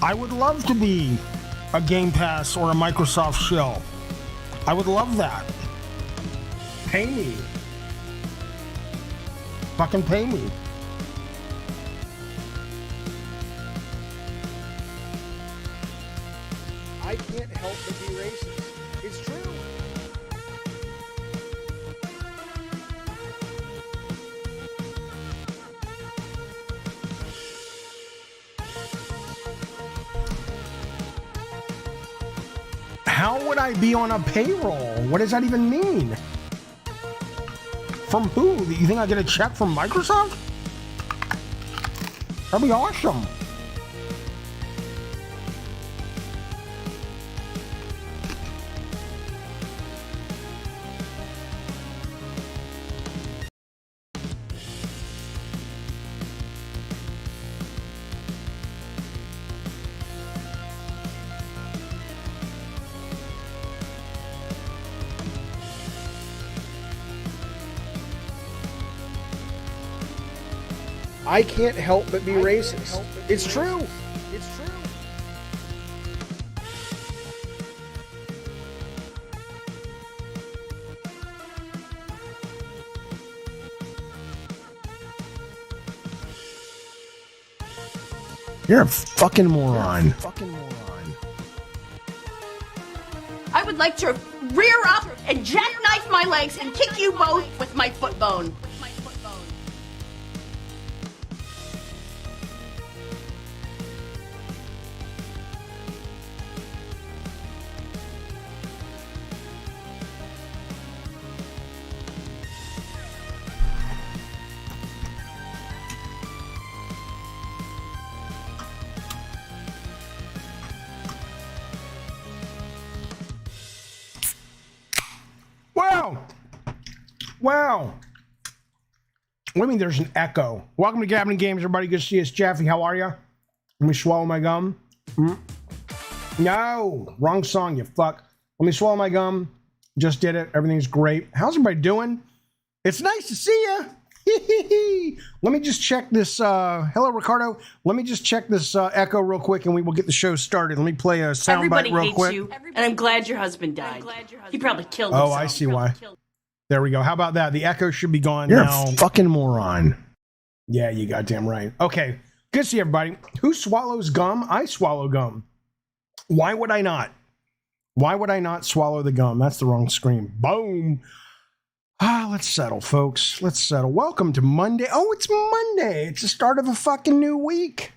I would love to be a Game Pass or a Microsoft shill. I would love that. Pay me. Fucking pay me. I can't help but be racist. It's true. How would I be on a payroll? What does that even mean? From who? You think I get a check from Microsoft? That'd be awesome. I can't help but be racist. It's true. It's true. You're a fucking moron. I would like to rear up and jackknife my legs and kick you both with my foot bone. Wow. What do you mean there's an echo? Welcome to Gabbing Games, everybody. Good to see us. Jeffy, how are you? Let me swallow my gum. No, wrong song, you fuck. Let me swallow my gum. Just did it. Everything's great. How's everybody doing? It's nice to see you. Let me just check this. Hello, Ricardo. Let me just check this echo real quick and we will get the show started. Let me play a soundbite real quick. Everybody hates you, and I'm glad your husband died. He probably killed himself. Oh, I see why. There we go. How about that? The echo should be gone now. You're a fucking moron. Yeah, you goddamn right. Okay. Good to see everybody. Who swallows gum? I swallow gum. Why would I not? Why would I not swallow the gum? That's the wrong screen. Boom. Let's settle, folks. Let's settle. Welcome to Monday. Oh, it's Monday. It's the start of a fucking new week.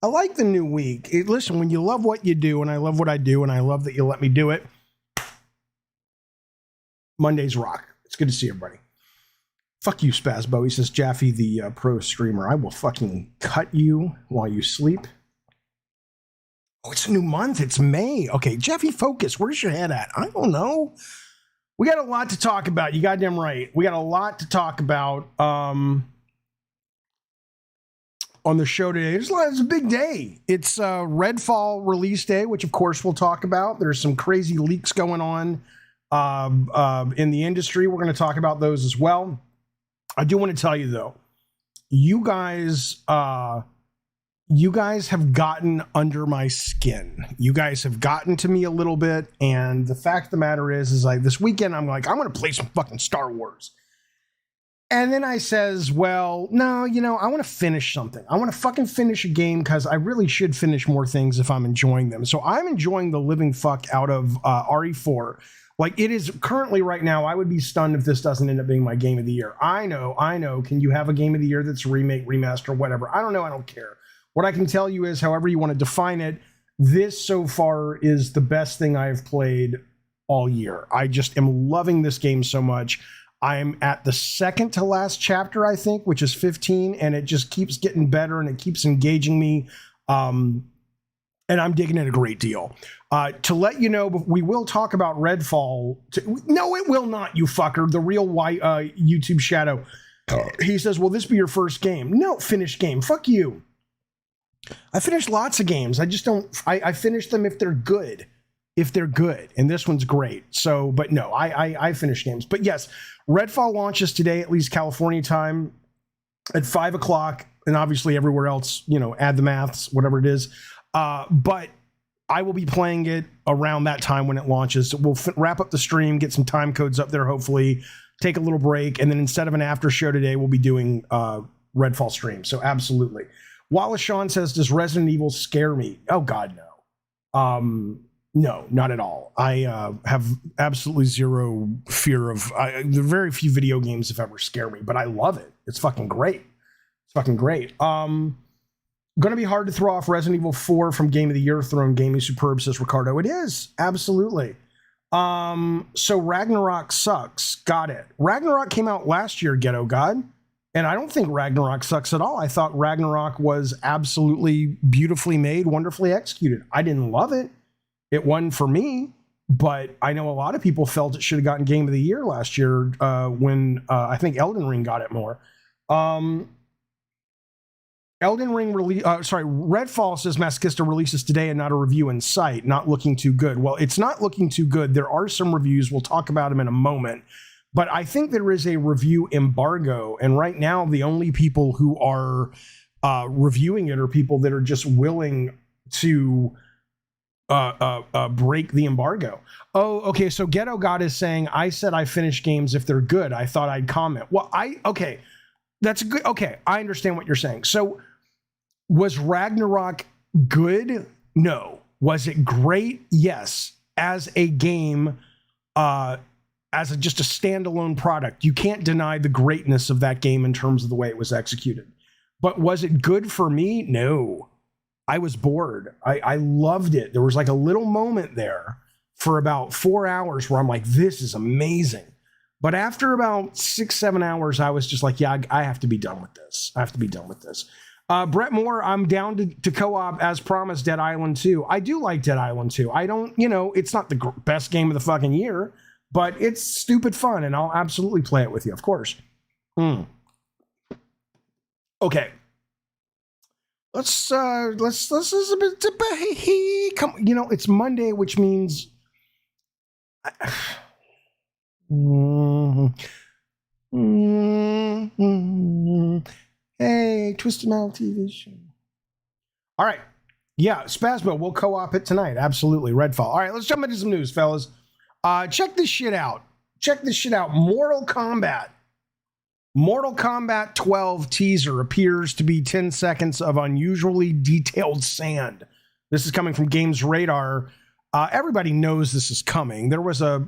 I like the new week. Listen, when you love what you do, and I love what I do, and I love that you let me do it, Mondays rock. It's good to see everybody. Fuck you, Spazbo. He says, Jaffe, the pro streamer. I will fucking cut you while you sleep. Oh, it's a new month. It's May. Okay, Jeffy, focus. Where's your head at? I don't know. We got a lot to talk about. You goddamn right. We got a lot to talk about on the show today. It's a big day. It's Redfall release day, which of course we'll talk about. There's some crazy leaks going on in the industry. We're going to talk about those as well. I do want to tell you though, you guys have gotten under my skin. You guys have gotten to me a little bit, and the fact of the matter is like this weekend I'm like, I'm going to play some fucking Star Wars. And then I says, well, no, I want to finish something. I want to fucking finish a game because I really should finish more things if I'm enjoying them. So I'm enjoying the living fuck out of RE4. Like it is currently right now, I would be stunned if this doesn't end up being my game of the year. I know. Can you have a game of the year that's a remake, remaster, whatever? I don't know. I don't care. What I can tell you is, however you want to define it, this so far is the best thing I have played all year. I just am loving this game so much. I'm at the second to last chapter, I think, which is 15, and it just keeps getting better and it keeps engaging me. And I'm digging it a great deal. To let you know, we will talk about Redfall. No, it will not, you fucker. The real white YouTube shadow. He says, will this be your first game? No, finished game. Fuck you. I finished lots of games. I just don't, I finish them if they're good. If they're good. And this one's great. So, but no, I finish games. But yes, Redfall launches today, at least California time, at 5 o'clock. And obviously everywhere else, add the maths, whatever it is. But I will be playing it around that time when it launches. So we'll wrap up the stream, get some time codes up there, hopefully, take a little break, and then instead of an after show today, we'll be doing Redfall stream. So absolutely. Wallace Shawn says, does Resident Evil scare me? Oh, God, no. No, not at all. I have absolutely zero fear of... there are very few video games have ever scared me, but I love it. It's fucking great. It's fucking great. Going to be hard to throw off Resident Evil 4 from Game of the Year throne. Gaming Superb, says Ricardo. It is. Absolutely. So Ragnarok sucks. Got it. Ragnarok came out last year, Ghetto God. And I don't think Ragnarok sucks at all. I thought Ragnarok was absolutely beautifully made, wonderfully executed. I didn't love it. It wasn't for me. But I know a lot of people felt it should have gotten Game of the Year last year when I think Elden Ring got it more. Redfall says Maskista releases today and not a review in sight. Not looking too good. Well, it's not looking too good. There are some reviews. We'll talk about them in a moment. But I think there is a review embargo. And right now, the only people who are reviewing it are people that are just willing to break the embargo. Oh, okay. So Ghetto God is saying, I said I finish games if they're good. I thought I'd comment. Well, okay. That's good. Okay, I understand what you're saying. So, was Ragnarok good? No. Was it great? Yes. As a game, just a standalone product, you can't deny the greatness of that game in terms of the way it was executed. But was it good for me? No. I was bored. I loved it. There was like a little moment there for about 4 hours where I'm like, this is amazing. But after about 6-7 hours, I was just like, yeah, I have to be done with this. I have to be done with this. Brett Moore, I'm down to co-op as promised Dead Island 2. I do like Dead Island 2. I don't, it's not the best game of the fucking year, but it's stupid fun, and I'll absolutely play it with you, of course. Okay. Let's it's Monday, which means... Hey, Twisted Metal TV show. All right. Yeah, Spasmo, we'll co-op it tonight. Absolutely. Redfall. All right, let's jump into some news, fellas. Check this shit out. Mortal Kombat 12 teaser appears to be 10 seconds of unusually detailed sand. This is coming from Games Radar. Everybody knows this is coming. There was a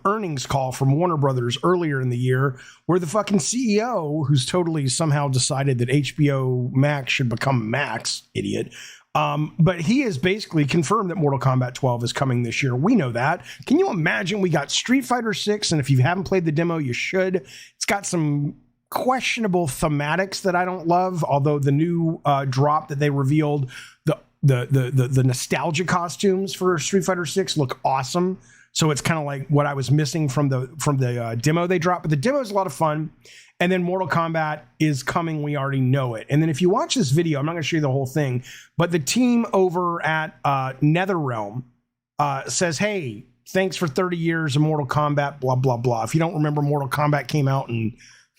earnings call from Warner Brothers earlier in the year where the fucking CEO, who's totally somehow decided that HBO Max should become Max, idiot. But he has basically confirmed that Mortal Kombat 12 is coming this year. We know that. Can you imagine? We got Street Fighter 6, and if you haven't played the demo, you should. It's got some questionable thematics that I don't love, although the new drop that they revealed, the nostalgia costumes for Street Fighter 6 look awesome. So it's kind of like what I was missing from the demo they dropped. But the demo is a lot of fun. And then Mortal Kombat is coming. We already know it. And then if you watch this video, I'm not going to show you the whole thing, but the team over at NetherRealm says, hey, thanks for 30 years of Mortal Kombat, blah, blah, blah. If you don't remember, Mortal Kombat came out in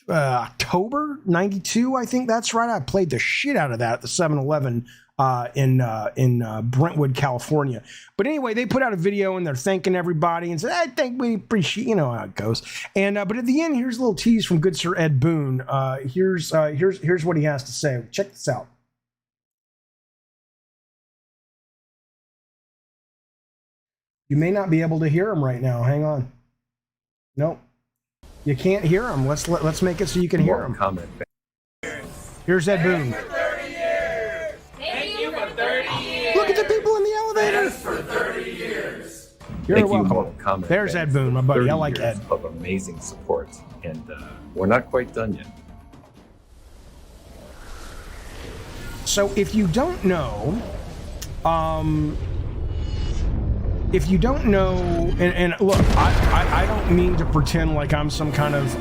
October 92, I think that's right. I played the shit out of that at the 7-Eleven in Brentwood, California. But anyway, they put out a video and they're thanking everybody and said, I think we appreciate, how it goes. And but at the end, here's a little tease from good Sir Ed Boon. Here's what he has to say. Check this out. You may not be able to hear him right now. Hang on. Nope. You can't hear him. Let's make it so you can hear him. Here's Ed Boon. Look at the people in the elevator. For 30 years. You're welcome. There's Ed Boon, my buddy. I like Ed. Of amazing support, and we're not quite done yet. So if you don't know, and look, I don't mean to pretend like I'm some kind of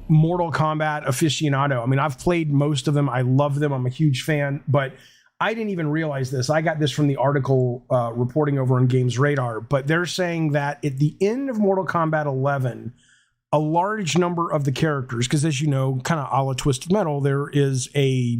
Mortal Kombat aficionado. I mean, I've played most of them. I love them. I'm a huge fan, but I didn't even realize this. I got this from the article reporting over on Games Radar, but they're saying that at the end of Mortal Kombat 11, a large number of the characters, because as you know, kind of a la Twisted Metal, there is a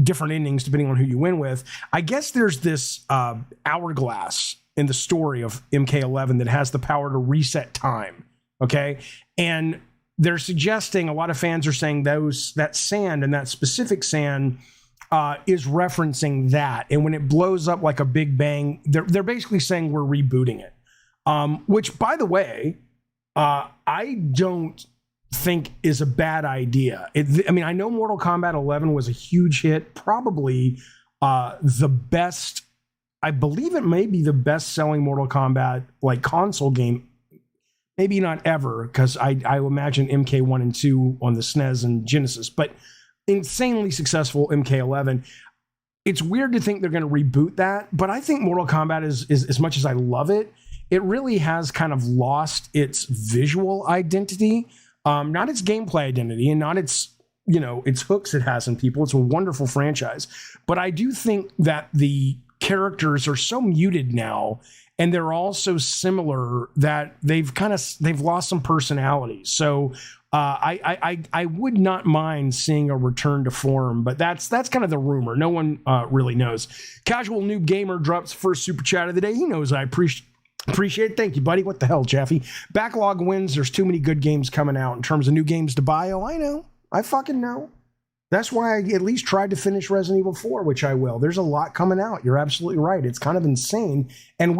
different endings depending on who you win with. I guess there's this hourglass in the story of MK11 that has the power to reset time. Okay. And they're suggesting, a lot of fans are saying that sand and that specific sand is referencing that. And when it blows up like a big bang, they're basically saying we're rebooting it. Which, by the way, I don't think is a bad idea. I know Mortal Kombat 11 was a huge hit, probably the best. I believe it may be the best-selling Mortal Kombat like console game. Maybe not ever, because I imagine MK1 and 2 on the SNES and Genesis, but insanely successful MK11. It's weird to think they're going to reboot that, but I think Mortal Kombat is as much as I love it, it really has kind of lost its visual identity, not its gameplay identity, and not its hooks it has in people. It's a wonderful franchise, but I do think that the characters are so muted now, and they're all so similar that they've lost some personality. So I would not mind seeing a return to form, but that's kind of the rumor. No one really knows. Casual Noob Gamer drops first super chat of the day. He knows I appreciate it. Thank you, buddy. What the hell, Chaffee? Backlog wins. There's too many good games coming out in terms of new games to buy. Oh, I know. I fucking know. That's why I at least tried to finish Resident Evil 4, which I will. There's a lot coming out. You're absolutely right. It's kind of insane. And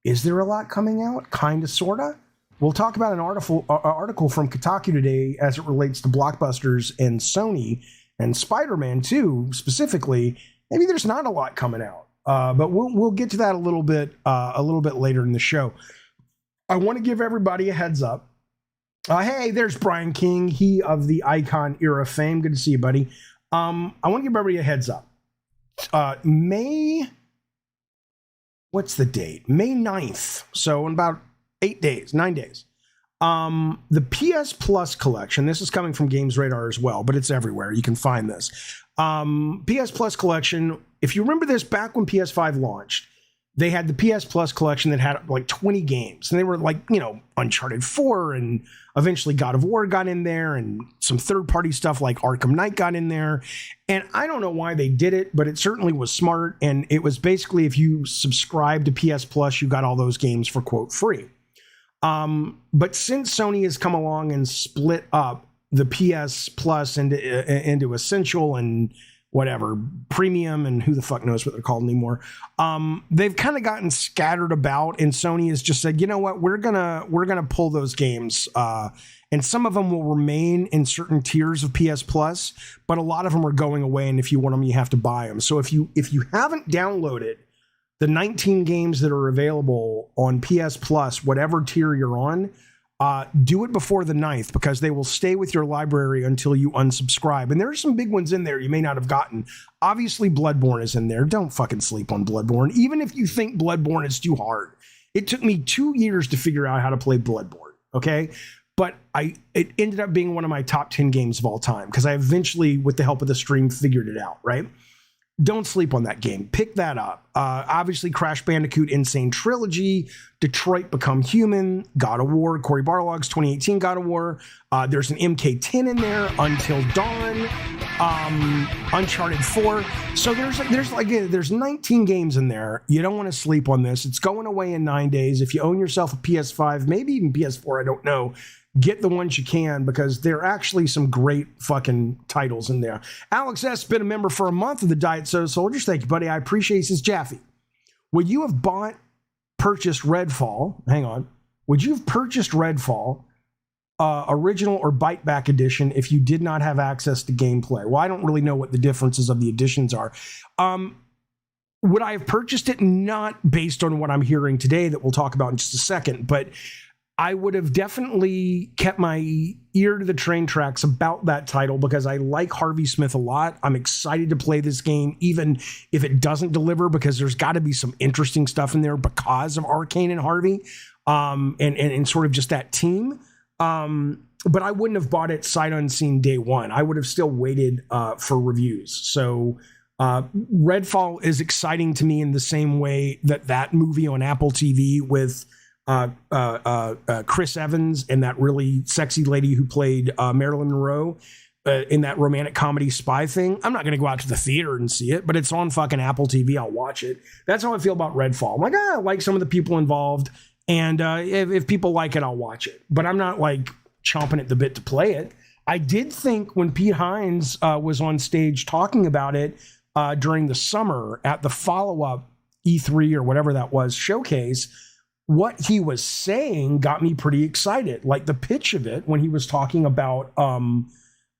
is there a lot coming out? Kind of, sort of. We'll talk about an article from Kotaku today as it relates to blockbusters and Sony and Spider-Man 2 specifically. Maybe there's not a lot coming out, but we'll get to that a little bit later in the show. I want to give everybody a heads up. Hey, there's Brian King, he of the Icon era fame. Good to see you, buddy. I want to give everybody a heads up. What's the date? May 9th. So in about 9 days. The PS Plus collection, this is coming from Games Radar as well, but it's everywhere. You can find this. PS Plus collection, if you remember this, back when PS5 launched, they had the PS Plus collection that had like 20 games. And they were like, Uncharted 4, and eventually God of War got in there, and some third-party stuff like Arkham Knight got in there. And I don't know why they did it, but it certainly was smart. And it was basically, if you subscribe to PS Plus, you got all those games for, quote, free. But since Sony has come along and split up the PS Plus into Essential and whatever, Premium, and who the fuck knows what they're called anymore, they've kind of gotten scattered about, and Sony has just said, you know what, we're gonna pull those games, and some of them will remain in certain tiers of PS Plus, but a lot of them are going away, and if you want them, you have to buy them. So if you haven't downloaded the 19 games that are available on PS Plus, whatever tier you're on, do it before the 9th, because they will stay with your library until you unsubscribe. And there are some big ones in there you may not have gotten. Obviously, Bloodborne is in there. Don't fucking sleep on Bloodborne, even if you think Bloodborne is too hard. It took me 2 years to figure out how to play Bloodborne, okay? But it ended up being one of my top 10 games of all time, because I eventually, with the help of the stream, figured it out, right? Don't sleep on that game. Pick that up. Obviously, Crash Bandicoot Insane Trilogy, Detroit Become Human, God of War, Cory Barlog's 2018 God of War. There's an MK10 in there, Until Dawn, Uncharted 4. So there's 19 games in there. You don't want to sleep on this. It's going away in 9 days. If you own yourself a PS5, maybe even PS4, I don't know, get the ones you can, because there are actually some great fucking titles in there. Alex S. been a member for a month of the Diet Soda Soldiers. Thank you, buddy. I appreciate it. Says Jaffe, would you have purchased Redfall? Hang on. Would you have purchased Redfall, original or bite back edition, if you did not have access to gameplay? Well, I don't really know what the differences of the editions are. Would I have purchased it? Not based on what I'm hearing today that we'll talk about in just a second, but I would have definitely kept my ear to the train tracks about that title, because I like Harvey Smith a lot. I'm excited to play this game, even if it doesn't deliver, because there's got to be some interesting stuff in there because of Arcane and Harvey, and sort of just that team. But I wouldn't have bought it sight unseen day one. I would have still waited for reviews. So Redfall is exciting to me in the same way that movie on Apple TV with Chris Evans and that really sexy lady who played Marilyn Monroe. in that romantic comedy spy thing. I'm not going to go out to the theater and see it, but it's on fucking Apple TV. I'll watch it. That's how I feel about Redfall. I'm like, I like some of the people involved, and if people like it, I'll watch it. But I'm not like chomping at the bit to play it. I did think when Pete Hines was on stage talking about it during the summer at the follow-up E3 or whatever that was showcase, what he was saying got me pretty excited. Like the pitch of it when he was talking about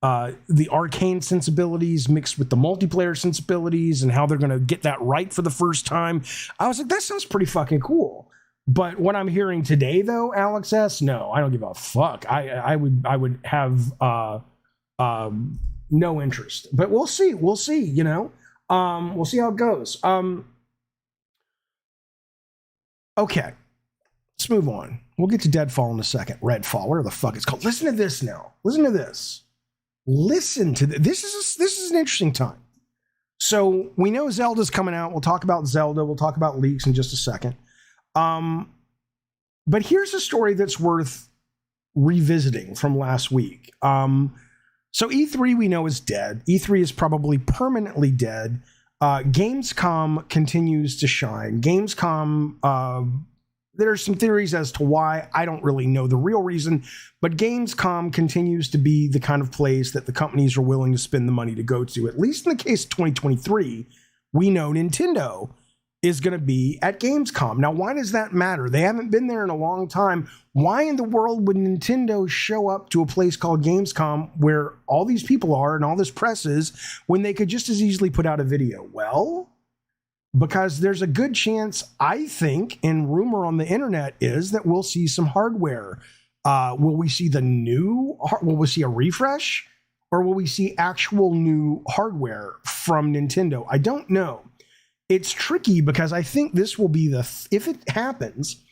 the arcane sensibilities mixed with the multiplayer sensibilities and how they're going to get that right for the first time. I was like, that sounds pretty fucking cool. But what I'm hearing today, though, Alex S., no, I don't give a fuck. I would have no interest. But we'll see. We'll see. You know, we'll see how it goes. Okay, let's move on. We'll get to Deadfall in a second. Redfall, whatever the fuck it's called. Listen to this now. Listen to this. Listen to this. This is an interesting time. So we know Zelda's coming out. We'll talk about Zelda. We'll talk about leaks in just a second. But here's a story that's worth revisiting from last week. So E3 we know is dead. E3 is probably permanently dead. Gamescom continues to shine. Gamescom, there are some theories as to why. I don't really know the real reason, but Gamescom continues to be the kind of place that the companies are willing to spend the money to go to. At least in the case of 2023, we know Nintendo is going to be at Gamescom. Now, why does that matter? They haven't been there in a long time. Why in the world would Nintendo show up to a place called Gamescom where all these people are and all this press is when they could just as easily put out a video? Well, because there's a good chance, I think, and rumor on the internet is that we'll see some hardware. Will we see will we see a refresh? Or will we see actual new hardware from Nintendo? I don't know. It's tricky because I think this will be if it happens,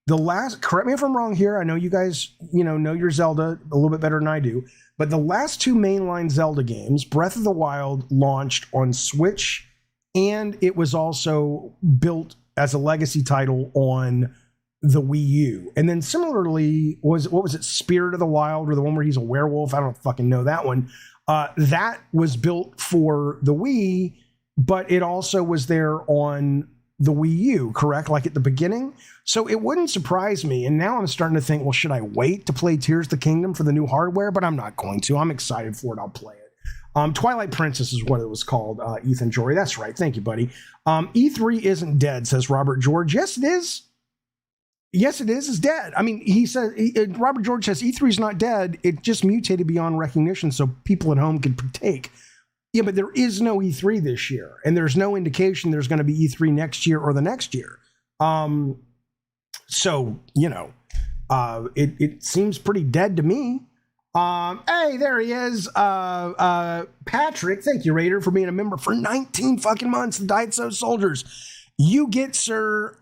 correct me if I'm wrong here. I know you guys, know your Zelda a little bit better than I do, but the last two mainline Zelda games, Breath of the Wild launched on Switch, and it was also built as a legacy title on the Wii U. And then similarly, what was it, Spirit of the Wild, or the one where he's a werewolf? I don't fucking know that one. That was built for the Wii, but it also was there on the Wii U, correct? Like at the beginning. So it wouldn't surprise me. And now I'm starting to think, well, should I wait to play Tears of the Kingdom for the new hardware? But I'm not going to. I'm excited for it. I'll play it. Twilight Princess is what it was called, Ethan Jory. That's right. Thank you, buddy. E3 isn't dead, says Robert George. Yes, it is. Yes, it is. It's dead. I mean, he says, Robert George says E3 is not dead. It just mutated beyond recognition so people at home could partake. Yeah, but there is no E3 this year, and there's no indication there's going to be E3 next year or the next year. So, it seems pretty dead to me. Hey, there he is. Patrick, thank you, Raider, for being a member for 19 fucking months. The Diet So Soldiers. You get, sir,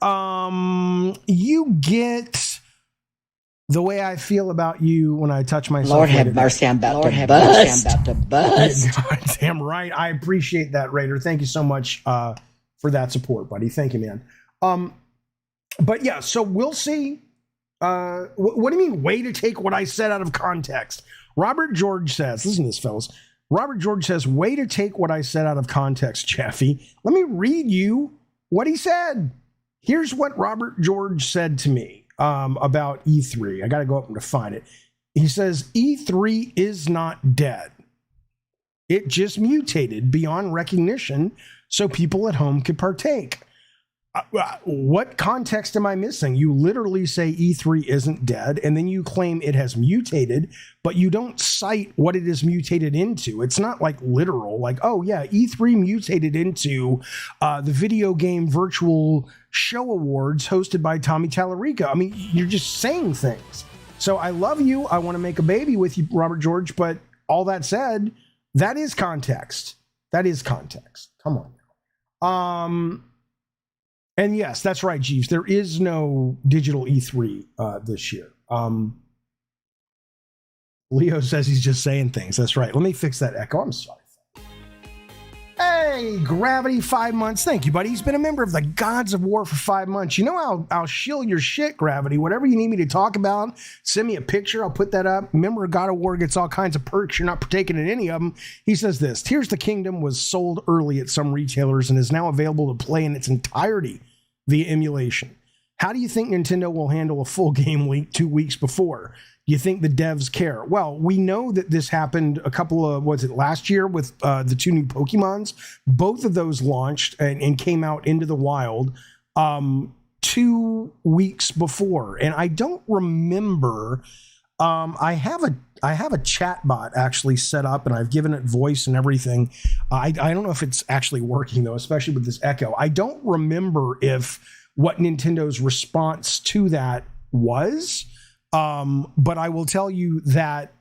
you get the way I feel about you when I touch myself. Lord have mercy, I'm about to bust. God damn right. I appreciate that, Raider. Thank you so much for that support, buddy. Thank you, man. But yeah, so we'll see. What do you mean, way to take what I said out of context? Robert George says, listen to this, fellas. Robert George says, way to take what I said out of context, Jeffy. Let me read you what he said. Here's what Robert George said to me. About E3. I got to go up and define it. He says, E3 is not dead. It just mutated beyond recognition so people at home could partake. What context am I missing? You literally say E3 isn't dead, and then you claim it has mutated, but you don't cite what it is mutated into. It's not like literal, like, oh yeah, E3 mutated into the video game virtual show awards hosted by Tommy Tallarica. I mean, you're just saying things. So I love you. I want to make a baby with you, Robert George, but all that said, that is context. That is context. Come on now. And yes, that's right, Jeeves. There is no digital E3 this year. Leo says he's just saying things. That's right. Let me fix that echo. I'm sorry. Hey, Hey, Gravity, 5 months. Thank you, buddy. He's been a member of the Gods of War for 5 months. You know, I'll shill your shit, Gravity. Whatever you need me to talk about, send me a picture. I'll put that up. Member of God of War gets all kinds of perks. You're not partaking in any of them. He says this: Tears of the Kingdom was sold early at some retailers and is now available to play in its entirety via emulation. How do you think Nintendo will handle a full game leak 2 weeks before? Do you think the devs care? Well, we know that this happened a couple of, last year with the 2 new Pokemons? Both of those launched and came out into the wild 2 weeks before. And I don't remember, I have a chat bot actually set up and I've given it voice and everything. I don't know if it's actually working though, especially with this echo. I don't remember if what Nintendo's response to that was. But I will tell you that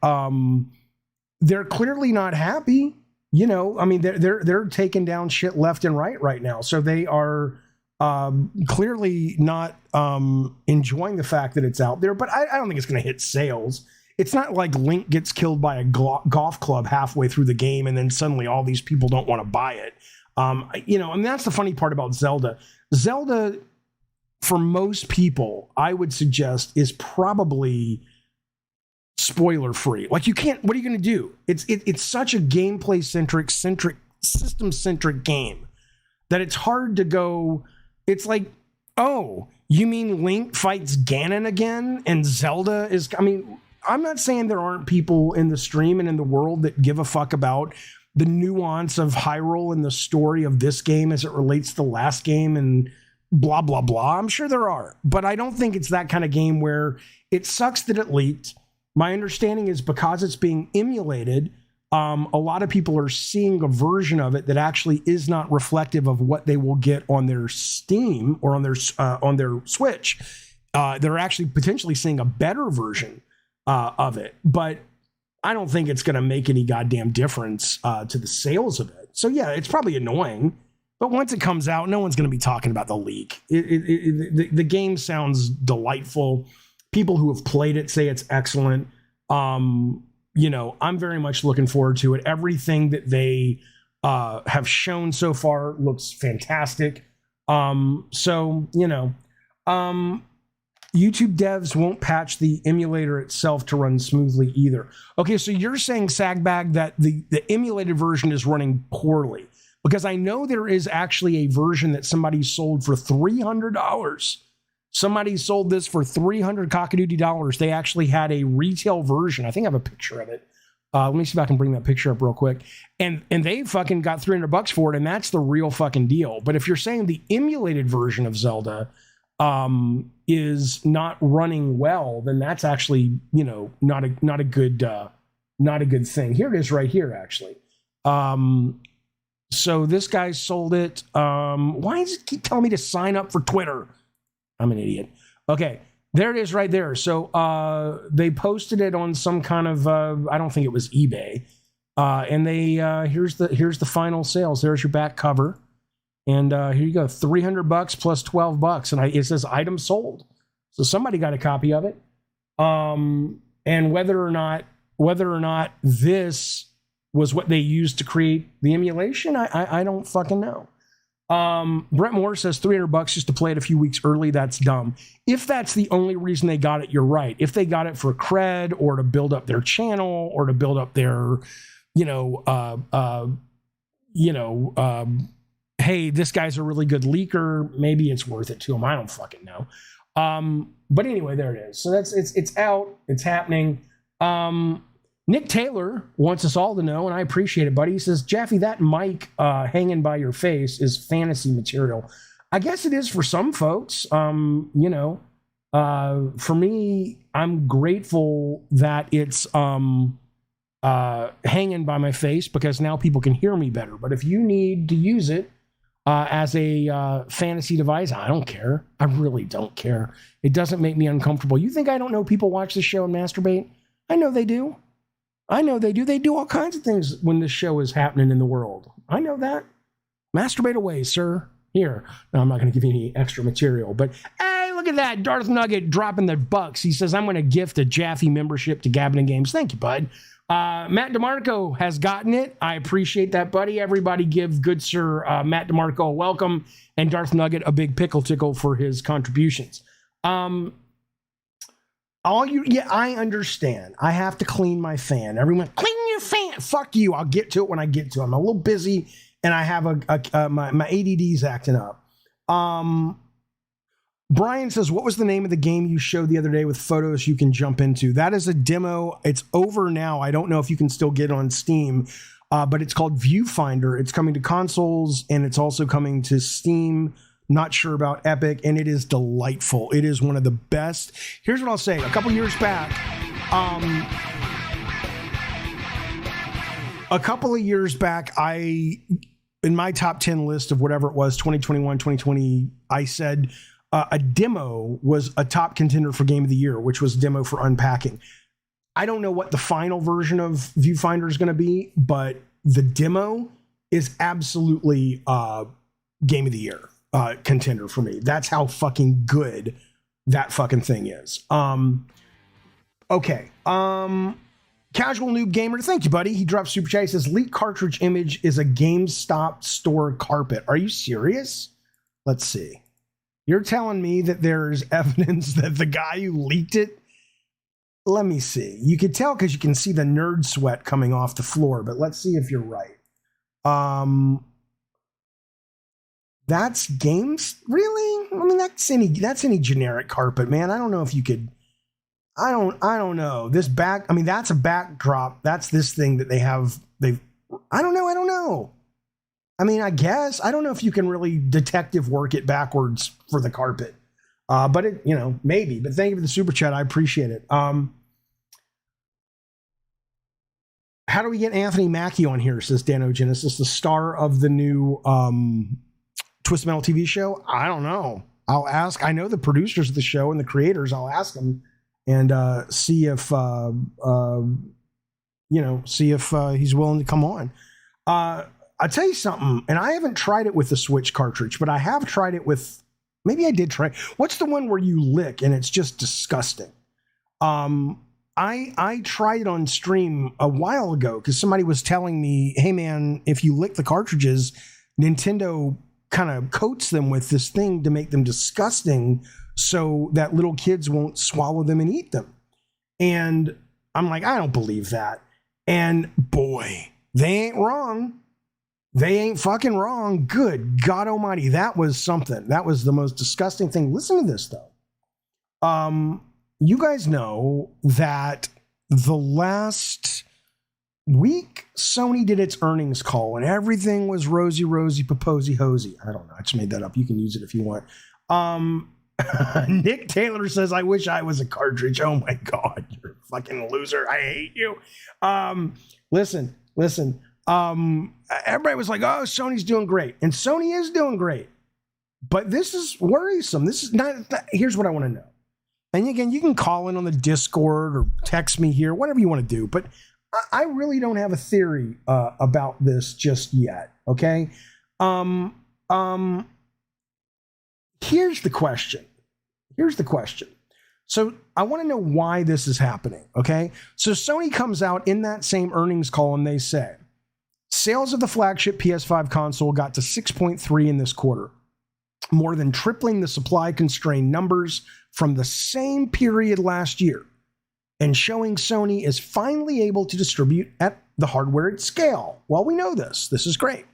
they're clearly not happy. You know, I mean, they're taking down shit left and right now. So they are clearly not enjoying the fact that it's out there. But I don't think it's going to hit sales. It's not like Link gets killed by a golf club halfway through the game and then suddenly all these people don't want to buy it. You know, and that's the funny part about Zelda. Zelda, for most people, I would suggest is probably spoiler free. Like, you can't, what are you going to do? It's such a gameplay centric system centric game that it's hard to go. It's like, oh, you mean Link fights Ganon again and Zelda is, I mean, I'm not saying there aren't people in the stream and in the world that give a fuck about the nuance of Hyrule and the story of this game as it relates to the last game and blah, blah, blah. I'm sure there are, but I don't think it's that kind of game where it sucks that it leaked. My understanding is because it's being emulated, a lot of people are seeing a version of it that actually is not reflective of what they will get on their Steam or on their Switch. They're actually potentially seeing a better version of it, but I don't think it's going to make any goddamn difference to the sales of it. So yeah, it's probably annoying. But once it comes out, no one's going to be talking about the leak. The game sounds delightful. People who have played it say it's excellent. You know, I'm very much looking forward to it. Everything that they have shown so far looks fantastic. So, you know, YouTube devs won't patch the emulator itself to run smoothly either. Okay, so you're saying, Sagbag, that the emulated version is running poorly. Because I know there is actually a version that somebody sold for $300. Somebody sold this for $300 cockadoodie dollars. They actually had a retail version. I think I have a picture of it. Let me see if I can bring that picture up real quick. And they fucking got $300 for it, and that's the real fucking deal. But if you're saying the emulated version of Zelda is not running well, then that's actually, you know, not a good thing. Here it is right here, actually. So this guy sold it. Why does it keep telling me to sign up for Twitter? I'm an idiot. Okay, there it is right there. So they posted it on some kind of, I don't think it was eBay. And they here's the final sales. There's your back cover. And here you go, $300 plus $12. And it says item sold. So somebody got a copy of it. And whether or not this was what they used to create the emulation, I don't fucking know. Brett Moore says $300 just to play it a few weeks early. That's dumb. If that's the only reason they got it, you're right. If they got it for cred or to build up their channel or to build up their, hey, this guy's a really good leaker, maybe it's worth it to him. I don't fucking know. But anyway, there it is. So it's out. It's happening. Nick Taylor wants us all to know, and I appreciate it, buddy. He says, Jaffe, that mic hanging by your face is fantasy material. I guess it is for some folks. For me, I'm grateful that it's hanging by my face because now people can hear me better. But if you need to use it as a fantasy device, I don't care. I really don't care. It doesn't make me uncomfortable. You think I don't know people watch this show and masturbate? I know they do. They do all kinds of things when this show is happening in the world. I know that. Masturbate away, sir. Here. No, I'm not going to give you any extra material, but hey, look at at that. Darth Nugget dropping the bucks. He says, I'm going to gift a Jaffe membership to Gavin and Games. Thank you, bud. Matt DeMarco has gotten it. I appreciate that, buddy. Everybody give good sir Matt DeMarco a welcome and Darth Nugget a big pickle tickle for his contributions. I understand. I have to clean my fan. Everyone, clean your fan. Fuck you. I'll get to it when I get to it. I'm a little busy and I have my ADD's acting up. Brian says, what was the name of the game you showed the other day with photos you can jump into? That is a demo. It's over now. I don't know if you can still get it on Steam, but it's called Viewfinder. It's coming to consoles and it's also coming to Steam. Not sure about Epic, and it is delightful. It is one of the best. Here's what I'll say. A couple years back, in my top 10 list of whatever it was, 2021, 2020, I said a demo was a top contender for Game of the Year, which was a demo for Unpacking. I don't know what the final version of Viewfinder is going to be, but the demo is absolutely Game of the Year contender for me. That's how fucking good that fucking thing is. Okay. Casual Noob Gamer, thank you, buddy. He dropped super chat. He says, leaked cartridge image is a GameStop store carpet. Are you serious? Let's see. You're telling me that there's evidence that the guy who leaked it? Let me see. You could tell because you can see the nerd sweat coming off the floor, but let's see if you're right. That's games? Really? I mean, that's any generic carpet, man. I don't know if you could. I don't know. That's a backdrop. That's this thing that I don't know. I mean, I guess. I don't know if you can really detective work it backwards for the carpet. But it, maybe. But thank you for the super chat. I appreciate it. How do we get Anthony Mackie on here, says Dano Genesis, the star of the new Twisted Metal TV show? I don't know. I'll ask. I know the producers of the show and the creators. I'll ask them and see if he's willing to come on. I'll tell you something, and I haven't tried it with the Switch cartridge, but I have tried it with, maybe I did try. What's the one where you lick and it's just disgusting? I tried it on stream a while ago because somebody was telling me, hey man, if you lick the cartridges, Nintendo kind of coats them with this thing to make them disgusting so that little kids won't swallow them and eat them. And I'm like, I don't believe that. And boy, they ain't wrong. They ain't fucking wrong. Good God almighty. That was something. That was the most disgusting thing. Listen to this though. You guys know that the last week Sony did its earnings call and everything was rosy, paposy, hosy. I don't know. I just made that up. You can use it if you want. Nick Taylor says, I wish I was a cartridge. Oh my God, you're a fucking loser. I hate you. Listen. Everybody was like, oh, Sony's doing great. And Sony is doing great. But this is worrisome. This is not, here's what I want to know. And again, you can call in on the Discord or text me here, whatever you want to do. But I really don't have a theory about this just yet. Okay. Here's the question. So I want to know why this is happening. Okay. So Sony comes out in that same earnings call and they say, sales of the flagship PS5 console got to 6.3 in this quarter, more than tripling the supply-constrained numbers from the same period last year, and showing Sony is finally able to distribute at the hardware at scale. Well, we know this. This is great.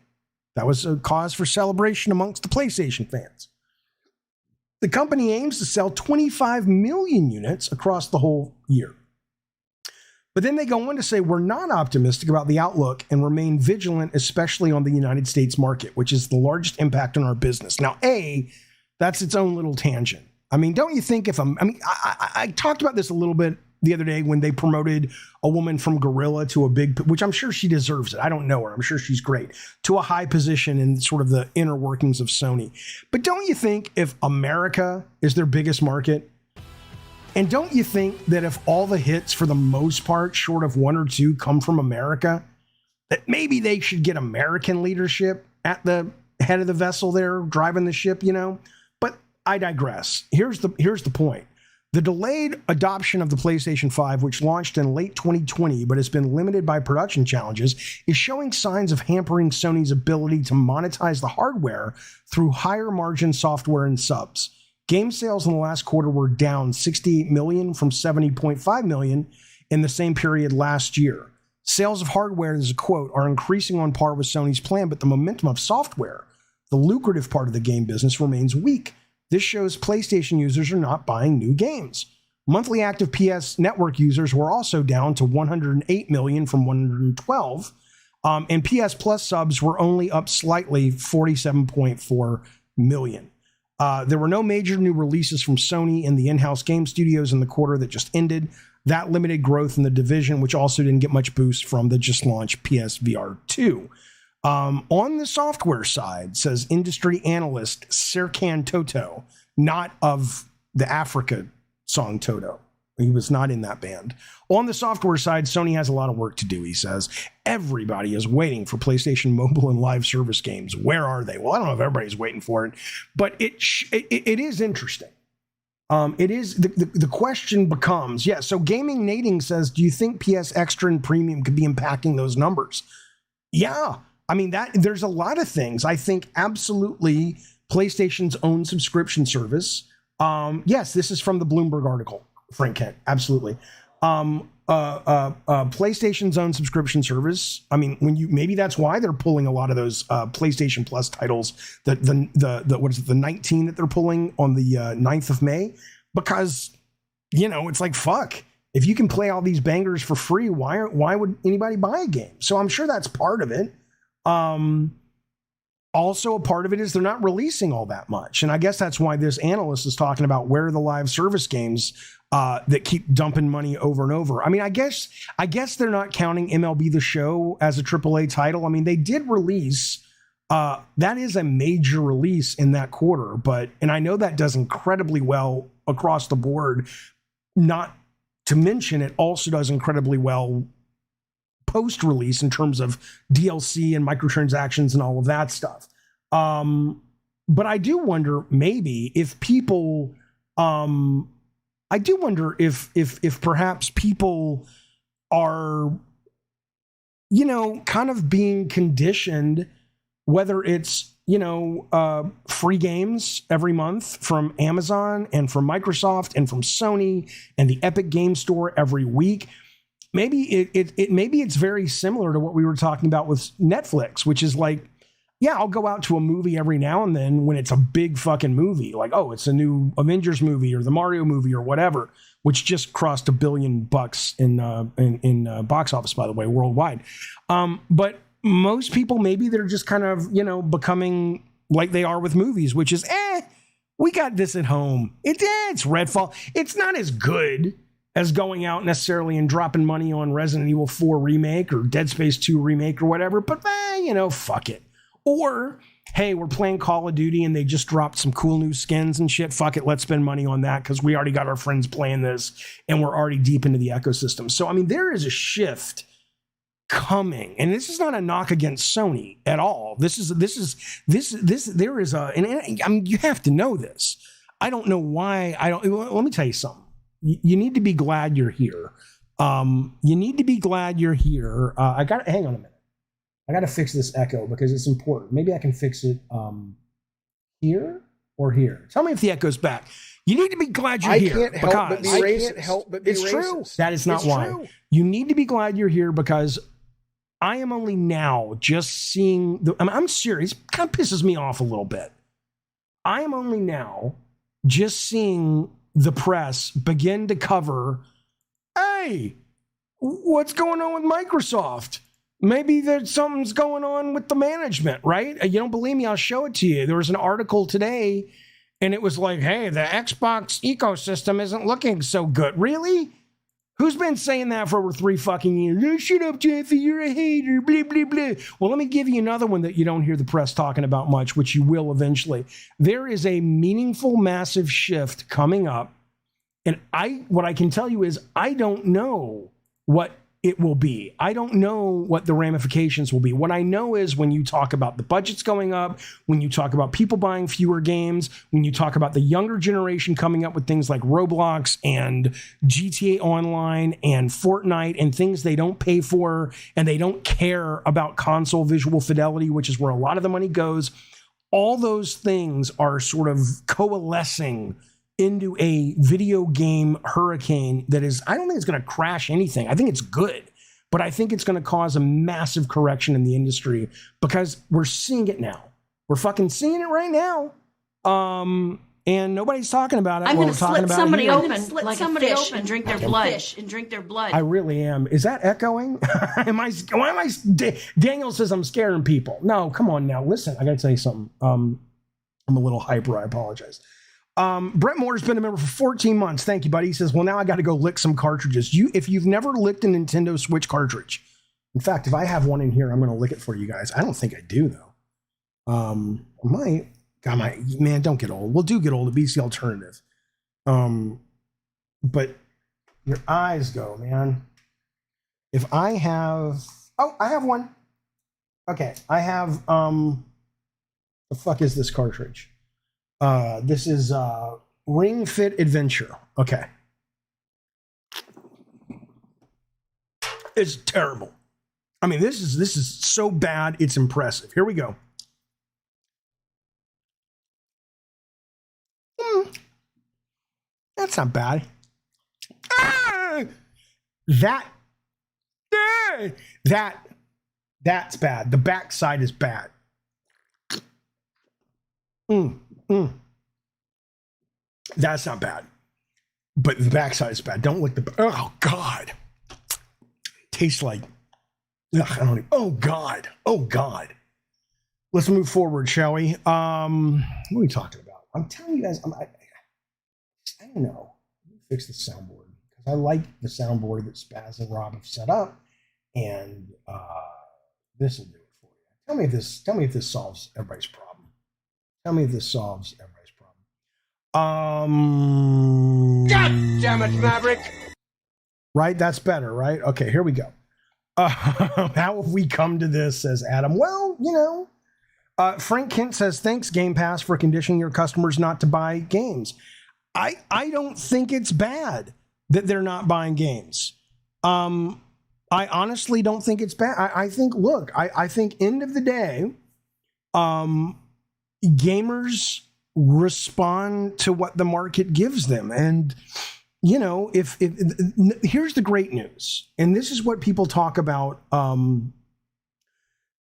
That was a cause for celebration amongst the PlayStation fans. The company aims to sell 25 million units across the whole year. But then they go on to say, we're not optimistic about the outlook and remain vigilant, especially on the United States market, which is the largest impact on our business. Now, that's its own little tangent. I mean, don't you think I talked about this a little bit the other day when they promoted a woman from Gorilla to a big, which I'm sure she deserves it. I don't know her. I'm sure she's great, to a high position in sort of the inner workings of Sony. But don't you think if America is their biggest market, and don't you think that if all the hits for the most part, short of one or two, come from America, that maybe they should get American leadership at the head of the vessel there driving the ship, But I digress. Here's the point. The delayed adoption of the PlayStation 5, which launched in late 2020 but has been limited by production challenges, is showing signs of hampering Sony's ability to monetize the hardware through higher margin software and subs. Game sales in the last quarter were down 68 million from 70.5 million in the same period last year. Sales of hardware, as a quote, are increasing on par with Sony's plan, but the momentum of software, the lucrative part of the game business, remains weak. This shows PlayStation users are not buying new games. Monthly active PS Network users were also down to 108 million from 112, and PS Plus subs were only up slightly, 47.4 million. There were no major new releases from Sony and the in-house game studios in the quarter that just ended. That limited growth in the division, which also didn't get much boost from the just launched PSVR 2. On the software side, says industry analyst Serkan Toto, not of the Africa song Toto. He was not in that band. On the software side, Sony has a lot of work to do, he says. Everybody is waiting for PlayStation mobile and live service games. Where are they? Well, I don't know if everybody's waiting for it, but it is interesting. It is the question becomes, so Gaming Nating says, do you think PS Extra and Premium could be impacting those numbers? Yeah. I mean, there's a lot of things. I think absolutely PlayStation's own subscription service. Yes, this is from the Bloomberg article, Frank Kent. Absolutely. PlayStation's own subscription service. I mean, maybe that's why they're pulling a lot of those PlayStation Plus titles. The what is it? The 19 that they're pulling on the 9th of May, because it's like, fuck. If you can play all these bangers for free, why would anybody buy a game? So I'm sure that's part of it. Also, a part of it is they're not releasing all that much. And I guess that's why this analyst is talking about where are the live service games that keep dumping money over and over. I mean, I guess they're not counting MLB The Show as a AAA title. I mean, they did release, that is a major release in that quarter, and I know that does incredibly well across the board. Not to mention, it also does incredibly well post-release in terms of DLC and microtransactions and all of that stuff. But I do wonder maybe if people, I do wonder if perhaps people are, kind of being conditioned, whether it's, free games every month from Amazon and from Microsoft and from Sony and the Epic Game Store every week. Maybe maybe it's very similar to what we were talking about with Netflix, which is like, yeah, I'll go out to a movie every now and then when it's a big fucking movie, like, oh, it's a new Avengers movie or the Mario movie or whatever, which just crossed $1 billion in box office, by the way, worldwide. But most people, maybe they're just kind of, becoming like they are with movies, which is, we got this at home. It's Redfall. It's not as good as going out necessarily and dropping money on Resident Evil 4 remake or Dead Space 2 remake or whatever, but fuck it. Or, hey, we're playing Call of Duty and they just dropped some cool new skins and shit. Fuck it, let's spend money on that because we already got our friends playing this and we're already deep into the ecosystem. So, I mean, there is a shift coming, and this is not a knock against Sony at all. There is a, and I mean, you have to know this. I don't know why. Let me tell you something. You need to be glad you're here. You need to be glad you're here. Hang on a minute. I got to fix this echo because it's important. Maybe I can fix it here or here. Tell me if the echo's back. You need to be glad you're here. I can't help but be racist. It's true. That is not why. True. You need to be glad you're here because I am only now just seeing I'm serious. It kind of pisses me off a little bit. I am only now just seeing the press begin to cover, hey, what's going on with Microsoft? Maybe there's something's going on with the management, right? You don't believe me? I'll show it to you. There was an article today, and it was like, hey, the Xbox ecosystem isn't looking so good. Really? Who's been saying that for over 3 fucking years? Oh, shut up, Jeffy, you're a hater, blah, blah, blah. Well, let me give you another one that you don't hear the press talking about much, which you will eventually. There is a meaningful, massive shift coming up, and what I can tell you is I don't know what it will be. I don't know what the ramifications will be. What I know is when you talk about the budgets going up, when you talk about people buying fewer games, when you talk about the younger generation coming up with things like Roblox and GTA Online and Fortnite and things they don't pay for, and they don't care about console visual fidelity, which is where a lot of the money goes. All those things are sort of coalescing into a video game hurricane that is, I don't think it's going to crash anything. I think it's good, but I think it's going to cause a massive correction in the industry because we're seeing it now. We're fucking seeing it right now. And nobody's talking about it. I'm going to slit somebody open like somebody a fish open and drink their like a blood. fish and drink their blood. I really am. Is that echoing? Daniel says I'm scaring people. No, come on now. Listen, I got to tell you something. I'm a little hyper. I apologize. Brett Moore's been a member for 14 months. Thank you, buddy. He says, well, now I got to go lick some cartridges. If you've never licked a Nintendo Switch cartridge, in fact, if I have one in here, I'm going to lick it for you guys. I don't think I do, though. Man, don't get old. We'll get old. It beats the alternative. But your eyes go, man. If I have, I have one. Okay, I have, the fuck is this cartridge? This is Ring Fit Adventure. Okay. It's terrible. I mean, this is so bad, it's impressive. Here we go. That's not bad. That's bad. The backside is bad. That's not bad. But the backside is bad. Don't lick the... Oh, God. Tastes like... Oh, God. Oh, God. Let's move forward, shall we? What are we talking about? I'm telling you guys... I don't know. Let me fix the soundboard. Because I like the soundboard that Spaz and Rob have set up. And this will do it for you. Tell me if this solves everybody's problem. Tell me if this solves everybody's problem. God damn it, Maverick! Right? That's better, right? Okay, here we go. How have we come to this, says Adam? Well, Frank Kent says, thanks, Game Pass, for conditioning your customers not to buy games. I don't think it's bad that they're not buying games. I honestly don't think it's bad. I think end of the day, gamers respond to what the market gives them. And, if here's the great news. And this is what people talk about.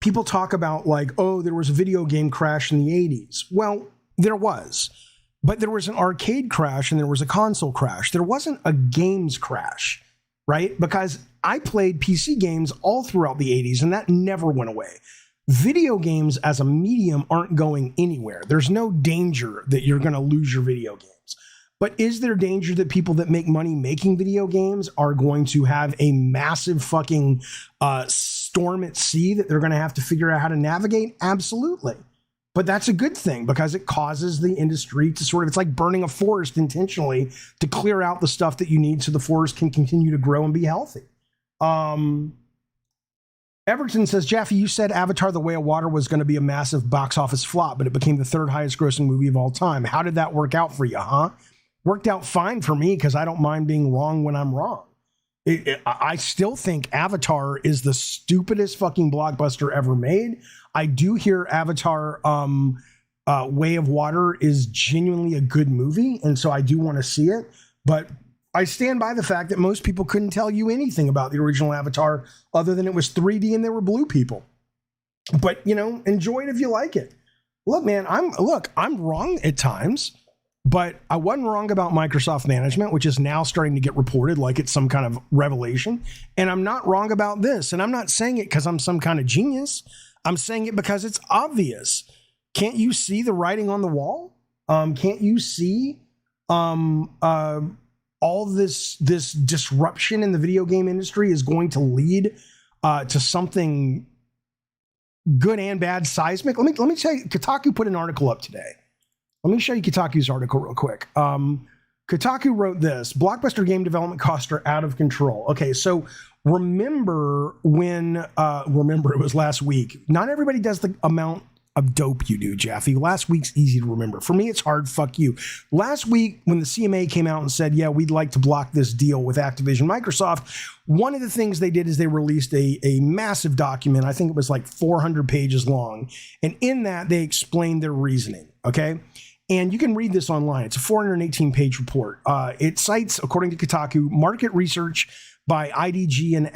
People talk about like, oh, there was a video game crash in the 80s. Well, there was. But there was an arcade crash and there was a console crash. There wasn't a games crash, right? Because I played PC games all throughout the 80s and that never went away. Video games as a medium aren't going anywhere. There's no danger that you're going to lose your video games. But is there danger that people that make money making video games are going to have a massive fucking storm at sea that they're going to have to figure out how to navigate? Absolutely. But that's a good thing because it causes the industry to it's like burning a forest intentionally to clear out the stuff that you need so the forest can continue to grow and be healthy. Everton says, Jaffe, you said Avatar: The Way of Water was going to be a massive box office flop, but it became the third highest grossing movie of all time. How did that work out for you, huh? Worked out fine for me because I don't mind being wrong when I'm wrong. I still think Avatar is the stupidest fucking blockbuster ever made. I do hear Avatar Way of Water is genuinely a good movie, and so I do want to see it. But I stand by the fact that most people couldn't tell you anything about the original Avatar other than it was 3D and there were blue people. But, enjoy it if you like it. Look, man, I'm wrong at times. But I wasn't wrong about Microsoft management, which is now starting to get reported like it's some kind of revelation. And I'm not wrong about this. And I'm not saying it because I'm some kind of genius. I'm saying it because it's obvious. Can't you see the writing on the wall? Can't you see all this disruption in the video game industry is going to lead to something good and bad seismic? Let me tell you, Kotaku put an article up today. Let me show you Kotaku's article real quick. Kotaku wrote this: blockbuster game development costs are out of control. Okay, so Remember when, remember it was last week. Not everybody does the amount of dope you do, Jaffe. Last week's easy to remember. For me, it's hard. Fuck you. Last week, when the CMA came out and said, yeah, we'd like to block this deal with Activision Microsoft, one of the things they did is they released a massive document. I think it was like 400 pages long. And in that, they explained their reasoning. Okay. And you can read this online. It's a 418-page report. It cites, according to Kotaku, market research by IDG, an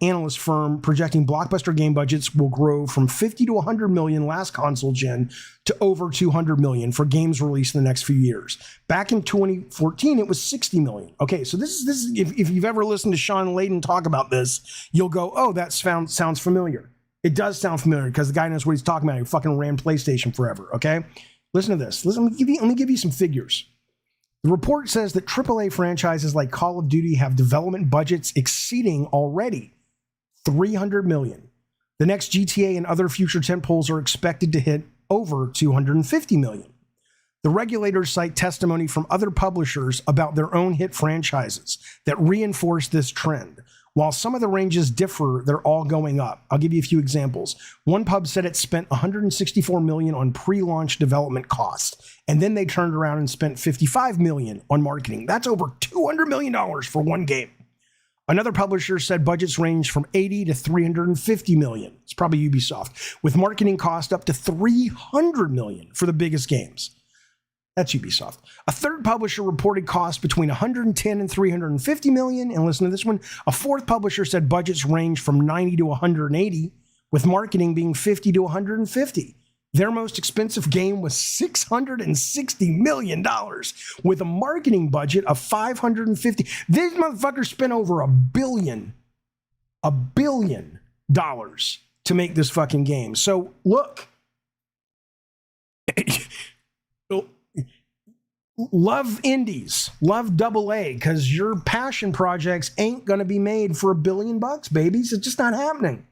analyst firm, projecting blockbuster game budgets will grow from 50 to 100 million last console gen to over 200 million for games released in the next few years. Back in 2014, it was 60 million. Okay, so this is if you've ever listened to Sean Layden talk about this, you'll go, oh, that sounds familiar. It does sound familiar because the guy knows what he's talking about. He fucking ran PlayStation forever. Okay, listen to this. Let me give you some figures. The report says that AAA franchises like Call of Duty have development budgets exceeding already 300 million. The next GTA and other future tentpoles are expected to hit over 250 million. The regulators cite testimony from other publishers about their own hit franchises that reinforce this trend. While some of the ranges differ, they're all going up. I'll give you a few examples. One pub said it spent 164 million on pre-launch development costs, and then they turned around and spent 55 million on marketing. That's over $200 million for one game. Another publisher said budgets range from 80 to 350 million. It's probably Ubisoft, with marketing cost up to 300 million for the biggest games. That's Ubisoft. A third publisher reported costs between 110 and 350 million. And listen to this one. A fourth publisher said budgets range from 90 to 180, with marketing being 50 to 150. Their most expensive game was $660 million with a marketing budget of 550. These motherfuckers spent over $1 billion to make this fucking game. So look, love indies, love AA, because your passion projects ain't going to be made for $1 billion, babies. It's just not happening.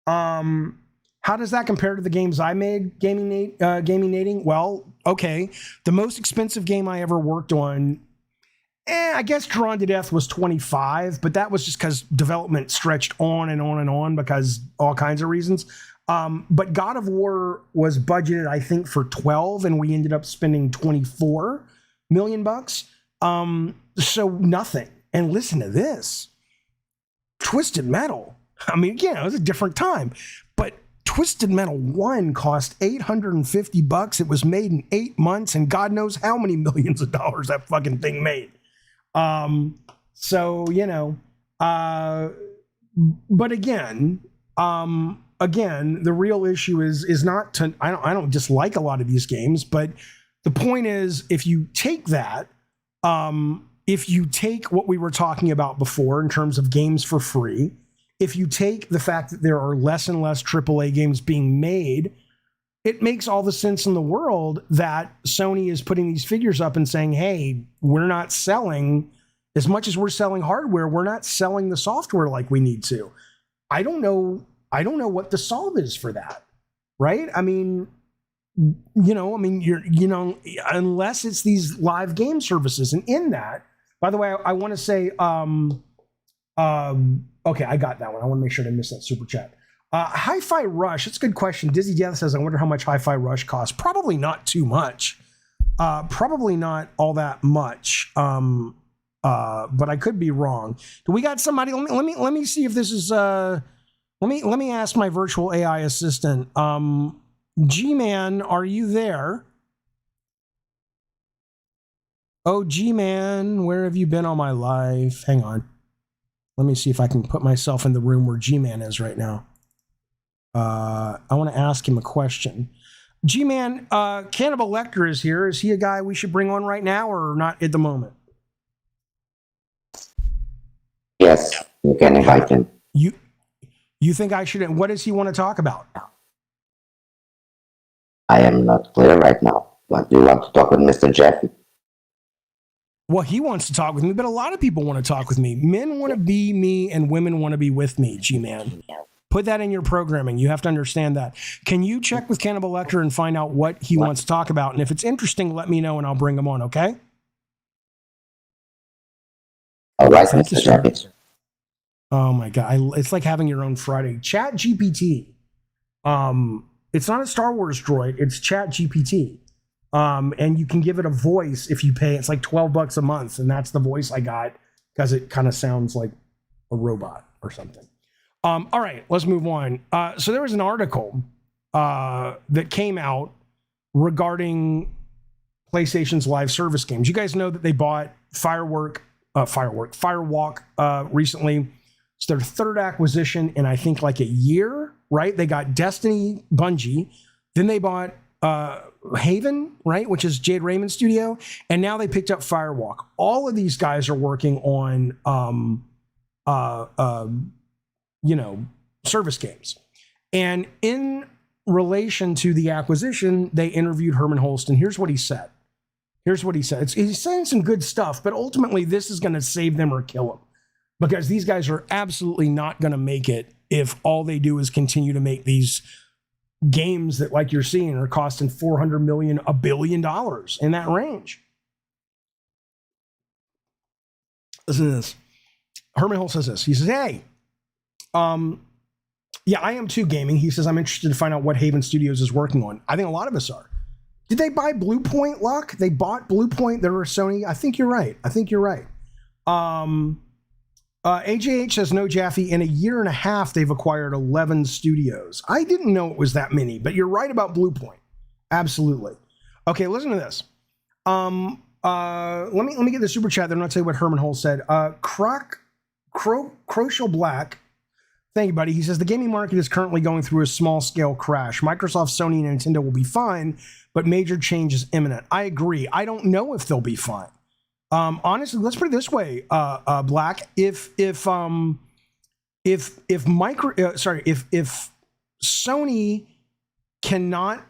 How does that compare to the games I made, gaming nating? Well, okay. The most expensive game I ever worked on, I guess Drawn to Death was 25, but that was just because development stretched on and on and on because all kinds of reasons. But God of War was budgeted, I think, for 12, and we ended up spending 24 million bucks. So nothing. And listen to this. Twisted Metal. I mean, again, it was a different time, but Twisted Metal 1 cost $850. It was made in 8 months, and God knows how many millions of dollars that fucking thing made. So, you know, but again, the real issue is not to, I don't dislike a lot of these games, but the point is, if you take that, if you take what we were talking about before in terms of games for free, if you take the fact that there are less and less AAA games being made, it makes all the sense in the world that Sony is putting these figures up and saying, hey, we're not selling as much as we're selling hardware. We're not selling the software like we need to. I don't know what the solve is for that, right? I mean, unless it's these live game services. And in that, by the way, I want to say, okay, I got that one. I want to make sure I didn't miss that super chat. Hi-Fi Rush, that's a good question. Dizzy Death says, I wonder how much Hi-Fi Rush costs. Probably not too much. Probably not all that much. But I could be wrong. Do we got somebody? Let me see if this is let me ask my virtual AI assistant. G-Man, are you there? Oh, G-Man, where have you been all my life? Hang on. Let me see if I can put myself in the room where G-Man is right now. I want to ask him a question. G-Man, Cannibal Lecter is here. Is he a guy we should bring on right now or not at the moment? Yes, you can invite him. You think I should? What does he want to talk about? I am not clear right now. But do you want to talk with Mr. Jeffy? Well, he wants to talk with me, but a lot of people want to talk with me. Men want to be me and women want to be with me, G-Man. Put that in your programming. You have to understand that. Can you check with Cannibal Lecter and find out what he wants to talk about? And if it's interesting, let me know and I'll bring him on, okay? All right, Mr. Jeffy. Oh my God. It's like having your own Friday. Chat GPT. It's not a Star Wars droid. It's Chat GPT. And you can give it a voice if you pay. It's like $12 a month. And that's the voice I got because it kind of sounds like a robot or something. All right, let's move on. So there was an article that came out regarding PlayStation's live service games. You guys know that they bought Firewalk recently. It's their third acquisition in, I think, like a year, right? They got Destiny, Bungie. Then they bought Haven, right, which is Jade Raymond's studio. And now they picked up Firewalk. All of these guys are working on, service games. And in relation to the acquisition, they interviewed Herman Holston. Here's what he said. He's saying some good stuff, but ultimately this is going to save them or kill them, because these guys are absolutely not going to make it if all they do is continue to make these games that, like you're seeing, are costing $400 million, $1 billion in that range. Listen to this. Herman Holston says this. He says, hey, yeah, I am too, gaming. He says, I'm interested to find out what Haven Studios is working on. I think a lot of us are. Did they buy Blue Point, Luck? They bought Blue Point. They're a Sony. I think you're right. AJH says, no, Jaffe, in a year and a half, they've acquired 11 studios. I didn't know it was that many, but you're right about Blue Point. Absolutely. Okay, listen to this. Let me get the super chat. Then I'll tell you what Herman Hole said. Crochel Black. Thank you, buddy. He says, the gaming market is currently going through a small-scale crash. Microsoft, Sony, and Nintendo will be fine, but major change is imminent. I agree. I don't know if they'll be fine. Honestly, let's put it this way, Black. If Sony cannot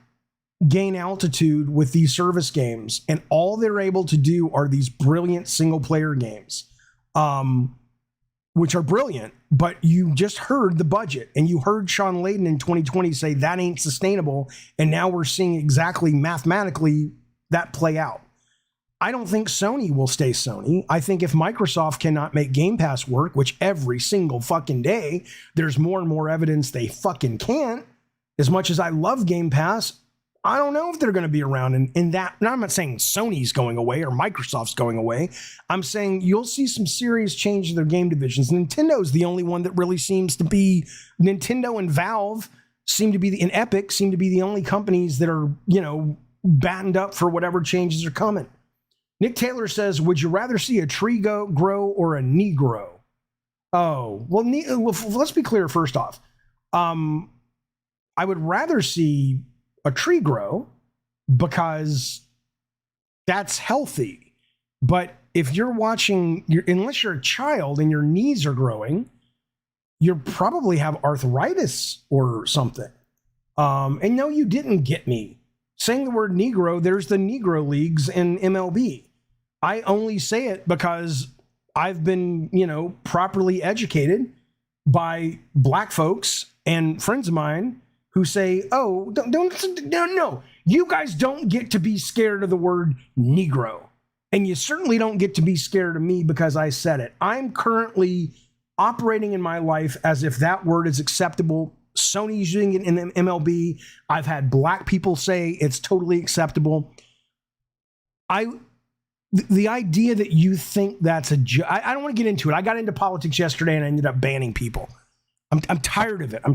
gain altitude with these service games, and all they're able to do are these brilliant single-player games, which are brilliant, but you just heard the budget, and you heard Sean Layden in 2020 say that ain't sustainable, and now we're seeing exactly mathematically that play out. I don't think Sony will stay Sony. I think if Microsoft cannot make Game Pass work, which every single fucking day, there's more and more evidence they fucking can't. As much as I love Game Pass, I don't know if they're going to be around in that. Now, I'm not saying Sony's going away or Microsoft's going away. I'm saying you'll see some serious change in their game divisions. Nintendo's the only one that really seems to be. Nintendo and Valve seem to be, and Epic seem to be the only companies that are, battened up for whatever changes are coming. Nick Taylor says, would you rather see a tree grow or a Negro? Oh, well, let's be clear first off. I would rather see a tree grow because that's healthy. But if you're watching, unless you're a child and your knees are growing, you probably have arthritis or something. And no, you didn't get me. Saying the word Negro, there's the Negro leagues in MLB. I only say it because I've been, properly educated by black folks and friends of mine who say, oh, no, you guys don't get to be scared of the word Negro. And you certainly don't get to be scared of me because I said it. I'm currently operating in my life as if that word is acceptable. Sony's using it in MLB. I've had black people say it's totally acceptable. The idea that you think that's I don't want to get into it. I got into politics yesterday and I ended up banning people. I'm tired of it. I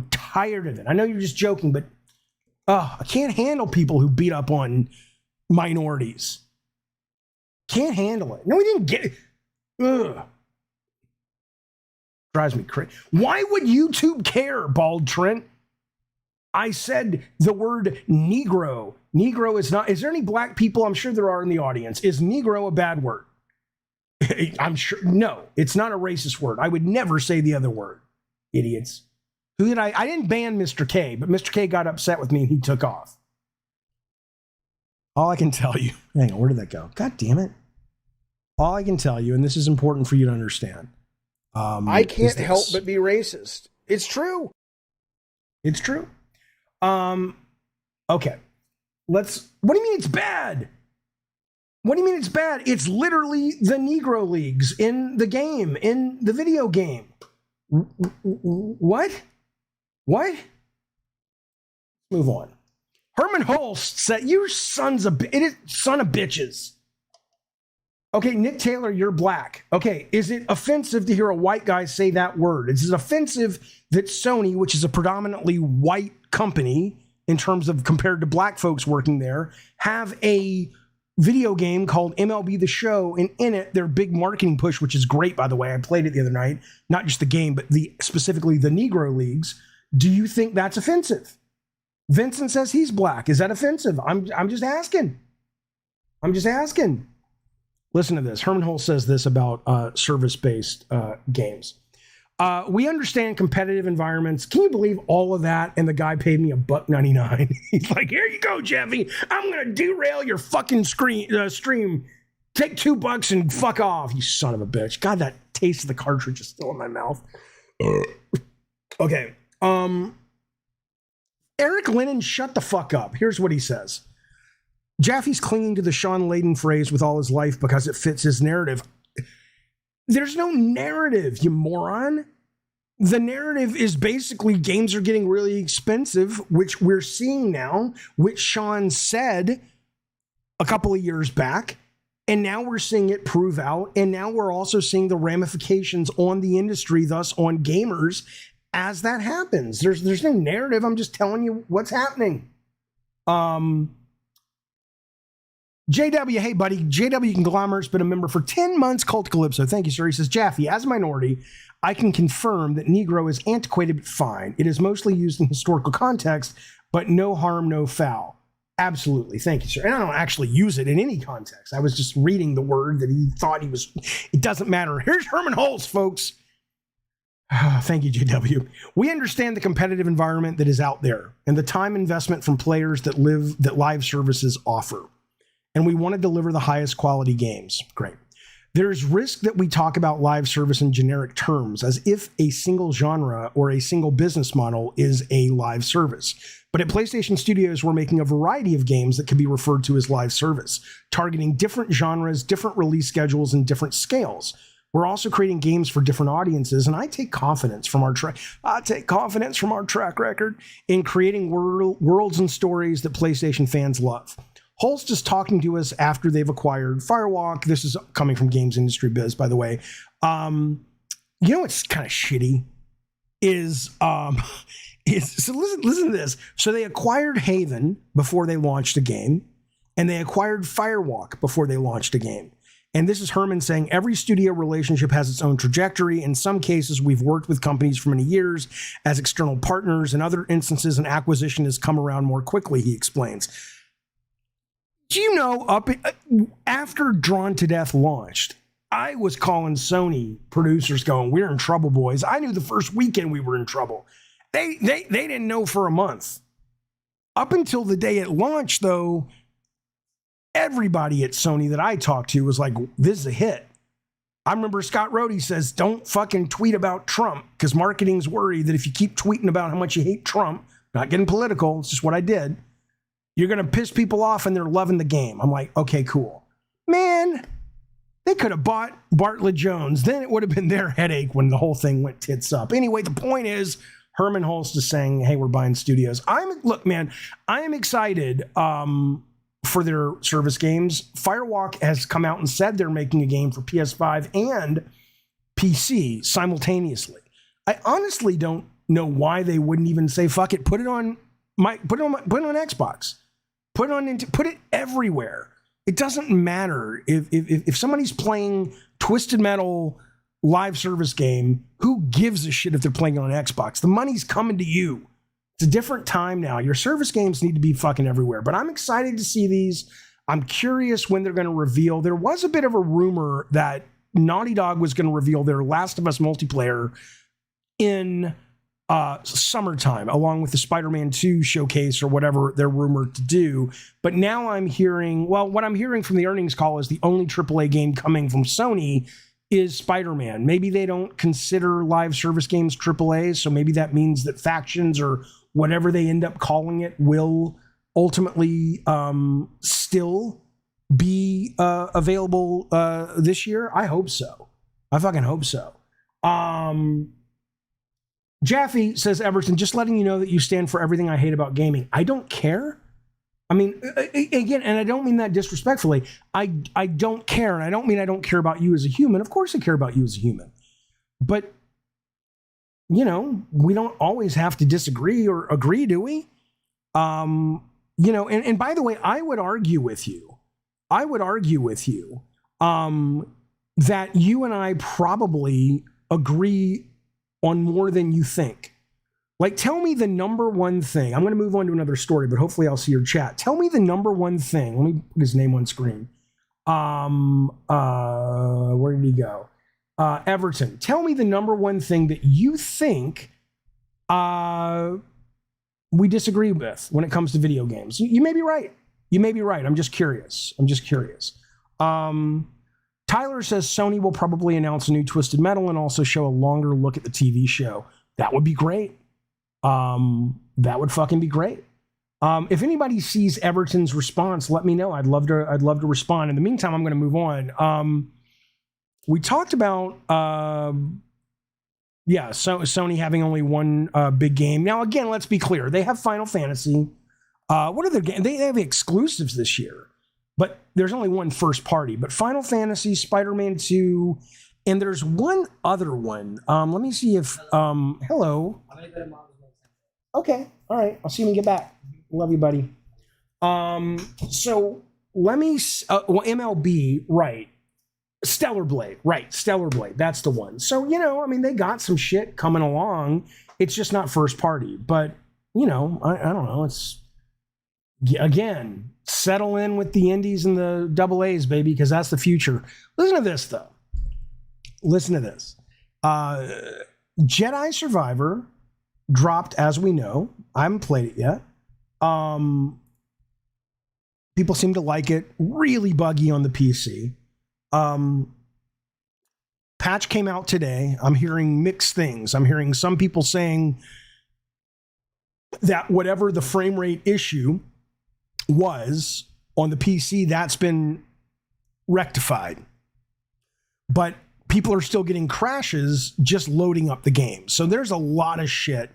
know you're just joking, but I can't handle people who beat up on minorities. Can't handle it. No, we didn't get it. Ugh. Drives me crazy. Why would YouTube care, Bald Trent? I said the word Negro. Negro is not. Is there any black people? I'm sure there are in the audience. Is Negro a bad word? I'm sure. No, it's not a racist word. I would never say the other word. Idiots. Who did I didn't ban Mr. K, but Mr. K got upset with me and he took off. All I can tell you. Hang on, where did that go? God damn it. All I can tell you, and this is important for you to understand. I can't help but be racist. It's true. It's true. Okay. What do you mean it's bad? What do you mean it's bad? It's literally the Negro Leagues in the game, in the video game. What? What? Move on. Herman Holst said, "You son of bitches." Okay, Nick Taylor, you're black. Okay, is it offensive to hear a white guy say that word? Is it offensive that Sony, which is a predominantly white company in terms of compared to black folks working there, have a video game called MLB The Show, and in it, their big marketing push, which is great, by the way. I played it the other night. Not just the game, but specifically the Negro Leagues. Do you think that's offensive? Vincent says he's black. Is that offensive? I'm just asking. I'm just asking. Listen to this. Herman Holtz says this about service-based games. We understand competitive environments. Can you believe all of that? And the guy paid me $1.99. He's like, "Here you go, Jeffy. I'm going to derail your fucking stream. Take $2 and fuck off, you son of a bitch." God, that taste of the cartridge is still in my mouth. Okay. Eric Lennon, shut the fuck up. Here's what he says. Jaffe's clinging to the Sean Layden phrase with all his life because it fits his narrative. There's no narrative, you moron. The narrative is basically games are getting really expensive, which we're seeing now, which Sean said a couple of years back. And now we're seeing it prove out. And now we're also seeing the ramifications on the industry, thus on gamers, as that happens. There's no narrative. I'm just telling you what's happening. JW, hey buddy, JW Conglomerate's been a member for 10 months, Cult Calypso. Thank you, sir. He says, Jaffe, as a minority, I can confirm that Negro is antiquated but fine. It is mostly used in historical context, but no harm, no foul. Absolutely. Thank you, sir. And I don't actually use it in any context. I was just reading the word that he thought he was. It doesn't matter. Here's Herman Holtz, folks. Thank you, JW. We understand the competitive environment that is out there and the time investment from players that live services offer. And we want to deliver the highest quality games. Great. There's risk that we talk about live service in generic terms as if a single genre or a single business model is a live service. But at PlayStation Studios, we're making a variety of games that can be referred to as live service, targeting different genres, different release schedules, and different scales. We're also creating games for different audiences, and I take confidence from our track record in creating worlds and stories that PlayStation fans love. Holst is talking to us after they've acquired Firewalk. This is coming from Games Industry Biz, by the way. You know what's kind of shitty is so listen to this. So they acquired Haven before they launched a game, and they acquired Firewalk before they launched a game. And this is Herman saying every studio relationship has its own trajectory. In some cases, we've worked with companies for many years as external partners. In other instances, an acquisition has come around more quickly, he explains. Do you know, after Drawn to Death launched, I was calling Sony producers going, "We're in trouble, boys." I knew the first weekend we were in trouble. They didn't know for a month. Up until the day it launched, though, everybody at Sony that I talked to was like, "This is a hit." I remember Scott Rhodey says, "Don't fucking tweet about Trump," because marketing's worried that if you keep tweeting about how much you hate Trump, not getting political, it's just what I did, you're going to piss people off and they're loving the game. I'm like, okay, cool. Man, they could have bought Bartlett Jones. Then it would have been their headache when the whole thing went tits up. Anyway, the point is, Herman Holst is saying, hey, we're buying studios. Look, man, I am excited for their service games. Firewalk has come out and said they're making a game for PS5 and PC simultaneously. I honestly don't know why they wouldn't even say, fuck it, put it on Xbox. Put it everywhere. It doesn't matter if somebody's playing Twisted Metal live service game, who gives a shit if they're playing it on Xbox? The money's coming to you. It's a different time now. Your service games need to be fucking everywhere. But I'm excited to see these. I'm curious when they're going to reveal. There was a bit of a rumor that Naughty Dog was going to reveal their Last of Us multiplayer in summertime, along with the Spider-Man 2 showcase or whatever they're rumored to do. But now I'm hearing, what I'm hearing from the earnings call is the only AAA game coming from Sony is Spider-Man. Maybe they don't consider live service games AAA, so maybe that means that Factions or whatever they end up calling it will ultimately still be available this year. I hope so. I fucking hope so. Jaffe says, Everton, just letting you know that you stand for everything I hate about gaming. I don't care. I mean, again, and I don't mean that disrespectfully. I don't care, and I don't mean I don't care about you as a human. Of course I care about you as a human. But, you know, we don't always have to disagree or agree, do we? You know, and by the way, I would argue with you that you and I probably agree on more than you think. Like, tell me the number one thing. I'm going to move on to another story, but hopefully I'll see your chat. Tell me the number one thing. Let me put his name on screen. Where did he go? Everton. Tell me the number one thing that you think we disagree with when it comes to video games. You may be right. You may be right. I'm just curious. Tyler says Sony will probably announce a new Twisted Metal and also show a longer look at the TV show. That would be great. That would fucking be great. If anybody sees Everton's response, let me know. I'd love to respond. In the meantime, I'm going to move on. We talked about Sony having only one big game. Now, again, let's be clear. They have Final Fantasy. What are their games? They have exclusives this year, but there's only one first party. But Final Fantasy, Spider-Man 2, and there's one other one. Let me see if hello. Okay, all right. I'll see you when you get back. Love you, buddy. So let me. MLB, right? Stellar Blade, right? Stellar Blade. That's the one. So you know, I mean, they got some shit coming along. It's just not first party, but you know, I don't know. It's again, settle in with the indies and the double A's, baby, because that's the future. Listen to this, though. Listen to this. Jedi Survivor dropped, as we know. I haven't played it yet. People seem to like it. Really buggy on the PC. Patch came out today. I'm hearing mixed things. I'm hearing some people saying that whatever the frame rate issue was on the PC, that's been rectified. But people are still getting crashes just loading up the game. So there's a lot of shit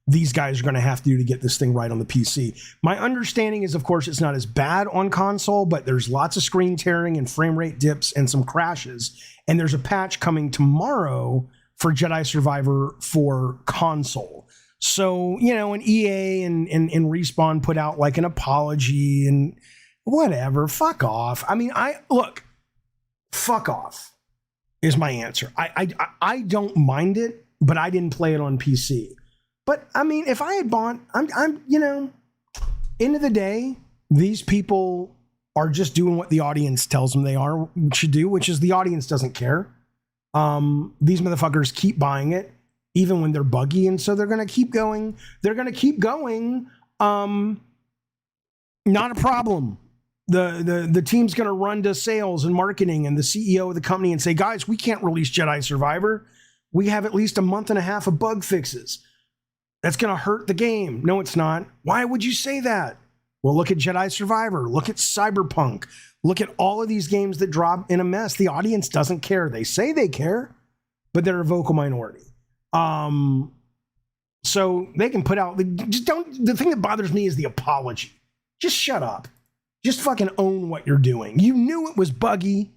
these guys are going to have to do to get this thing right on the PC. My understanding is, of course, it's not as bad on console, but there's lots of screen tearing and frame rate dips and some crashes. And there's a patch coming tomorrow for Jedi Survivor for console. So, you know, and EA and Respawn put out like an apology and whatever. Fuck off. I mean, fuck off is my answer. I don't mind it, but I didn't play it on PC. But I mean, if I had bought, I'm you know, end of the day, these people are just doing what the audience tells them they should do, which is the audience doesn't care. These motherfuckers keep buying it, even when they're buggy, and so they're going to keep going. Not a problem. The team's going to run to sales and marketing and the CEO of the company and say, guys, we can't release Jedi Survivor. We have at least a month and a half of bug fixes. That's going to hurt the game. No, it's not. Why would you say that? Well, look at Jedi Survivor. Look at Cyberpunk. Look at all of these games that drop in a mess. The audience doesn't care. They say they care, but they're a vocal minority. So they can put out, the thing that bothers me is the apology. Just shut up. Just fucking own what you're doing. You knew it was buggy.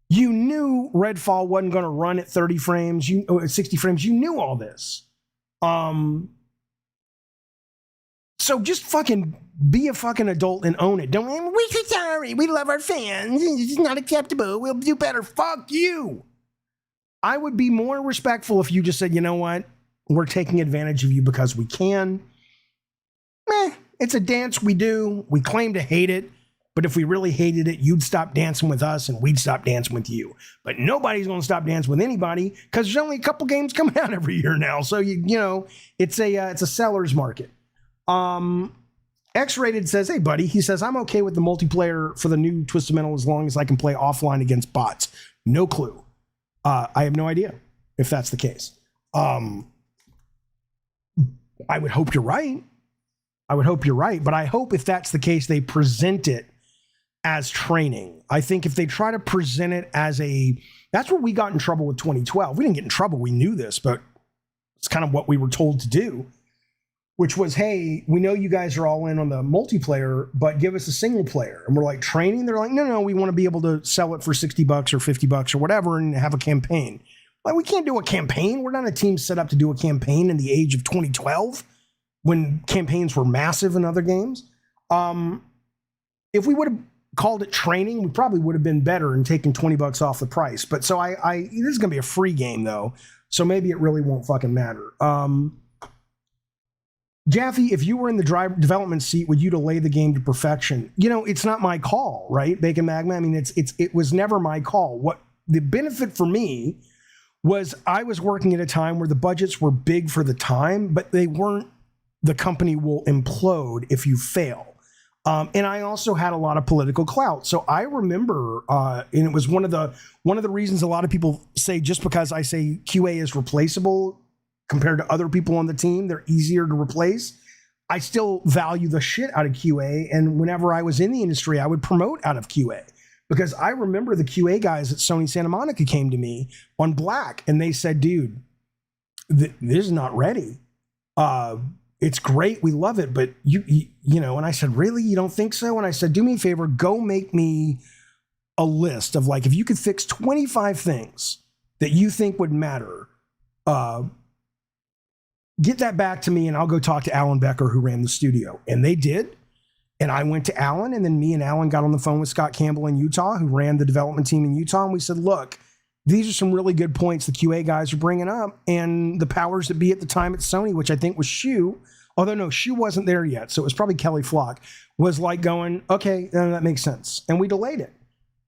You knew Redfall wasn't going to run at 30 frames, 60 frames. You knew all this. So just fucking be a fucking adult and own it. Don't, we're so sorry. We love our fans. It's not acceptable. We'll do better. Fuck you. I would be more respectful if you just said, you know what? We're taking advantage of you because we can. It's a dance we do. We claim to hate it. But if we really hated it, you'd stop dancing with us and we'd stop dancing with you. But nobody's going to stop dancing with anybody because there's only a couple games coming out every year now. So, you know, it's a seller's market. X-Rated says, hey, buddy, he says, I'm okay with the multiplayer for the new Twisted Metal as long as I can play offline against bots. No clue. I have no idea if that's the case. I would hope you're right. But I hope if that's the case, they present it as training. I think if they try to present it as that's where we got in trouble with 2012. We didn't get in trouble. We knew this, but It's kind of what we were told to do, which was, hey, we know you guys are all in on the multiplayer, but give us a single player. And we're like, training? They're like, no, we want to be able to sell it for $60 or $50 or whatever and have a campaign. Like, we can't do a campaign. We're not a team set up to do a campaign in the age of 2012 when campaigns were massive in other games. If we would have called it training, we probably would have been better and taken $20 off the price. But so this is going to be a free game though. So maybe it really won't fucking matter. Jaffe, if you were in the development seat, would you delay the game to perfection? You know, it's not my call, right? Bacon Magma. I mean, it was never my call. What the benefit for me was I was working at a time where the budgets were big for the time, but they weren't. The company will implode if you fail. And I also had a lot of political clout. So I remember, and it was one of the reasons a lot of people say, just because I say QA is replaceable compared to other people on the team, they're easier to replace. I still value the shit out of QA. And whenever I was in the industry, I would promote out of QA, because I remember the QA guys at Sony Santa Monica came to me on Black and they said, dude, this is not ready. It's great. We love it. But you know, and I said, really? You don't think so? And I said, do me a favor, go make me a list of, like, if you could fix 25 things that you think would matter, get that back to me and I'll go talk to Alan Becker, who ran the studio. And they did. And I went to Alan, and then me and Alan got on the phone with Scott Campbell in Utah, who ran the development team in Utah. And we said, look, these are some really good points the QA guys are bringing up. And the powers that be at the time at Sony, which I think was Shu, although no, Shu wasn't there yet, so it was probably Kelly Flock, was like going, okay, that makes sense. And we delayed it.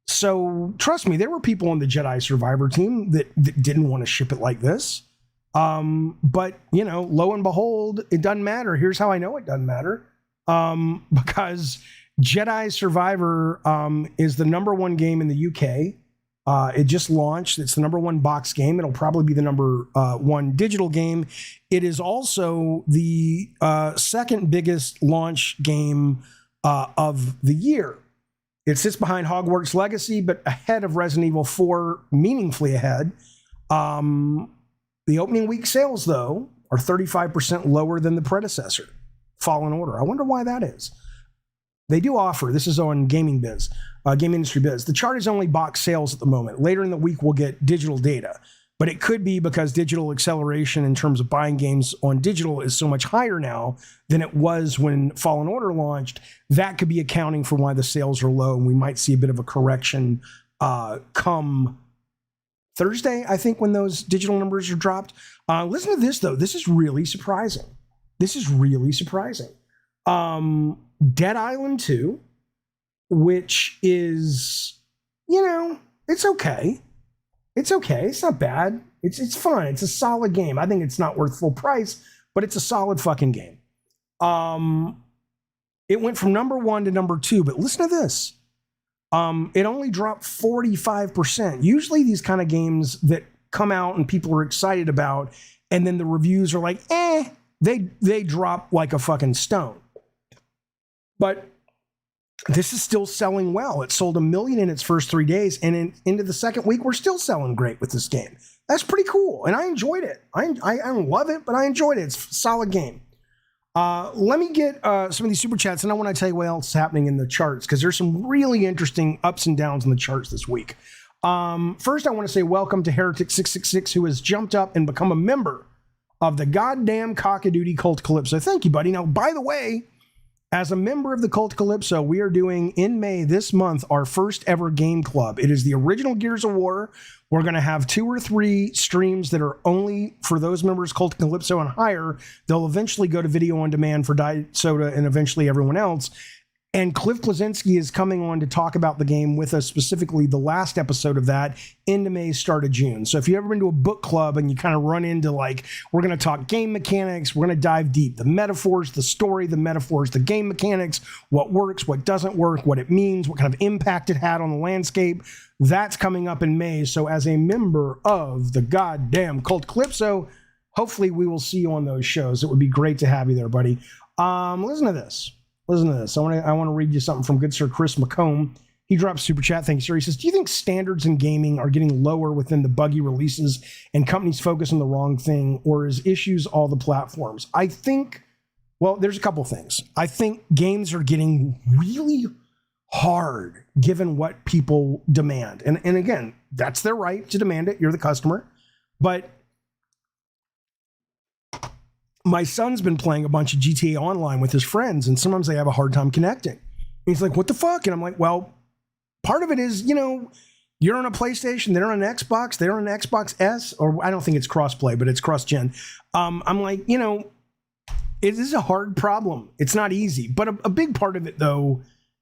So trust me, there were people on the Jedi Survivor team that didn't want to ship it like this. But, you know, lo and behold, it doesn't matter. Here's how I know it doesn't matter. Because Jedi Survivor is the number one game in the UK. It just launched. It's the number one box game. It'll probably be the number one digital game. It is also the second biggest launch game of the year. It sits behind Hogwarts Legacy, but ahead of Resident Evil 4, meaningfully ahead. The opening week sales, though, are 35% lower than the predecessor, Fallen Order. I wonder why that is. They do offer, this is on Gaming Biz, Game Industry Biz. The chart is only box sales at the moment. Later in the week, we'll get digital data. But it could be because digital acceleration in terms of buying games on digital is so much higher now than it was when Fallen Order launched. That could be accounting for why the sales are low, and we might see a bit of a correction come Thursday, I think, when those digital numbers are dropped. Listen to this, though. This is really surprising. Dead Island 2, which is, you know, it's okay. It's okay. It's not bad. It's fine. It's a solid game. I think it's not worth full price, but it's a solid fucking game. It went from number 1 to number 2, but listen to this. It only dropped 45%. Usually these kind of games that come out and people are excited about, and then the reviews are like, they drop like a fucking stone. But this is still selling well. It sold 1 million in its first 3 days, and into the second week, we're still selling great with this game. That's pretty cool, and I enjoyed it. I don't love it, but I enjoyed it. It's a solid game. Let me get some of these super chats, and I want to tell you what else is happening in the charts, because there's some really interesting ups and downs in the charts this week. First, I want to say welcome to Heretic666, who has jumped up and become a member of the goddamn Cockadoodie Cult Calypso. Thank you, buddy. Now, by the way, as a member of the Cult Calypso, we are doing in May this month our first ever game club. It is the original Gears of War. We're going to have 2 or 3 streams that are only for those members, Cult Calypso and higher. They'll eventually go to video on demand for Diet Soda and eventually everyone else. And Cliff Klaczynski is coming on to talk about the game with us, specifically the last episode of that, into May, start of June. So if you've ever been to a book club and you kind of run into, like, we're going to talk game mechanics, we're going to dive deep, the metaphors, the story, the metaphors, the game mechanics, what works, what doesn't work, what it means, what kind of impact it had on the landscape, that's coming up in May. So as a member of the goddamn Cult Calypso, hopefully we will see you on those shows. It would be great to have you there, buddy. Listen to this. I want to read you something from good Sir Chris McComb. He drops super chat. Thank you, sir. He says, do you think standards in gaming are getting lower within the buggy releases and companies focus on the wrong thing, or is issues all the platforms? I think, well, there's a couple things. I think games are getting really hard given what people demand. And again, that's their right to demand it. You're the customer. But my son's been playing a bunch of GTA Online with his friends, and sometimes they have a hard time connecting. And he's like, what the fuck? And I'm like, well, part of it is, you're on a PlayStation, they're on an Xbox, they're on an Xbox S, or I don't think it's cross-play, but it's cross-gen. I'm like, it is a hard problem. It's not easy. But a big part of it, though,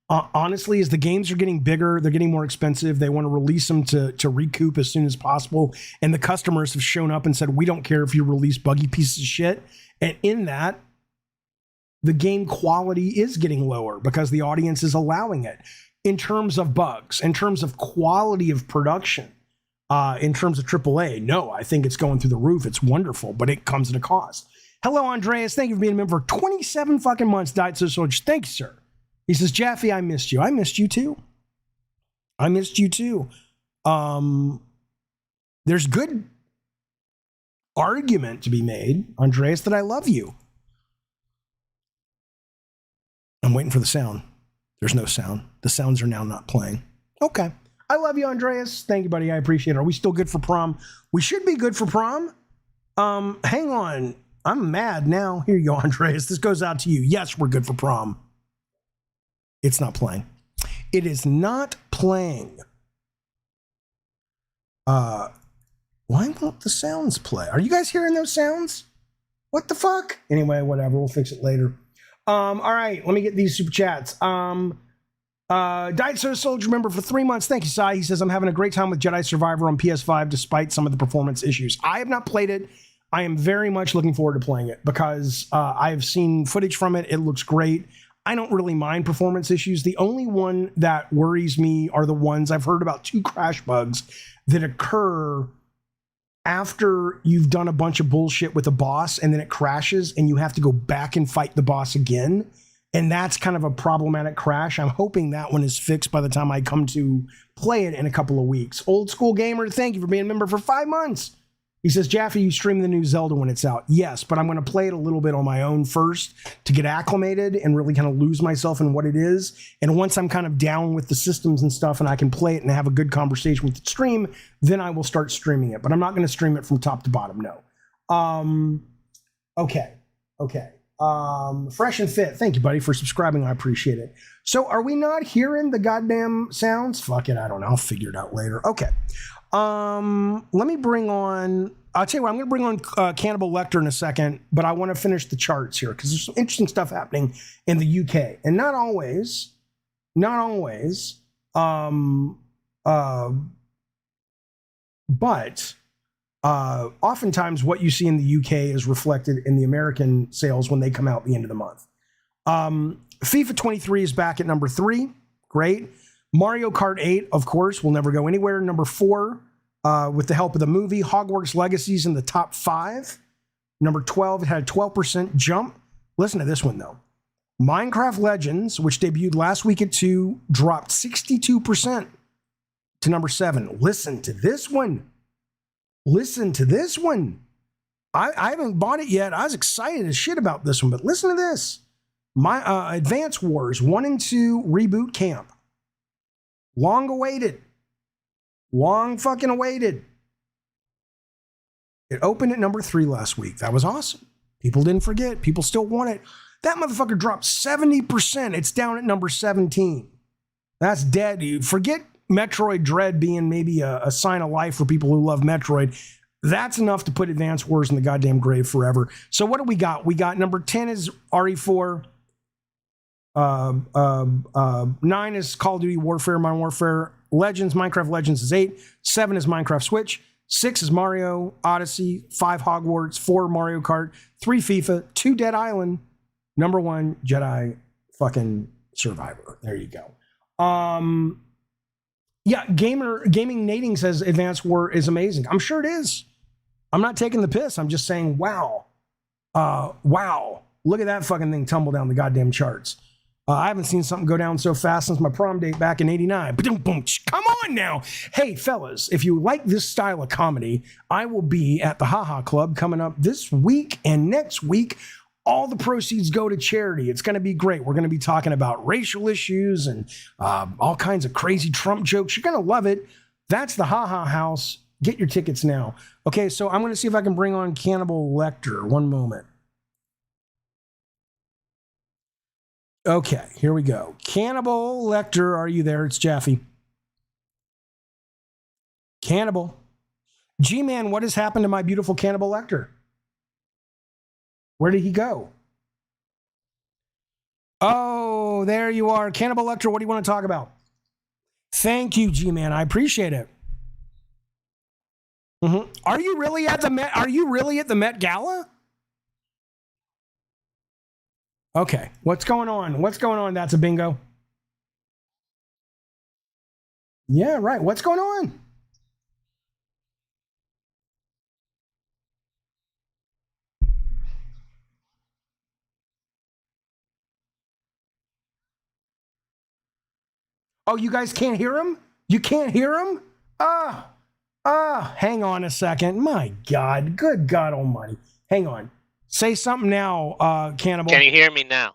honestly, is the games are getting bigger, they're getting more expensive, they want to release them to recoup as soon as possible, and the customers have shown up and said, we don't care if you release buggy pieces of shit. And in that, the game quality is getting lower because the audience is allowing it. In terms of bugs, in terms of quality of production, in terms of AAA, no, I think it's going through the roof. It's wonderful, but it comes at a cost. Hello, Andreas. Thank you for being a member for 27 fucking months. Died so soldier. Thank you, sir. He says, Jaffe, I missed you. I missed you too. I missed you too. There's good argument to be made, Andreas, that I love you. I'm waiting for the sound. There's no sound. The sounds are now not playing. Okay. I love you, Andreas. Thank you, buddy. I appreciate it. Are we still good for prom? We should be good for prom. Hang on. I'm mad now. Here you go, Andreas. This goes out to you. Yes, we're good for prom. It's not playing. It is not playing. Why won't the sounds play? Are you guys hearing those sounds? What the fuck? Anyway, whatever. We'll fix it later. All right, let me get these super chats. Died Sir Soldier member for 3 months. Thank you, Sai. He says, I'm having a great time with Jedi Survivor on PS5 despite some of the performance issues. I have not played it. I am very much looking forward to playing it because I have seen footage from it. It looks great. I don't really mind performance issues. The only one that worries me are the ones I've heard about 2 crash bugs that occur after you've done a bunch of bullshit with a boss and then it crashes and you have to go back and fight the boss again. And that's kind of a problematic crash. I'm hoping that one is fixed by the time I come to play it in a couple of weeks. Old School Gamer, thank you for being a member for 5 months. He says, Jaffe, you stream the new Zelda when it's out. Yes, but I'm going to play it a little bit on my own first to get acclimated and really kind of lose myself in what it is. And once I'm kind of down with the systems and stuff and I can play it and have a good conversation with the stream, then I will start streaming it. But I'm not going to stream it from top to bottom, no. Okay. Fresh and Fit, thank you, buddy, for subscribing. I appreciate it. So are we not hearing the goddamn sounds? Fuck it, I don't know. I'll figure it out later. Okay. Let me bring on, I'll tell you what, I'm going to bring on Cannibal Lecter in a second, but I want to finish the charts here because there's some interesting stuff happening in the UK. And not always, but oftentimes what you see in the UK is reflected in the American sales when they come out at the end of the month. FIFA 23 is back at number 3. Great. Mario Kart 8, of course, will never go anywhere. Number 4, with the help of the movie. Hogwarts Legacy's in the top 5. Number 12, it had a 12% jump. Listen to this one, though. Minecraft Legends, which debuted last week at 2, dropped 62% to number 7. Listen to this one. I haven't bought it yet. I was excited as shit about this one, but listen to this. My Advance Wars 1 and 2 Reboot Camp. Long fucking awaited. It opened at number 3 last week. That was awesome. People didn't forget. People still want it. That motherfucker dropped 70%. It's down at number 17. That's dead, dude. Forget Metroid Dread being maybe a sign of life for people who love Metroid. That's enough to put Advance Wars in the goddamn grave forever. So what do we got? We got number 10 is RE4. 9 is Call of Duty Warfare, Modern Warfare. Minecraft Legends is 8. 7 is Minecraft Switch. 6 is Mario Odyssey. 5 Hogwarts. 4 Mario Kart. 3 FIFA. 2 Dead Island. Number 1 Jedi fucking Survivor. There you go. Yeah, Gaming Nating says Advanced War is amazing. I'm sure it is. I'm not taking the piss. I'm just saying, wow. Wow. Look at that fucking thing tumble down the goddamn charts. I haven't seen something go down so fast since my prom date back in '89. Come on now. Hey, fellas, if you like this style of comedy, I will be at the Haha Club coming up this week and next week. All the proceeds go to charity. It's going to be great. We're going to be talking about racial issues and all kinds of crazy Trump jokes. You're going to love it. That's the Haha House. Get your tickets now. Okay, so I'm going to see if I can bring on Cannibal Lecter. One moment. Okay, here we go. Cannibal Lecter, are you there? It's Jaffe. Cannibal. G-Man, what has happened to my beautiful Cannibal Lecter? Where did he go? Oh, there you are. Cannibal Lecter, what do you want to talk about? Thank you, G-Man. I appreciate it. Mm-hmm. Are you really at the Met Gala? Okay, what's going on? What's going on? That's a bingo. Yeah, right. What's going on? Oh, you guys can't hear him? You can't hear him? Hang on a second. My God, good God almighty. Hang on. Say something now, Cannibal. Can you hear me now?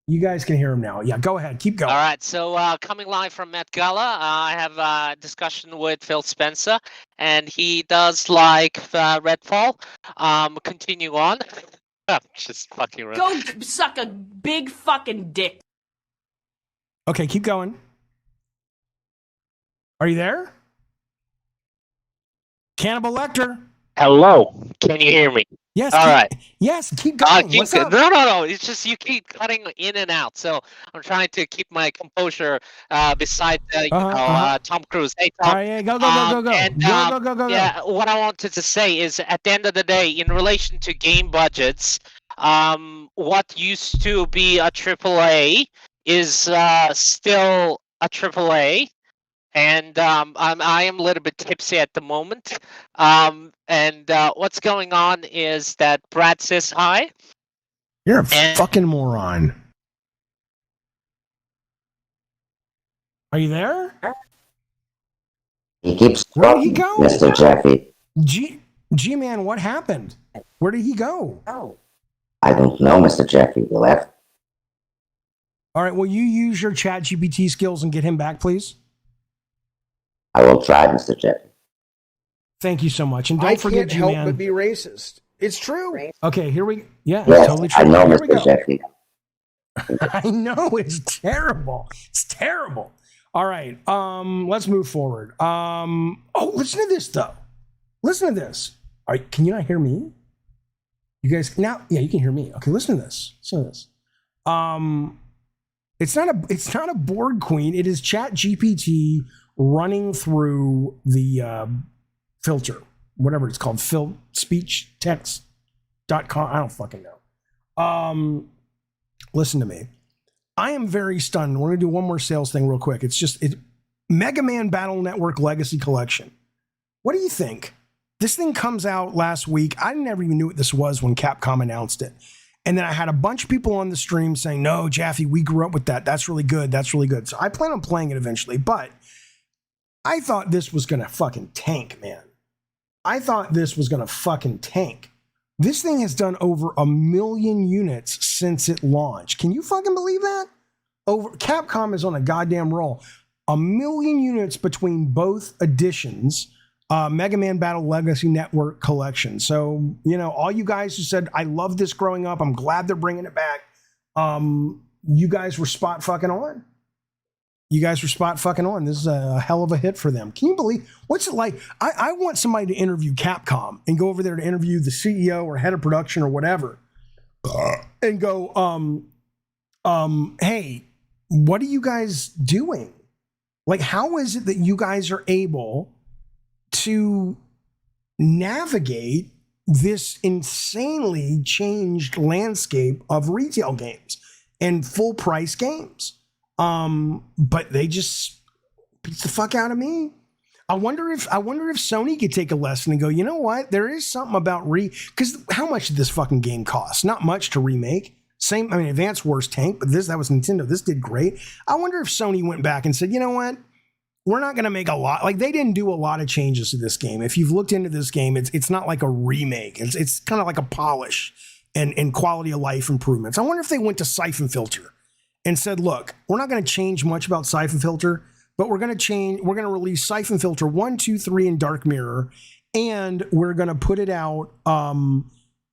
You guys can hear him now. Yeah, go ahead. Keep going. All right. So coming live from Met Gala, I have a discussion with Phil Spencer, and he does like Redfall. Continue on. Just fucking right. Go suck a big fucking dick. Okay, keep going. Are you there? Cannibal Lecter. Hello. Can you hear me? Yes. All right. Yes, keep going. What's up? No. It's just you keep cutting in and out. So I'm trying to keep my composure beside Tom Cruise. Hey, Tom. All right, yeah, go. And, go. Yeah, what I wanted to say is at the end of the day, in relation to game budgets, what used to be a AAA is still a AAA. And I am a little bit tipsy at the moment. And what's going on is that Brad says hi. You're a fucking moron. Are you there? He keeps Where did he go? Mr. Jaffe. G-Man, what happened? Where did he go? I don't know, Mr. Jaffe. He left. All right, will you use your ChatGPT skills and get him back, please? I will try, Mr. Jaffe. Thank you so much. And don't forget, I can't help G-Man. but be racist. It's true. Okay, here we... Yeah, Yes, totally true. I know, Here we Mr. go. Jaffe. I know, it's terrible. It's terrible. All right, let's move forward. Listen to this, though. Listen to this. All right, can you not hear me? You guys... Now, yeah, you can hear me. Okay, listen to this. Listen to this. It's not a board queen. It is ChatGPT running through the filter, whatever it's called, speechtext.com. I don't fucking know. Listen to me. I am very stunned. We're going to do one more sales thing real quick. It's Mega Man Battle Network Legacy Collection. What do you think? This thing comes out last week. I never even knew what this was when Capcom announced it. And then I had a bunch of people on the stream saying, no, Jaffe, we grew up with that. That's really good. That's really good. So I plan on playing it eventually, but I thought this was going to fucking tank, man. I thought this was going to fucking tank. This thing has done over 1 million units since it launched. Can you fucking believe that? Capcom is on a goddamn roll. 1 million units between both editions. Mega Man Battle Legacy Network Collection. So, all you guys who said, I love this growing up, I'm glad they're bringing it back. You guys were spot fucking on. This is a hell of a hit for them. Can you believe, what's it like? I want somebody to interview Capcom and go over there to interview the CEO or head of production or whatever and go, hey, what are you guys doing? Like, how is it that you guys are able to navigate this insanely changed landscape of retail games and full price games? But they just beat the fuck out of me. I wonder if Sony could take a lesson and go, you know what? There is something about because how much did this fucking game cost? Not much to remake. Same, I mean, Advance Wars tanked, but that was Nintendo. This did great. I wonder if Sony went back and said, you know what? We're not going to make a lot. Like, they didn't do a lot of changes to this game. If you've looked into this game, it's not like a remake. It's kind of like a polish and quality of life improvements. I wonder if they went to Siphon Filter and said, look, we're not going to change much about Siphon Filter, but we're going to release Siphon Filter 1, 2, 3 in Dark Mirror, and we're going to put it out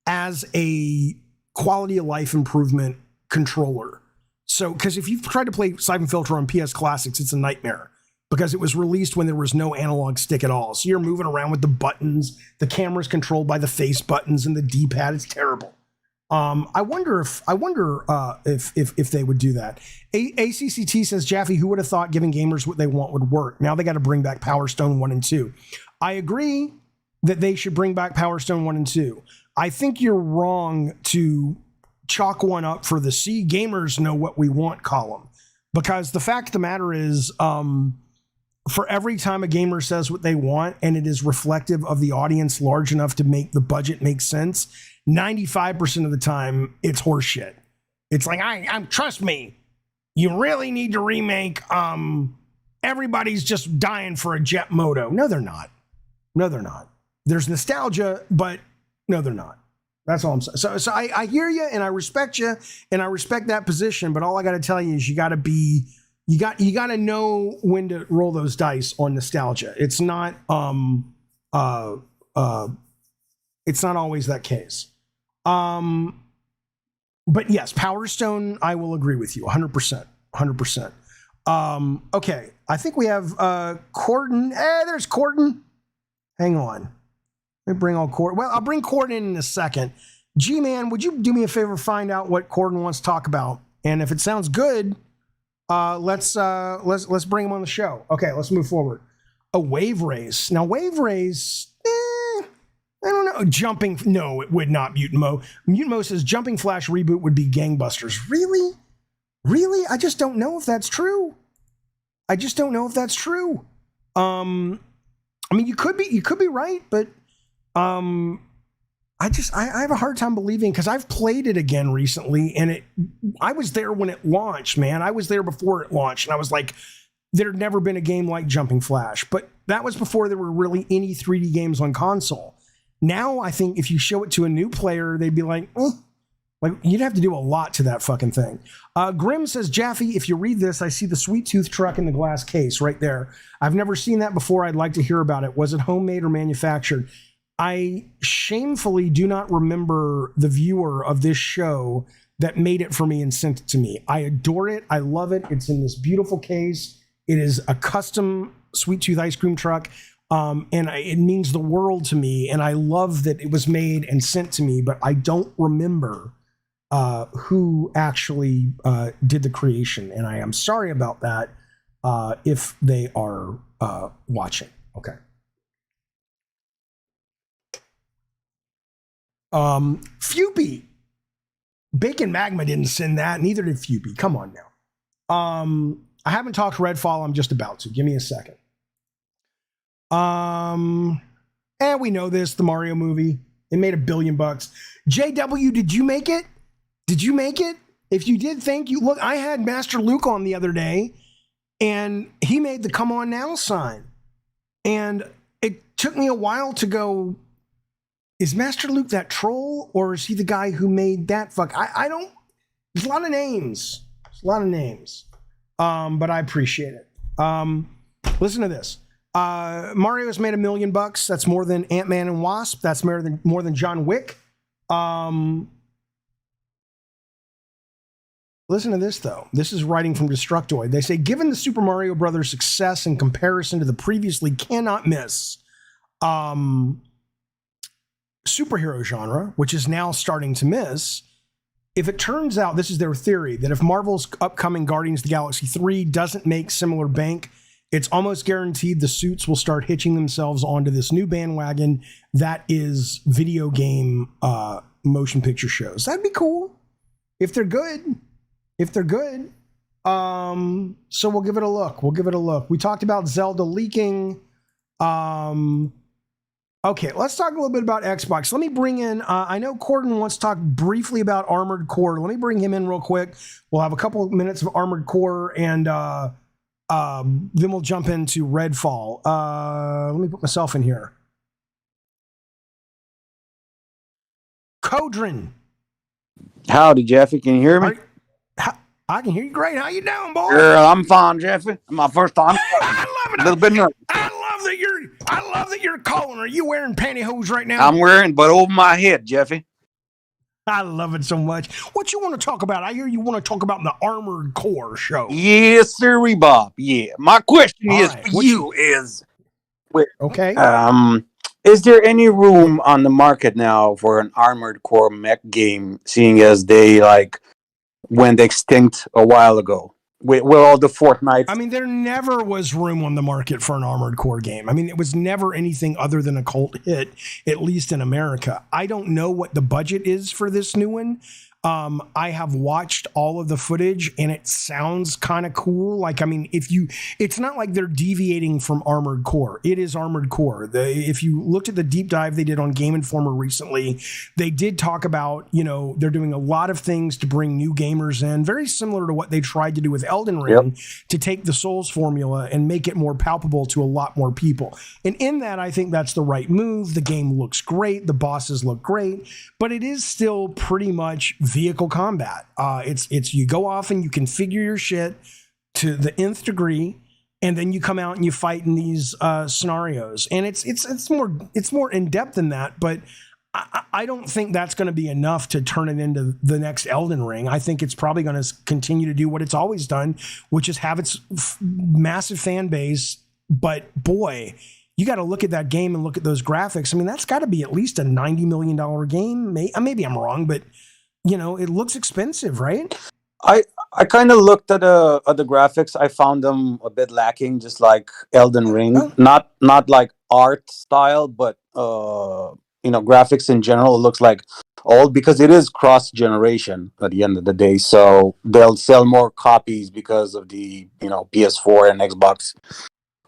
as a quality of life improvement controller. So, because if you've tried to play Siphon Filter on PS Classics, it's a nightmare because it was released when there was no analog stick at all. So you're moving around with the buttons. The camera's controlled by the face buttons and the D-pad. It's terrible. I wonder if they would do that. ACCT says, Jaffe, who would have thought giving gamers what they want would work? Now they got to bring back Power Stone 1 and 2. I agree that they should bring back Power Stone 1 and 2. I think you're wrong to chalk one up for the "See Gamers Know What We Want" column, because the fact of the matter is, for every time a gamer says what they want and it is reflective of the audience large enough to make the budget make sense, 95% of the time it's horseshit. It's like, I'm trust me, you really need to remake. Everybody's just dying for a Jet Moto. No, they're not. No, they're not. There's nostalgia, but no, they're not. That's all I'm saying. So I hear you and I respect you and I respect that position. But all I got to tell you is you got to know when to roll those dice on nostalgia. It's not always that case. But yes, Power Stone, I will agree with you 100%. Okay. I think we have Corden. There's Corden. Hang on. Let me bring all Corden. Well, I'll bring Corden in a second. G-Man, would you do me a favor, find out what Corden wants to talk about? And if it sounds good, let's bring him on the show. Okay, let's move forward. A Wave Race. Now, Wave Race, I don't know. Jumping, no, it would not. Mutant Mo says Jumping Flash reboot would be gangbusters. Really? Really? I just don't know if that's true. I mean, you could be right, but I have a hard time believing, because I've played it again recently, and I was there when it launched, man. I was there before it launched, and I was like, there had never been a game like Jumping Flash, but that was before there were really any 3D games on console. Now, I think if you show it to a new player, they'd be like, like, you'd have to do a lot to that fucking thing. Grim says, Jaffe, if you read this, I see the Sweet Tooth truck in the glass case right there. I've never seen that before. I'd like to hear about it. Was it homemade or manufactured? I shamefully do not remember the viewer of this show that made it for me and sent it to me. I adore it. I love it. It's in this beautiful case. It is a custom Sweet Tooth ice cream truck. It means the world to me. And I love that it was made and sent to me, but I don't remember who actually did the creation. And I am sorry about that if they are watching. Okay. Fupy. Bacon Magma didn't send that, neither did Fupy. Come on now. I haven't talked Redfall. I'm just about to. Give me a second. And we know this, the Mario movie. It made $1 billion. JW, did you make it? Did you make it? If you did, thank you. Look, I had Master Luke on the other day, and he made the come on now sign. And it took me a while to go, is Master Luke that troll, or is he the guy who made that fuck? I don't, there's a lot of names. But I appreciate it. Listen to this. Mario's made $1 million. That's more than Ant-Man and Wasp. That's more than John Wick. Listen to this, though. This is writing from Destructoid. They say, given the Super Mario Brothers' success in comparison to the previously cannot miss superhero genre, which is now starting to miss, if it turns out, this is their theory, that if Marvel's upcoming Guardians of the Galaxy 3 doesn't make similar bank, it's almost guaranteed the suits will start hitching themselves onto this new bandwagon that is video game motion picture shows. That'd be cool if they're good. So we'll give it a look. We talked about Zelda leaking. Okay, let's talk a little bit about Xbox. Let me bring in, I know Corden wants to talk briefly about Armored Core. Let me bring him in real quick. We'll have a couple of minutes of Armored Core, and then we'll jump into Redfall. Let me put myself in here. Codrin. Howdy, Jeffy. Can you hear me? I can hear you great. How you doing, boy? Girl, I'm fine, Jeffy. My first time. I love it. A little bit nervous. I love that you're calling. Are you wearing pantyhose right now? I'm wearing, but over my head, Jeffy. I love it so much. What you want to talk about? I hear you want to talk about the Armored Core show. Yes, sir, Bob. Yeah. My question All is right. for you is, okay. Is there any room on the market now for an Armored Core mech game, seeing as they went extinct a while ago with all the Fortnite? I mean, there never was room on the market for an Armored Core game. I mean, it was never anything other than a cult hit, at least in America. I don't know what the budget is for this new one. I have watched all of the footage and it sounds kind of cool. Like, I mean, it's not like they're deviating from Armored Core. It is Armored Core. If you looked at the deep dive they did on Game Informer recently, they did talk about, they're doing a lot of things to bring new gamers in, very similar to what they tried to do with Elden Ring, to take the Souls formula and make it more palpable to a lot more people. And in that, I think that's the right move. The game looks great. The bosses look great, but it is still pretty much vehicle combat. It's you go off and you configure your shit to the nth degree, and then you come out and you fight in these scenarios. And it's more in depth than that, but I don't think that's going to be enough to turn it into the next Elden Ring. I think it's probably going to continue to do what it's always done, which is have its massive fan base. But boy, you got to look at that game and look at those graphics. I mean, that's got to be at least a $90 million game. Maybe I'm wrong, but it looks expensive, right? I kind of looked at the graphics. I found them a bit lacking, just like Elden Ring. Oh. Not like art style, but graphics in general. It looks like old because it is cross generation at the end of the day. So they'll sell more copies because of the PS4 and Xbox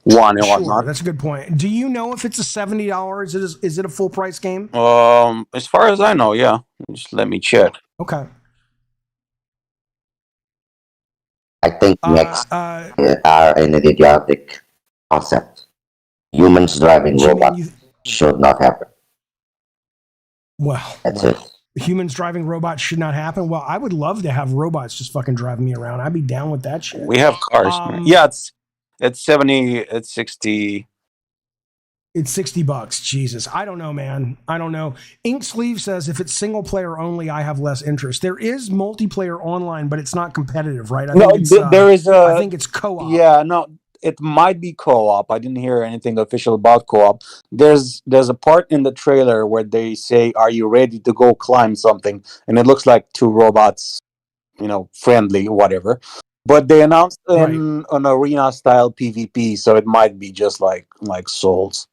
One and whatnot. That's a good point. Do you know if it's a $70? Is it a full price game? As far as I know, yeah. Just let me check. Okay. I think mechs are an idiotic concept. Humans driving robots should not happen. Well, that's it. Humans driving robots should not happen. Well, I would love to have robots just fucking driving me around. I'd be down with that shit. We have cars. It's 70. It's 60. It's $60. Jesus. I don't know, man. I don't know. Ink Sleeve says if it's single player only, I have less interest. There is multiplayer online, but it's not competitive, right? I think it's co-op. Yeah, no, it might be co-op. I didn't hear anything official about co-op. There's a part in the trailer where they say, "Are you ready to go climb something?" And it looks like two robots, friendly, whatever. But they announced an arena style PvP, so it might be just like Souls.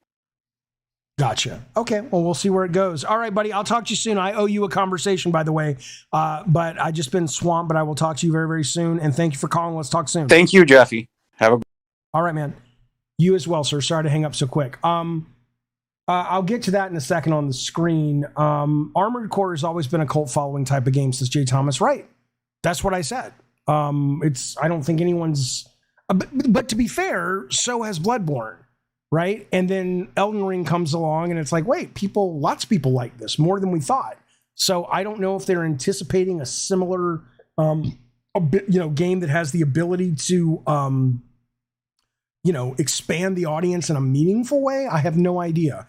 Gotcha. Okay. Well, we'll see where it goes. All right, buddy. I'll talk to you soon. I owe you a conversation, by the way. But I just been swamped, but I will talk to you very, very soon. And thank you for calling. Let's talk soon. Thank you, Jeffy. All right, man. You as well, sir. Sorry to hang up so quick. I'll get to that in a second on the screen. Armored Core has always been a cult following type of game since J. Thomas Wright. That's what I said. I don't think anyone's, but to be fair, so has Bloodborne. Right. And then Elden Ring comes along and it's like, wait, lots of people like this more than we thought. So I don't know if they're anticipating a similar, game that has the ability to, expand the audience in a meaningful way. I have no idea.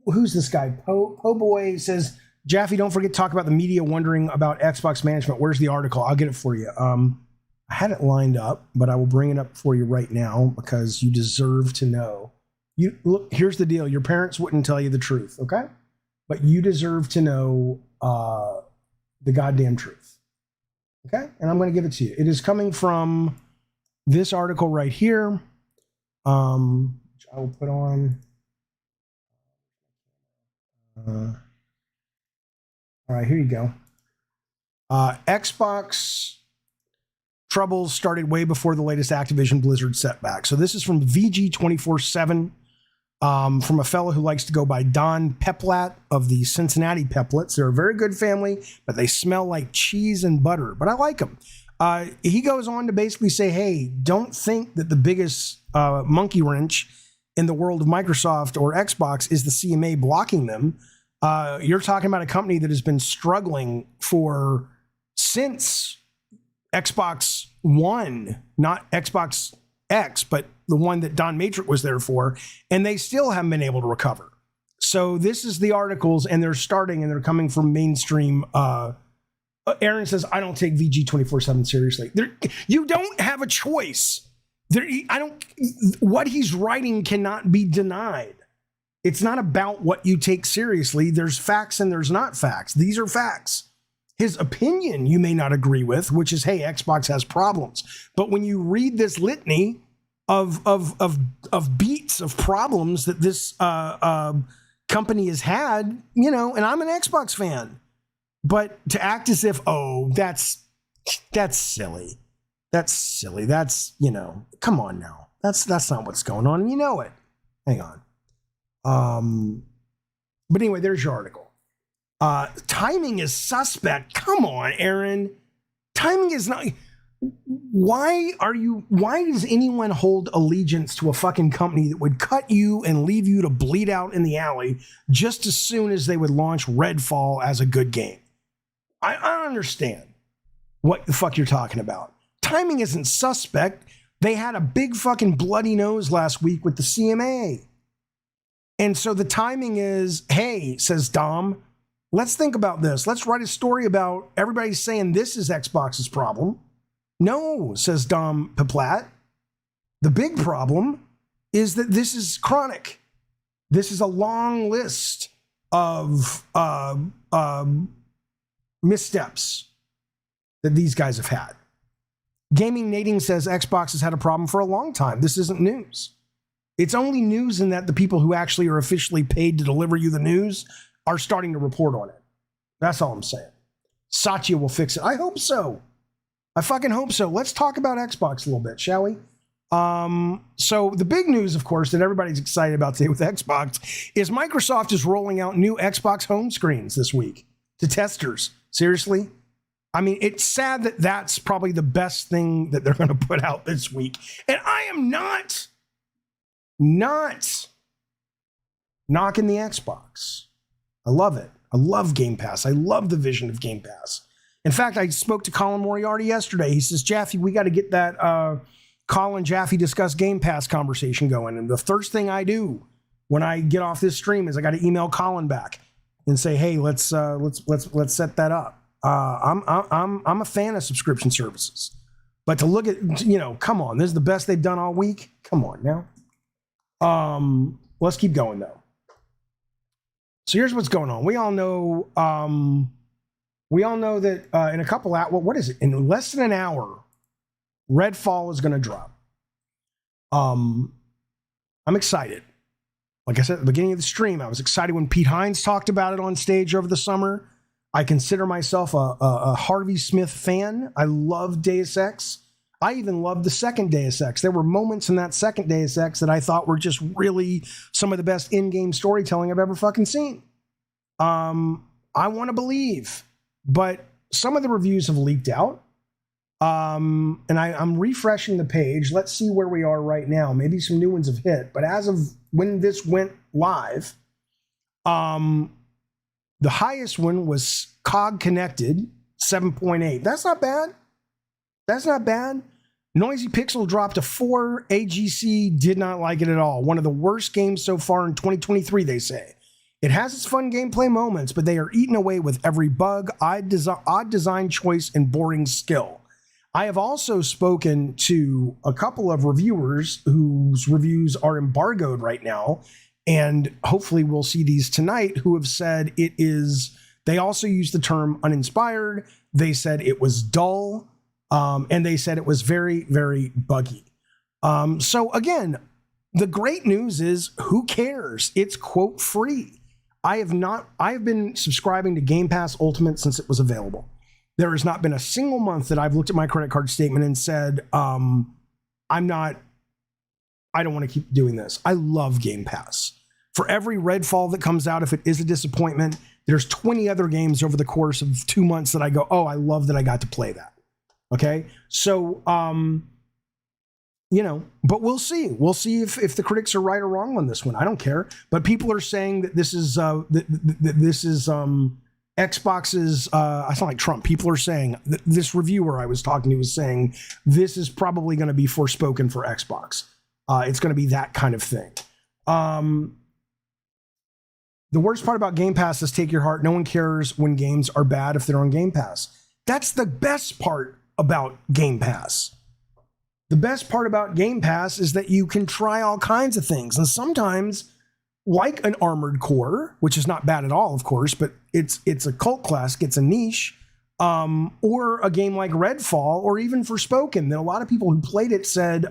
Who's this guy? Po Boy says, Jaffe, don't forget to talk about the media wondering about Xbox management. Where's the article? I'll get it for you. I had it lined up, but I will bring it up for you right now because you deserve to know. Look, here's the deal. Your parents wouldn't tell you the truth, okay? But you deserve to know the goddamn truth, okay? And I'm going to give it to you. It is coming from this article right here, which I will put on. All right, here you go. Xbox troubles started way before the latest Activision Blizzard setback. So this is from VG 24/7. from a fellow who likes to go by Don Peplat of the Cincinnati Peplets. They're a very good family, but they smell like cheese and butter, but I like them. He goes on to basically say, hey, don't think that the biggest monkey wrench in the world of Microsoft or Xbox is the CMA blocking them. You're talking about a company that has been struggling since Xbox One, not Xbox X, but the one that Don Matrix was there for, and they still haven't been able to recover. So this is the articles, and they're starting, and they're coming from mainstream. Aaron says, I don't take VG 24/7 seriously. You don't have a choice. What he's writing cannot be denied. It's not about what you take seriously. There's facts and there's not facts. These are facts. His opinion you may not agree with, which is, hey, Xbox has problems. But when you read this litany of beats of problems that this company has had, and I'm an Xbox fan, but to act as if, that's silly. That's silly. That's, come on now. That's not what's going on, and you know it. Hang on. But anyway, there's your article. Timing is suspect. Come on, Aaron. Timing is not. Why does anyone hold allegiance to a fucking company that would cut you and leave you to bleed out in the alley just as soon as they would launch Redfall as a good game? I don't understand what the fuck you're talking about. Timing isn't suspect. They had a big fucking bloody nose last week with the CMA. And so the timing is, hey, says Dom, let's think about this. Let's write a story about everybody saying this is Xbox's problem. No, says Dom Peplat. The big problem is that this is chronic. This is a long list of missteps that these guys have had. Gaming Nading says Xbox has had a problem for a long time. This isn't news. It's only news in that the people who actually are officially paid to deliver you the news are starting to report on it. That's all I'm saying. Satya will fix it. I hope so. I fucking hope so. Let's talk about Xbox a little bit, shall we? So the big news, of course, that everybody's excited about today with Xbox is Microsoft is rolling out new Xbox home screens this week to testers. Seriously? I mean, it's sad that that's probably the best thing that they're going to put out this week. And I am not knocking the Xbox. I love it. I love Game Pass. I love the vision of Game Pass. In fact, I spoke to Colin Moriarty yesterday. He says, Jaffe, we got to get that Colin Jaffe discuss Game Pass conversation going. And the first thing I do when I get off this stream is I got to email Colin back and say, hey, let's set that up. I'm a fan of subscription services, but to look at, come on, this is the best they've done all week. Come on now. Let's keep going though. So here's what's going on. We all know that in a couple hours, what is it? In less than an hour, Redfall is going to drop. I'm excited. Like I said at the beginning of the stream, I was excited when Pete Hines talked about it on stage over the summer. I consider myself a Harvey Smith fan. I love Deus Ex. I even loved the second Deus Ex. There were moments in that second Deus Ex that I thought were just really some of the best in-game storytelling I've ever fucking seen. I want to believe, but some of the reviews have leaked out. And I'm refreshing the page. Let's see where we are right now. Maybe some new ones have hit, but as of when this went live, the highest one was COG Connected, 7.8. That's not bad. That's not bad. Noisy Pixel dropped a 4. AGC did not like it at all. One of the worst games so far in 2023, they say. It has its fun gameplay moments, but they are eaten away with every bug, odd design choice, and boring skill. I have also spoken to a couple of reviewers whose reviews are embargoed right now, and hopefully we'll see these tonight, who have said it is, they also use the term uninspired. They said it was dull, and they said it was very, very buggy. So again, the great news is, who cares? It's quote free. I have been subscribing to Game Pass Ultimate since it was available. There has not been a single month that I've looked at my credit card statement and said, I'm not I don't want to keep doing this. I love Game Pass. For every Redfall that comes out, if it is a disappointment, there's 20 other games over the course of 2 months that I go, oh, I love that I got to play that. Okay? So, but we'll see. We'll see if the critics are right or wrong on this one. I don't care. But people are saying that this is Xbox's, I sound like Trump. People are saying, this reviewer I was talking to was saying, this is probably going to be Forspoken for Xbox. It's going to be that kind of thing. The worst part about Game Pass is take your heart. No one cares when games are bad if they're on Game Pass. That's the best part about Game Pass. The best part about Game Pass is that you can try all kinds of things. And sometimes, like an Armored Core, which is not bad at all, of course, but it's a cult classic, it's a niche, or a game like Redfall, or even Forspoken, that a lot of people who played it said,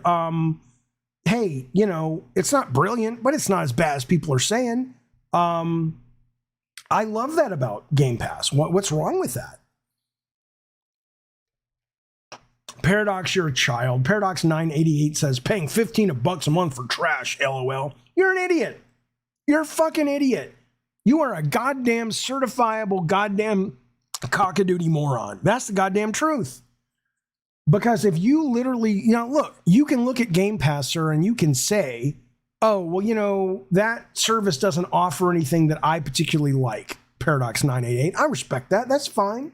hey, it's not brilliant, but it's not as bad as people are saying. I love that about Game Pass. What's wrong with that? Paradox, you're a child. Paradox 988 says, paying $15 a month for trash, LOL. You're an idiot. You're a fucking idiot. You are a goddamn certifiable goddamn cockadoodie moron. That's the goddamn truth. Because if you literally, look, you can look at Game Pass, sir, and you can say, oh, well, that service doesn't offer anything that I particularly like. Paradox 988. I respect that. That's fine.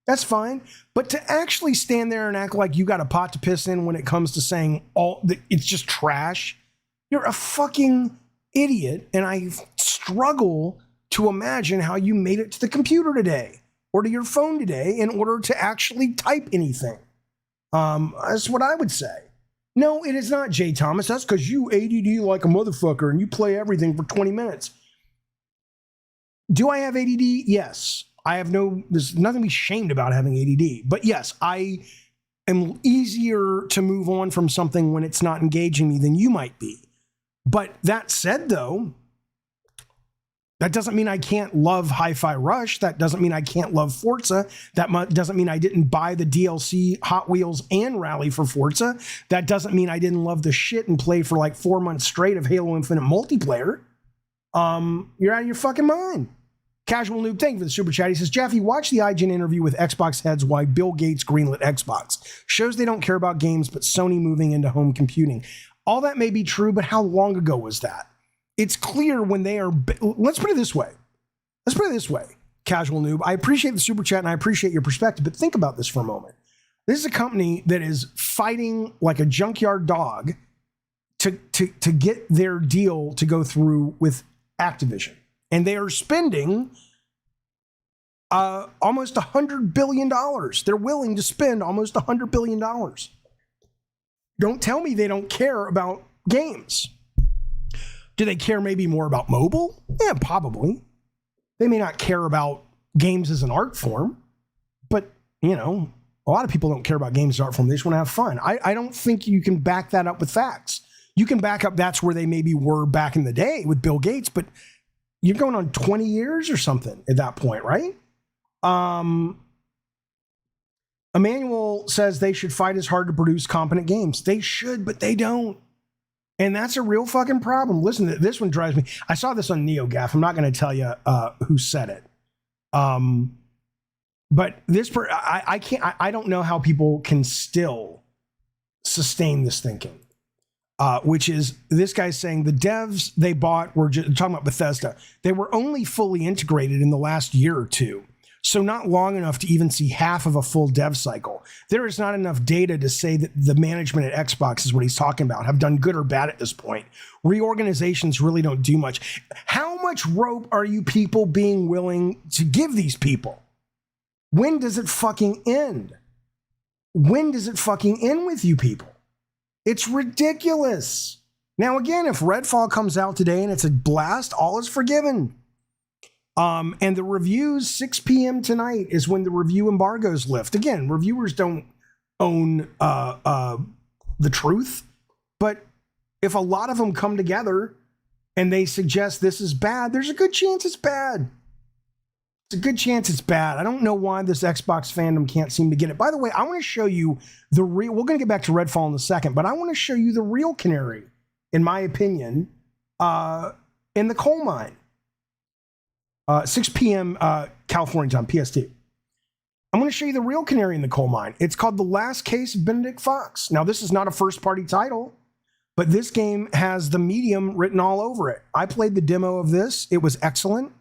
That's fine. But to actually stand there and act like you got a pot to piss in when it comes to saying it's just trash, you're a fucking idiot. And I struggle to imagine how you made it to the computer today or to your phone today in order to actually type anything. That's what I would say. No, it is not, Jay Thomas. That's because you ADD like a motherfucker and you play everything for 20 minutes. Do I have ADD? Yes. There's nothing to be shamed about having ADD. But yes, I am easier to move on from something when it's not engaging me than you might be. But that said, though, that doesn't mean I can't love Hi-Fi Rush. That doesn't mean I can't love Forza. That doesn't mean I didn't buy the DLC Hot Wheels and Rally for Forza. That doesn't mean I didn't love the shit and play for like 4 months straight of Halo Infinite multiplayer. You're out of your fucking mind. Casual Noob, thank you for the super chat. He says, Jeffy, watch the IGN interview with Xbox heads why Bill Gates greenlit Xbox. Shows they don't care about games, but Sony moving into home computing. All that may be true, but how long ago was that? It's clear when they are... Let's put it this way. Casual Noob, I appreciate the super chat and I appreciate your perspective, but think about this for a moment. This is a company that is fighting like a junkyard dog to get their deal to go through with Activision. And they are spending almost $100 billion. They're willing to spend almost $100 billion. Don't tell me they don't care about games. Do they care maybe more about mobile? Yeah, probably. They may not care about games as an art form, but, a lot of people don't care about games as an art form. They just want to have fun. I don't think you can back that up with facts. You can back up that's where they maybe were back in the day with Bill Gates, but you're going on 20 years or something at that point, right? Emmanuel says they should fight as hard to produce competent games. They should, but they don't. And that's a real fucking problem. Listen, this one drives me. I saw this on NeoGAF. I'm not going to tell you who said it. But I can't. I don't know how people can still sustain this thinking. Which is this guy's saying the devs they bought were just talking about Bethesda. They were only fully integrated in the last year or two. So not long enough to even see half of a full dev cycle. There is not enough data to say that the management at Xbox is what he's talking about, have done good or bad at this point. Reorganizations really don't do much. How much rope are you people being willing to give these people? When does it fucking end? When does it fucking end with you people? It's ridiculous. Now, again, if Redfall comes out today and it's a blast, all is forgiven. And the reviews, 6 p.m. tonight is when the review embargoes lift. Again, reviewers don't own the truth. But if a lot of them come together and they suggest this is bad, there's a good chance it's bad. It's a good chance it's bad. I don't know why this Xbox fandom can't seem to get it. By the way, I want to show you the real... We're going to get back to Redfall in a second, but I want to show you the real canary in my opinion, in the coal mine. 6 p.m. California time, PST. I'm going to show you the real canary in the coal mine. It's called The Last Case of Benedict Fox. Now, this is not a first-party title, but this game has the medium written all over it. I played the demo of this. It was excellent.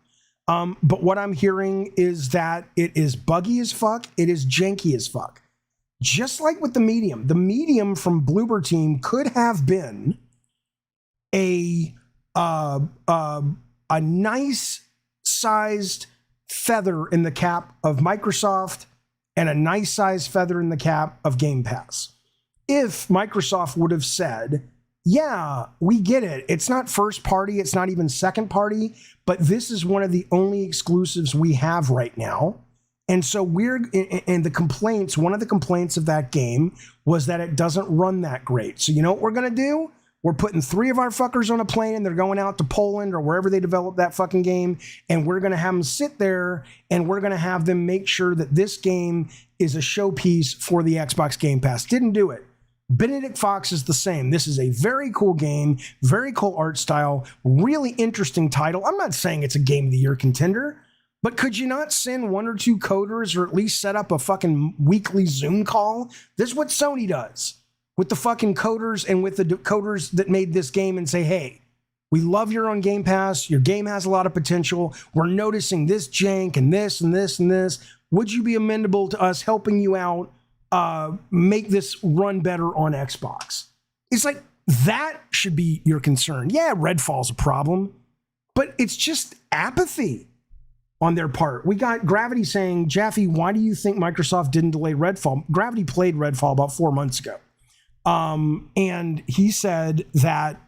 But what I'm hearing is that it is buggy as fuck. It is janky as fuck. Just like with the medium from Bloober Team could have been a nice sized feather in the cap of Microsoft and a nice sized feather in the cap of Game Pass. If Microsoft would have said, yeah, we get it. It's not first party. It's not even second party, but this is one of the only exclusives we have right now. And so one of the complaints of that game was that it doesn't run that great. So you know what we're going to do? We're putting 3 of our fuckers on a plane and they're going out to Poland or wherever they develop that fucking game. And we're going to have them sit there and we're going to have them make sure that this game is a showpiece for the Xbox Game Pass. Didn't do it. Benedict Fox is the same. This is a very cool game, very cool art style, really interesting title. I'm not saying it's a Game of the Year contender, but could you not send 1 or 2 coders or at least set up a fucking weekly Zoom call? This is what Sony does with the fucking coders and with the coders that made this game and say, hey, we love your own Game Pass. Your game has a lot of potential. We're noticing this jank and this and this and this. Would you be amenable to us helping you out, make this run better on Xbox? It's like, that should be your concern. Yeah, Redfall's a problem, but it's just apathy on their part. We got Gravity saying, Jaffe, why do you think Microsoft didn't delay Redfall? Gravity played Redfall about 4 months ago. And he said that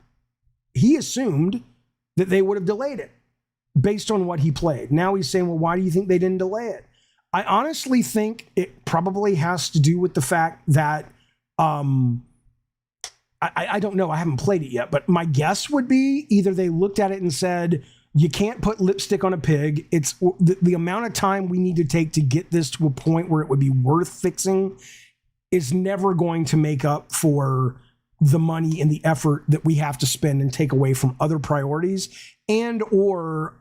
he assumed that they would have delayed it based on what he played. Now he's saying, well, why do you think they didn't delay it? I honestly think it probably has to do with the fact that, I don't know, I haven't played it yet, but my guess would be either they looked at it and said, you can't put lipstick on a pig. It's the amount of time we need to take to get this to a point where it would be worth fixing is never going to make up for the money and the effort that we have to spend and take away from other priorities. And, or,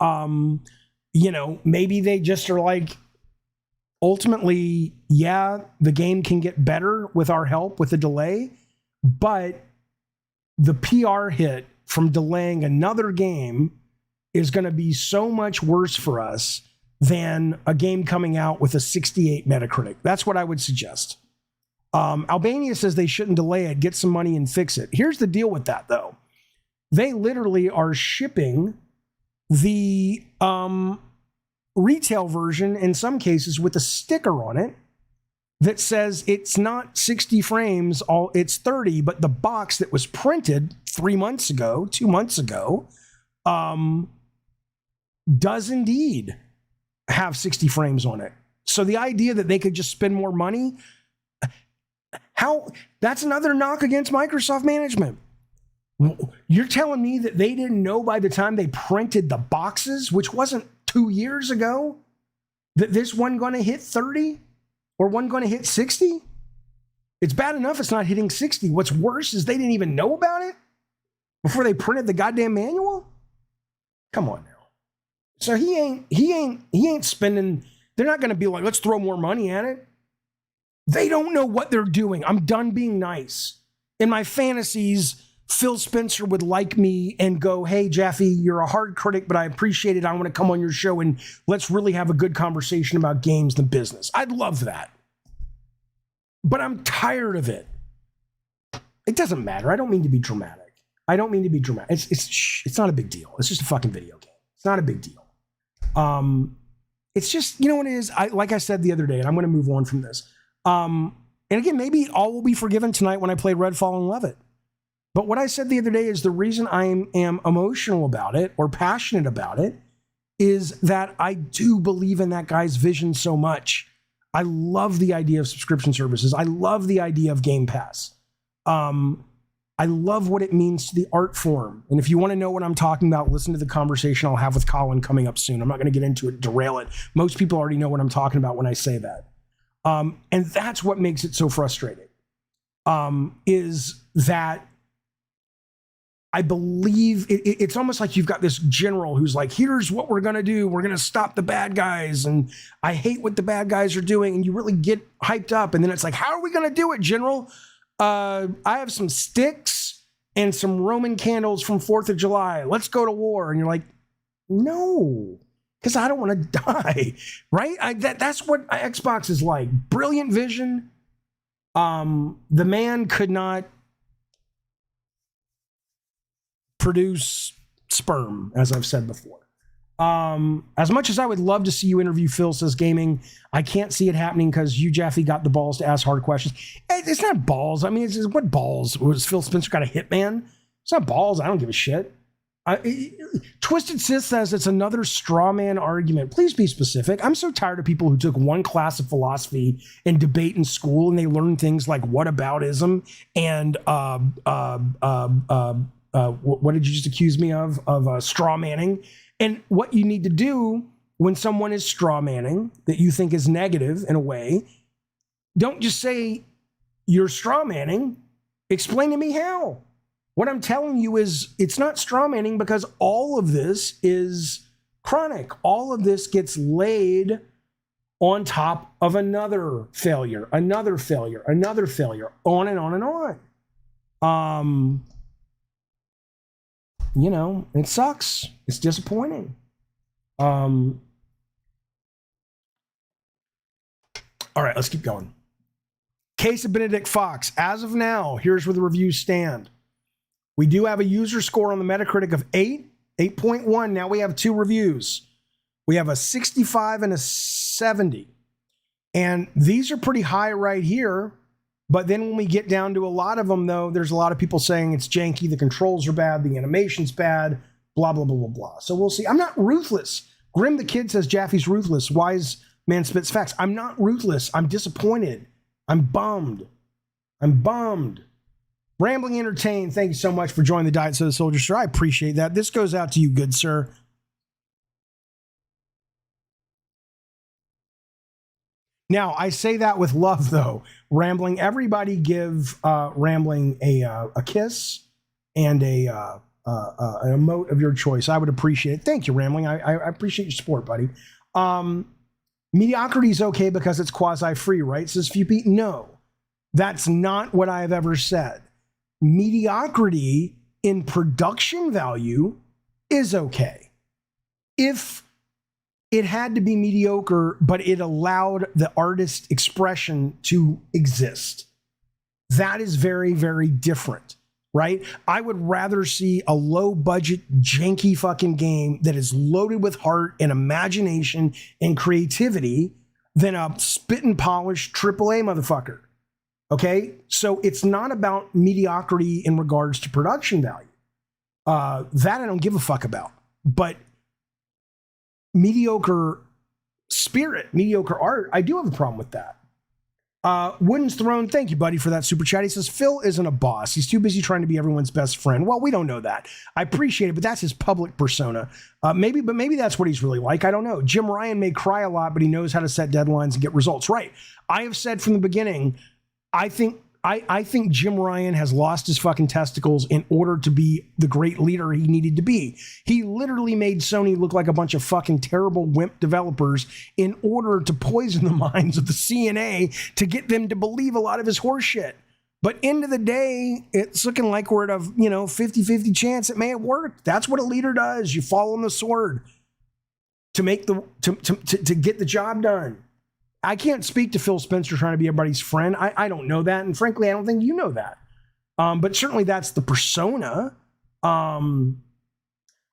maybe they just are like, ultimately, yeah, the game can get better with our help with the delay, but the PR hit from delaying another game is going to be so much worse for us than a game coming out with a 68 Metacritic. That's what I would suggest. Albania says they shouldn't delay it, get some money and fix it. Here's the deal with that, though. They literally are shipping the retail version in some cases with a sticker on it that says it's not 60 frames, it's 30, but the box that was printed 2 months ago, does indeed have 60 frames on it. So the idea that they could just spend more money, that's another knock against Microsoft management. You're telling me that they didn't know by the time they printed the boxes, which wasn't 2 years ago, that this wasn't going to hit 30 or wasn't going to hit 60? It's bad enough it's not hitting 60. What's worse is they didn't even know about it before they printed the goddamn manual. Come on now. So he ain't spending. They're not going to be like, let's throw more money at it. They don't know what they're doing. I'm done being nice. In my fantasies, Phil Spencer would like me and go, hey, Jaffe, you're a hard critic, but I appreciate it. I want to come on your show and let's really have a good conversation about games and business. I'd love that. But I'm tired of it. It doesn't matter. I don't mean to be dramatic. It's not a big deal. It's just a fucking video game. It's not a big deal. It's just, you know what it is? Like I said the other day, and I'm going to move on from this. And again, maybe all will be forgiven tonight when I play Redfall and love it. But what I said the other day is the reason I am emotional about it or passionate about it is that I do believe in that guy's vision so much. I love the idea of subscription services. I love the idea of Game Pass. I love what it means to the art form. And if you want to know what I'm talking about, listen to the conversation I'll have with Colin coming up soon. I'm not going to get into it, derail it. Most people already know what I'm talking about when I say that. And that's what makes it so frustrating, is that I believe it's almost like you've got this general who's like, here's what we're going to do. We're going to stop the bad guys. And I hate what the bad guys are doing. And you really get hyped up. And then it's like, how are we going to do it, General? I have some sticks and some Roman candles from 4th of July. Let's go to war. And you're like, no, because I don't want to die, right? That's what Xbox is like. Brilliant vision. The man could not produce sperm, as I've said before. As much as I would love to see you interview Phil, says Gaming, I can't see it happening because you, Jeffy, got the balls to ask hard questions. It's not balls. I mean, it's what balls? Was Phil Spencer got a hitman? It's not balls. I don't give a shit. Twisted Sith says it's another straw man argument. Please be specific. I'm so tired of people who took one class of philosophy and debate in school and they learned things like whataboutism and what did you just accuse me of straw manning? And what you need to do when someone is straw manning that you think is negative in a way, don't just say you're straw manning. Explain to me how. What I'm telling you is it's not straw manning because all of this is chronic. All of this gets laid on top of another failure, another failure, another failure, on and on and on. You know, it sucks. It's disappointing. All right, let's keep going. Case of Benedict Fox. As of now, here's where the reviews stand. We do have a user score on the Metacritic of 8.1. Now we have 2 reviews. We have a 65 and a 70. And these are pretty high right here. But then when we get down to a lot of them, though, there's a lot of people saying it's janky, the controls are bad, the animation's bad, blah, blah, blah, blah, blah. So we'll see. I'm not ruthless. Grim the Kid says Jaffe's ruthless. Wise Man spits facts. I'm not ruthless. I'm disappointed. I'm bummed. Rambling Entertained, thank you so much for joining the Diet Soda Soldier, sir. I appreciate that. This goes out to you, good sir. Now, I say that with love, though. Rambling, everybody give Rambling a kiss and an emote of your choice. I would appreciate it. Thank you, Rambling. I appreciate your support, buddy. Mediocrity is okay because it's quasi-free, right? Says Fupy. No, that's not what I've ever said. Mediocrity in production value is okay. If it had to be mediocre, but it allowed the artist expression to exist. That is very, very different, right? I would rather see a low budget, janky fucking game that is loaded with heart and imagination and creativity than a spit and polish AAA motherfucker. Okay? So it's not about mediocrity in regards to production value. That I don't give a fuck about. But mediocre spirit, mediocre art, I do have a problem with that. Wooden's Throne, thank you, buddy, for that super chat. He says, Phil isn't a boss. He's too busy trying to be everyone's best friend. Well, we don't know that. I appreciate it, but that's his public persona. Maybe that's what he's really like. I don't know. Jim Ryan may cry a lot, but he knows how to set deadlines and get results. Right. I have said from the beginning, I think Jim Ryan has lost his fucking testicles in order to be the great leader he needed to be. He literally made Sony look like a bunch of fucking terrible wimp developers in order to poison the minds of the CNA to get them to believe a lot of his horse shit. But end of the day, it's looking like we're at a 50-50 chance it may have worked. That's what a leader does. You fall on the sword to make to get the job done. I can't speak to Phil Spencer trying to be everybody's friend. I don't know that. And frankly, I don't think you know that. But certainly that's the persona.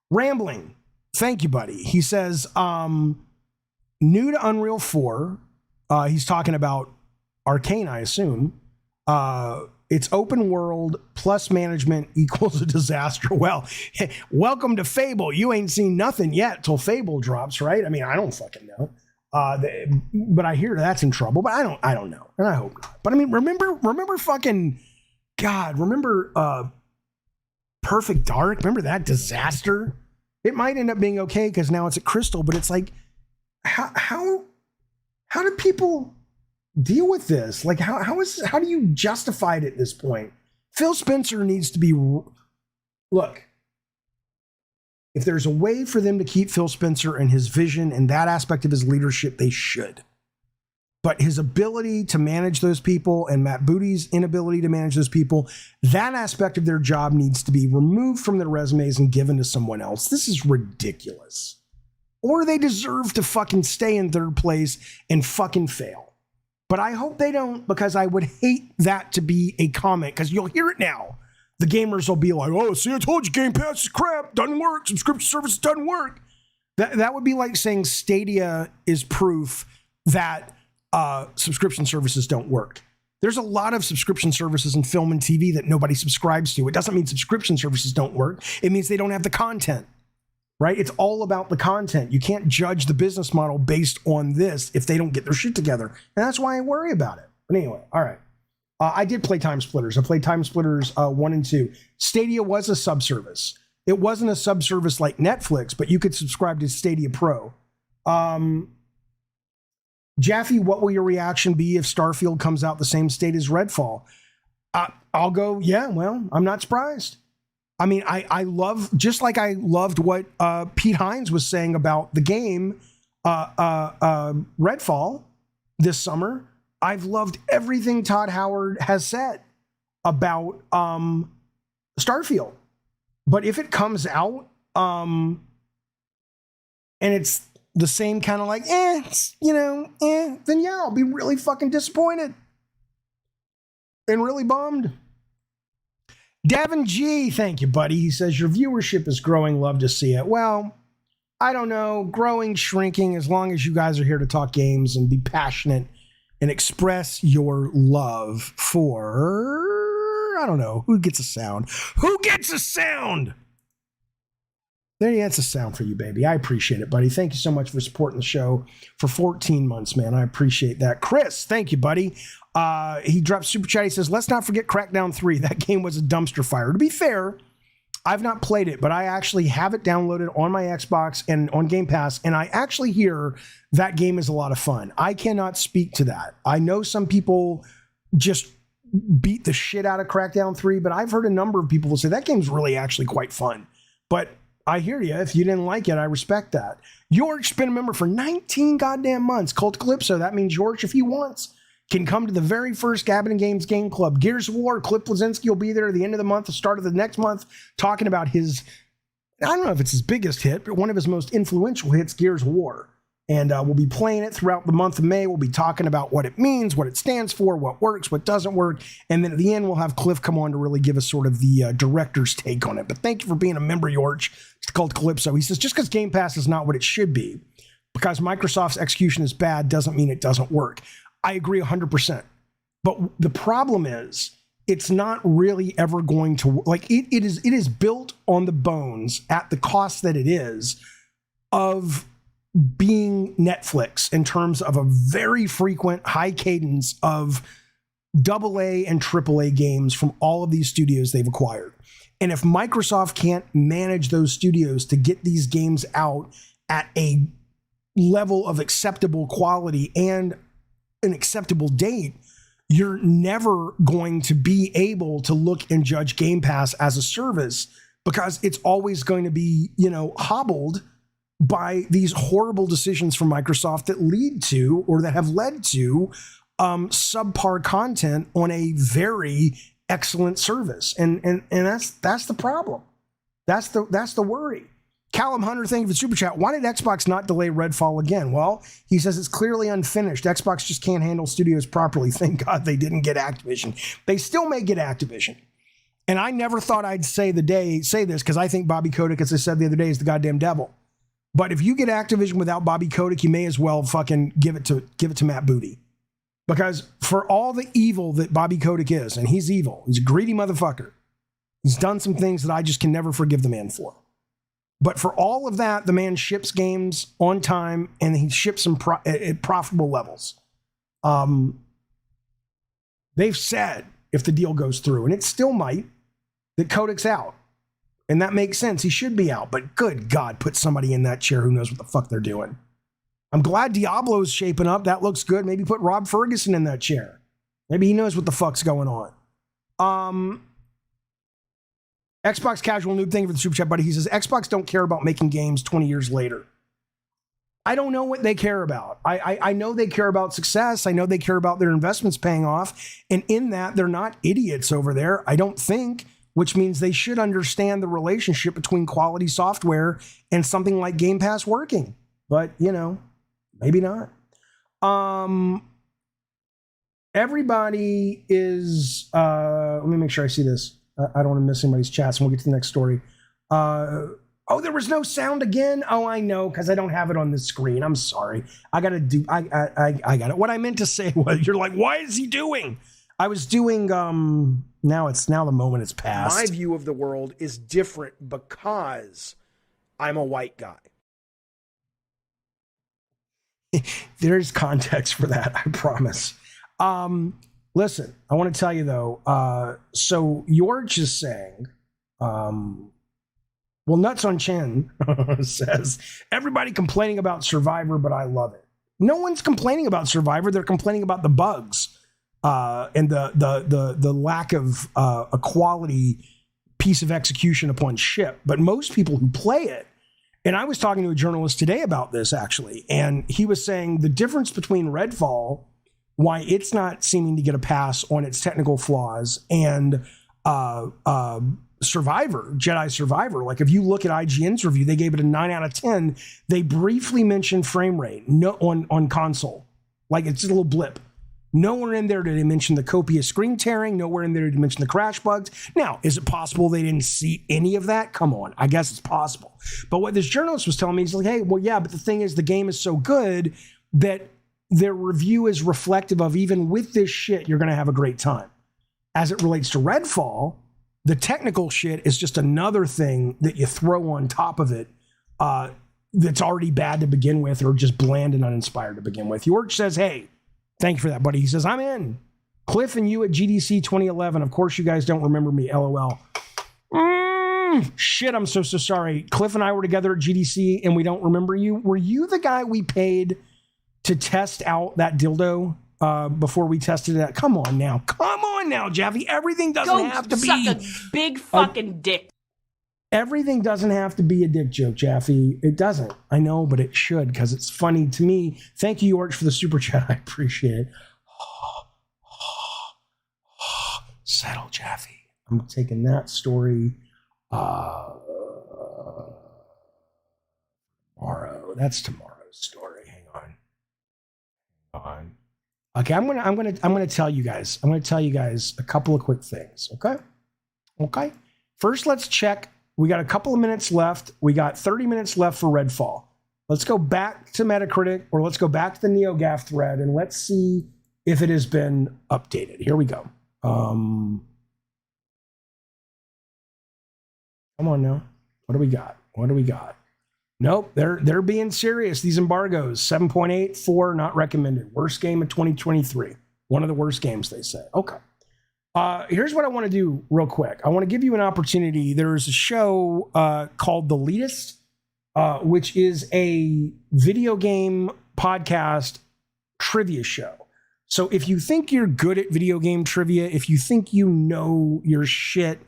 Rambling. Thank you, buddy. He says, new to Unreal 4. He's talking about Arcane, I assume. It's open world plus management equals a disaster. Well, welcome to Fable. You ain't seen nothing yet till Fable drops, right? I mean, I don't fucking know. But I hear that's in trouble, but I don't know. And I hope not. But I mean, remember fucking God, remember Perfect Dark? Remember that disaster? It might end up being okay because now it's at Crystal, but it's like, how do people deal with this? Like, how do you justify it at this point? Phil Spencer needs to be look, if there's a way for them to keep Phil Spencer and his vision and that aspect of his leadership, they should. But his ability to manage those people and Matt Booty's inability to manage those people, that aspect of their job needs to be removed from their resumes and given to someone else. This is ridiculous. Or they deserve to fucking stay in third place and fucking fail. But I hope they don't, because I would hate that to be a comment, because you'll hear it now. The gamers will be like, oh, see, I told you Game Pass is crap, doesn't work, subscription service doesn't work. That would be like saying Stadia is proof that subscription services don't work. There's a lot of subscription services in film and TV that nobody subscribes to. It doesn't mean subscription services don't work. It means they don't have the content, right? It's all about the content. You can't judge the business model based on this if they don't get their shit together. And that's why I worry about it. But anyway, all right. I did play Time Splitters. I played Time Splitters 1 and 2. Stadia was a subservice. It wasn't a subservice like Netflix, but you could subscribe to Stadia Pro. Jaffe, what will your reaction be if Starfield comes out the same state as Redfall? I'll go, yeah, well, I'm not surprised. I mean, I love, just like I loved what Pete Hines was saying about the game Redfall this summer. I've loved everything Todd Howard has said about Starfield. But if it comes out and it's the same kind of like, then yeah, I'll be really fucking disappointed and really bummed. Davin G, thank you, buddy. He says, your viewership is growing. Love to see it. Well, I don't know, growing, shrinking, as long as you guys are here to talk games and be passionate and express your love for, I don't know, who gets a sound? Who gets a sound? There you go. That's a sound for you, baby. I appreciate it, buddy. Thank you so much for supporting the show for 14 months, man. I appreciate that. Chris, thank you, buddy. He dropped super chat. He says, let's not forget Crackdown 3. That game was a dumpster fire. To be fair, I've not played it, but I actually have it downloaded on my Xbox and on Game Pass, and I actually hear that game is a lot of fun. I cannot speak to that. I know some people just beat the shit out of Crackdown 3, but I've heard a number of people say that game's really actually quite fun. But I hear you. If you didn't like it, I respect that. George's been a member for 19 goddamn months. Cult Calypso. That means George, if he wants, can come to the very first Gabbin' and Games Game Club. Gears of War, Cliff Blazinski will be there at the end of the month, the start of the next month, talking about his, I don't know if it's his biggest hit, but one of his most influential hits, Gears of War. And we'll be playing it throughout the month of May. We'll be talking about what it means, what it stands for, what works, what doesn't work. And then at the end, we'll have Cliff come on to really give us sort of the director's take on it. But thank you for being a member, George. It's called Calypso. He says, just because Game Pass is not what it should be, because Microsoft's execution is bad, doesn't mean it doesn't work. I agree 100%. But the problem is, it's not really ever going to, like, it is built on the bones at the cost that it is of being Netflix in terms of a very frequent high cadence of AA and AAA games from all of these studios they've acquired. And if Microsoft can't manage those studios to get these games out at a level of acceptable quality and an acceptable date, you're never going to be able to look and judge Game Pass as a service, because it's always going to be, hobbled by these horrible decisions from Microsoft that lead to, or that have led to, subpar content on a very excellent service. And that's the problem. That's the worry. Callum Hunter, thank you for the super chat. Why did Xbox not delay Redfall again? Well, he says it's clearly unfinished. Xbox just can't handle studios properly. Thank God they didn't get Activision. They still may get Activision. And I never thought I'd say this, because I think Bobby Kotick, as I said the other day, is the goddamn devil. But if you get Activision without Bobby Kotick, you may as well fucking give it to Matt Booty. Because for all the evil that Bobby Kotick is, and he's evil, he's a greedy motherfucker. He's done some things that I just can never forgive the man for. But for all of that, the man ships games on time, and he ships them at profitable levels. They've said, if the deal goes through, and it still might, that Kotick's out. And that makes sense. He should be out. But good God, put somebody in that chair who knows what the fuck they're doing. I'm glad Diablo's shaping up. That looks good. Maybe put Rob Ferguson in that chair. Maybe he knows what the fuck's going on. Xbox Casual Noob, thank you for the super chat, buddy. He says, Xbox don't care about making games 20 years later. I don't know what they care about. I know they care about success. I know they care about their investments paying off. And in that, they're not idiots over there, I don't think, which means they should understand the relationship between quality software and something like Game Pass working. But, you know, maybe not. Everybody is, let me make sure I see this. I don't want to miss anybody's chats, and we'll get to the next story. Oh, there was no sound again? Oh, I know, because I don't have it on the screen. I'm sorry. I got it. What I meant to say was, you're like, why is he doing? I was doing, now the moment it's passed. My view of the world is different because I'm a white guy. There's context for that, I promise. Listen, I want to tell you though, so George is saying, well, Nuts on Chin says, everybody complaining about Survivor, but I love it. No one's complaining about Survivor. They're complaining about the bugs and the lack of a quality piece of execution upon ship. But most people who play it, and I was talking to a journalist today about this actually, and he was saying the difference between Redfall, why it's not seeming to get a pass on its technical flaws, and Survivor, Jedi Survivor. Like if you look at IGN's review, they gave it a 9 out of 10. They briefly mentioned frame rate on console. Like it's a little blip. Nowhere in there did they mention the copious screen tearing. Nowhere in there did they mention the crash bugs. Now, is it possible they didn't see any of that? Come on. I guess it's possible. But what this journalist was telling me is like, hey, well, yeah, but the thing is the game is so good that their review is reflective of even with this shit, you're going to have a great time. As it relates to Redfall, the technical shit is just another thing that you throw on top of it that's already bad to begin with or just bland and uninspired to begin with. George says, hey, thank you for that, buddy. He says, I'm in. Cliff and you at GDC 2011. Of course, you guys don't remember me, LOL. Shit, I'm so sorry. Cliff and I were together at GDC and we don't remember you. Were you the guy we paid to test out that dildo before we tested it? Come on now, Jaffe. Everything doesn't have to be suck a big fucking dick. Everything doesn't have to be a dick joke, Jaffe. It doesn't. I know, but it should because it's funny to me. Thank you, George, for the super chat. I appreciate it. Settle, Jaffe. I'm taking that story tomorrow. That's tomorrow's story. Hang on. Okay, I'm gonna tell you guys. I'm gonna tell you guys a couple of quick things. Okay. First, let's check. We got a couple of minutes left. We got 30 minutes left for Redfall. Let's go back to Metacritic, or let's go back to the NeoGAF thread, and let's see if it has been updated. Here we go. Come on now. What do we got? Nope, they're being serious. These embargoes, 7.8, 4, not recommended. Worst game of 2023. One of the worst games, they say. Okay. Here's what I want to do real quick. I want to give you an opportunity. There's a show called The Elitist, which is a video game podcast trivia show. So if you think you're good at video game trivia, if you think you know your shit,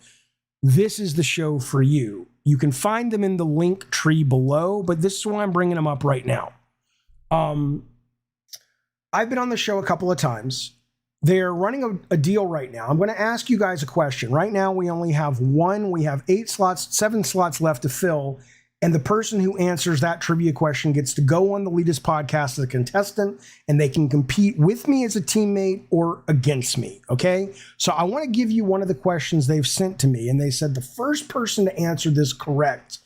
this is the show for you. You can find them in the link tree below, but this is why I'm bringing them up right now. I've been on the show a couple of times. They're running a deal right now. I'm going to ask you guys a question. Right now, we only have one. We have 7 slots left to fill. And the person who answers that trivia question gets to go on the Elitist podcast as a contestant, and they can compete with me as a teammate or against me, okay? So I want to give you one of the questions they've sent to me, and they said the first person to answer this correct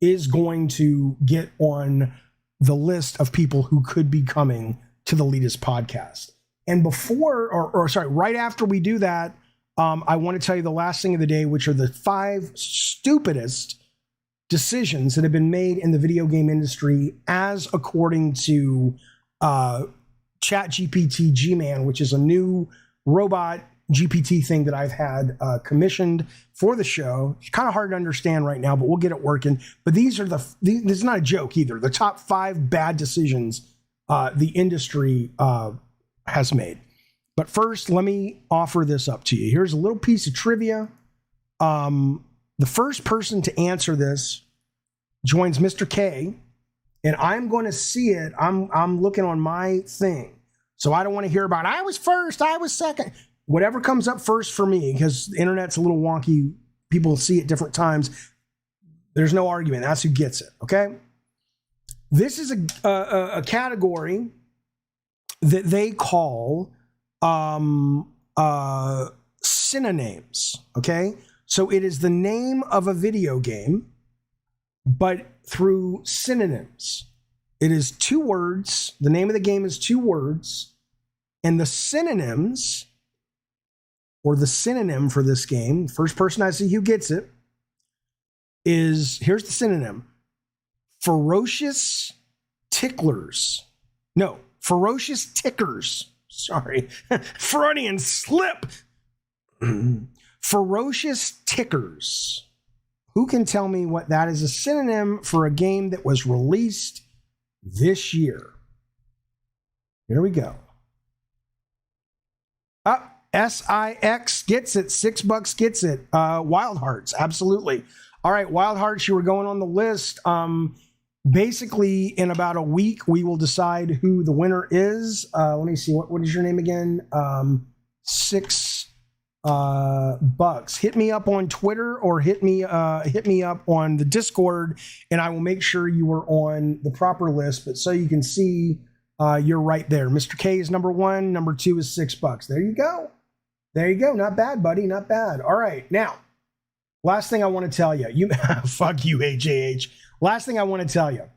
is going to get on the list of people who could be coming to the Elitist podcast. And right after we do that, I want to tell you the last thing of the day, which are the 5 stupidest decisions that have been made in the video game industry as according to ChatGPT G-Man, which is a new robot GPT thing that I've had commissioned for the show. It's kind of hard to understand right now, but we'll get it working. But this is not a joke either. The top 5 bad decisions the industry has made. But first, let me offer this up to you. Here's a little piece of trivia. The first person to answer this joins Mr. K, and I'm going to see it. I'm looking on my thing. So I don't want to hear about, I was first, I was second. Whatever comes up first for me, because the internet's a little wonky. People see it different times. There's no argument. That's who gets it, okay? This is a category that they call synonyms, okay? So it is the name of a video game, but through synonyms. It is 2 words. The name of the game is 2 words. And the synonyms, or the synonym for this game, first person I see who gets it, is, here's the synonym: ferocious ticklers. No, ferocious tickers. Sorry. Freudian slip. Ferocious tickers. Who can tell me what that is a synonym for a game that was released this year? Here we go. SIX gets it. $6 gets it. Wild Hearts, absolutely. All right, Wild Hearts, you were going on the list. Basically, in about a week, we will decide who the winner is. Let me see. What is your name again? $6. Hit me up on Twitter or hit me up on the Discord, and I will make sure you are on the proper list. But so you can see, you're right there. Mr. K is number 1. Number 2 is $6. There you go. There you go. Not bad, buddy. Not bad. All right. Now, last thing I want to tell you. Fuck you, HAH. Last thing I want to tell you,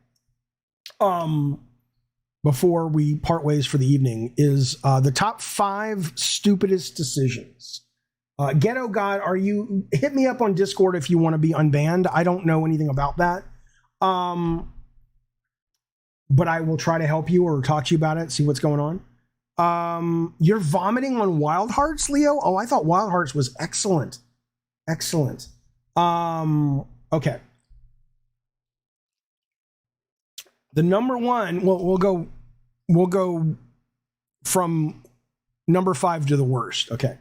before we part ways for the evening, is the top 5 stupidest decisions. Ghetto God, hit me up on Discord if you want to be unbanned. I don't know anything about that. But I will try to help you or talk to you about it, see what's going on. You're vomiting on Wild Hearts, Leo? Oh, I thought Wild Hearts was excellent. Excellent. Okay. The number 1, we'll go from number 5 to the worst. Okay.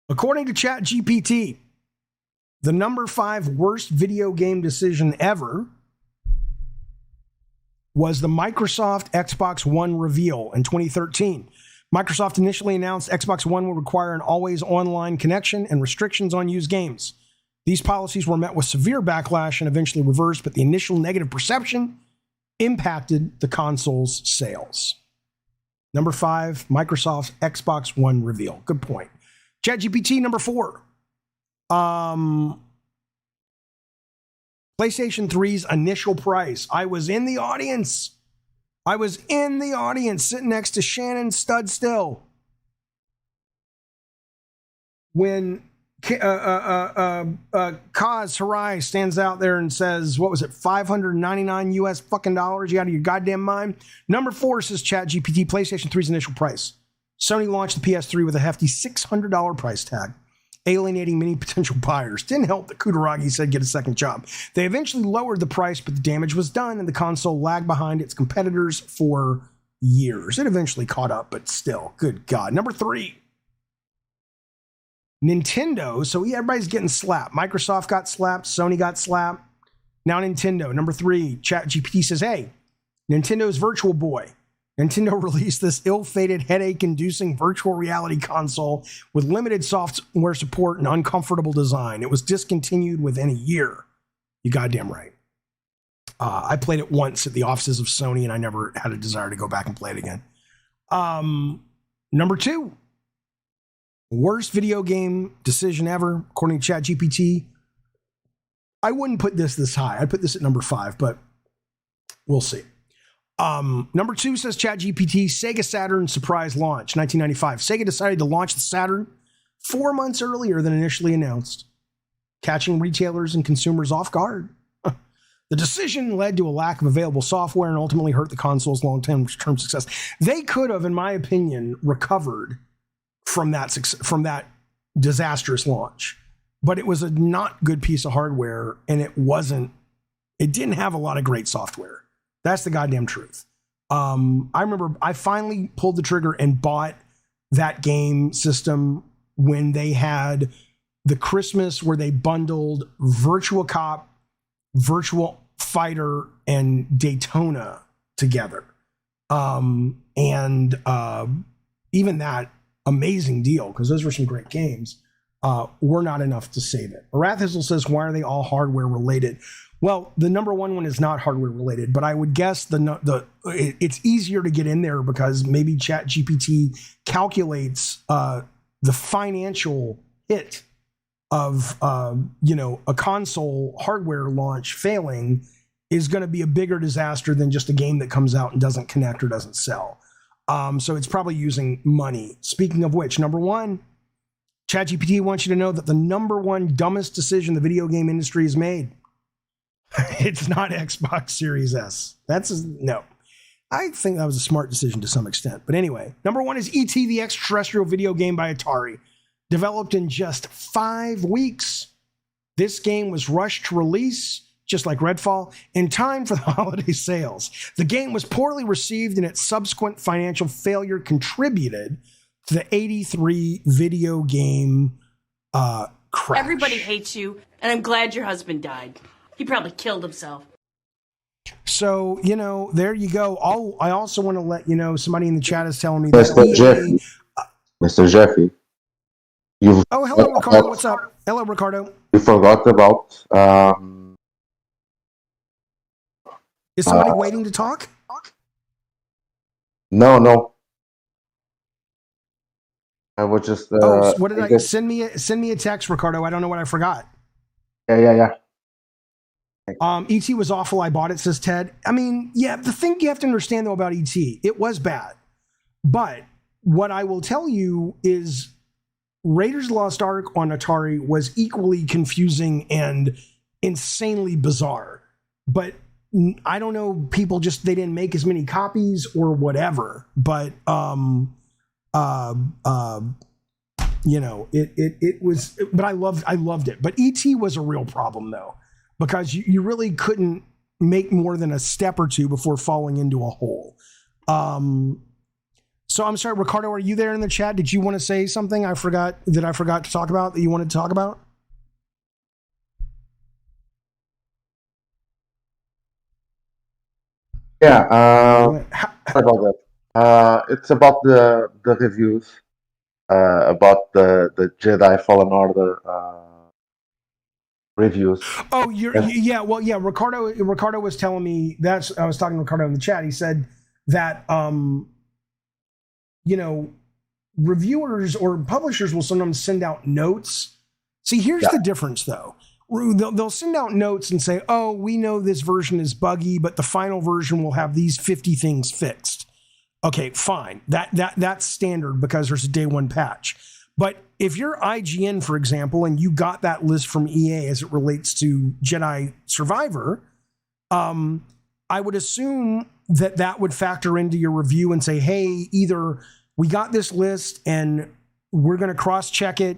According to ChatGPT, the number 5 worst video game decision ever was the Microsoft Xbox One reveal in 2013. Microsoft initially announced Xbox One would require an always online connection and restrictions on used games. These policies were met with severe backlash and eventually reversed, but the initial negative perception impacted the console's sales. Number 5, Microsoft's Xbox One reveal. Good point. ChatGPT, number 4. PlayStation 3's initial price. I was in the audience sitting next to Shannon Studstill when Kaz Harai stands out there and says, what was it, 599 US fucking dollars? You out of your goddamn mind? Number 4, says ChatGPT, PlayStation 3's initial price. Sony launched the PS3 with a hefty $600 price tag, alienating many potential buyers. Didn't help that Kutaragi said get a second job. They eventually lowered the price, but the damage was done, and the console lagged behind its competitors for years. It eventually caught up, but still, good God. Number 3, Nintendo. So everybody's getting slapped. Microsoft got slapped. Sony got slapped. Now Nintendo. Number 3, ChatGPT says, hey, Nintendo's Virtual Boy. Nintendo released this ill-fated, headache-inducing virtual reality console with limited software support and uncomfortable design. It was discontinued within a year. You goddamn right. I played it once at the offices of Sony, and I never had a desire to go back and play it again. Number 2, worst video game decision ever, according to ChatGPT. I wouldn't put this high. I'd put this at number 5, but we'll see. Number 2, says ChatGPT, Sega Saturn surprise launch, 1995. Sega decided to launch the Saturn 4 months earlier than initially announced, catching retailers and consumers off guard. The decision led to a lack of available software and ultimately hurt the console's long-term success. They could have, in my opinion, recovered from that disastrous launch, but it was a not good piece of hardware, and it didn't have a lot of great software. That's the goddamn truth. I remember I finally pulled the trigger and bought that game system when they had the Christmas where they bundled Virtua Cop, Virtual Fighter, and Daytona together. Even that amazing deal, because those were some great games, were not enough to save it. Rathizzle says, why are they all hardware related? Well, the number one is not hardware related, but I would guess it's easier to get in there because maybe ChatGPT calculates the financial hit of a console hardware launch failing is going to be a bigger disaster than just a game that comes out and doesn't connect or doesn't sell. So it's probably using money. Speaking of which, number one, ChatGPT wants you to know that the number one dumbest decision the video game industry has made, it's not Xbox Series S. No. I think that was a smart decision to some extent. But anyway, number one is E.T. the Extraterrestrial video game by Atari. Developed in just 5 weeks. This game was rushed to release, just like Redfall, in time for the holiday sales. The game was poorly received and its subsequent financial failure contributed to the 83 video game crash. Everybody hates you, and I'm glad your husband died. He probably killed himself. So, there you go. I also want to let you know, somebody in the chat is telling me that Mr. Jeffy. Hello, Ricardo. What's up? Hello, Ricardo. You forgot about... Is somebody waiting to talk? No. I was just... what did I... Send me a text, Ricardo. I don't know what I forgot. Yeah. E.T. was awful. I bought it, says Ted. I mean, yeah, the thing you have to understand, though, about E.T., it was bad. But what I will tell you is Raiders of the Lost Ark on Atari was equally confusing and insanely bizarre. But I don't know, people just, they didn't make as many copies or whatever. But, it was, but I loved it. But E.T. was a real problem, though, because you really couldn't make more than a step or two before falling into a hole. So I'm sorry, Ricardo, are you there in the chat? Did you want to say something I forgot to talk about that you wanted to talk about? Yeah, sorry about that. It's about the reviews, about the Jedi Fallen Order reviews. Oh, Ricardo was telling me I was talking to Ricardo in the chat. He said that reviewers or publishers will sometimes send out notes. See, here's the difference, though. They'll send out notes and say, oh, we know this version is buggy, but the final version will have these 50 things fixed. Okay, fine. That's standard because there's a day one patch. But if you're IGN, for example, and you got that list from EA as it relates to Jedi Survivor, I would assume that would factor into your review and say, hey, either we got this list and we're going to cross-check it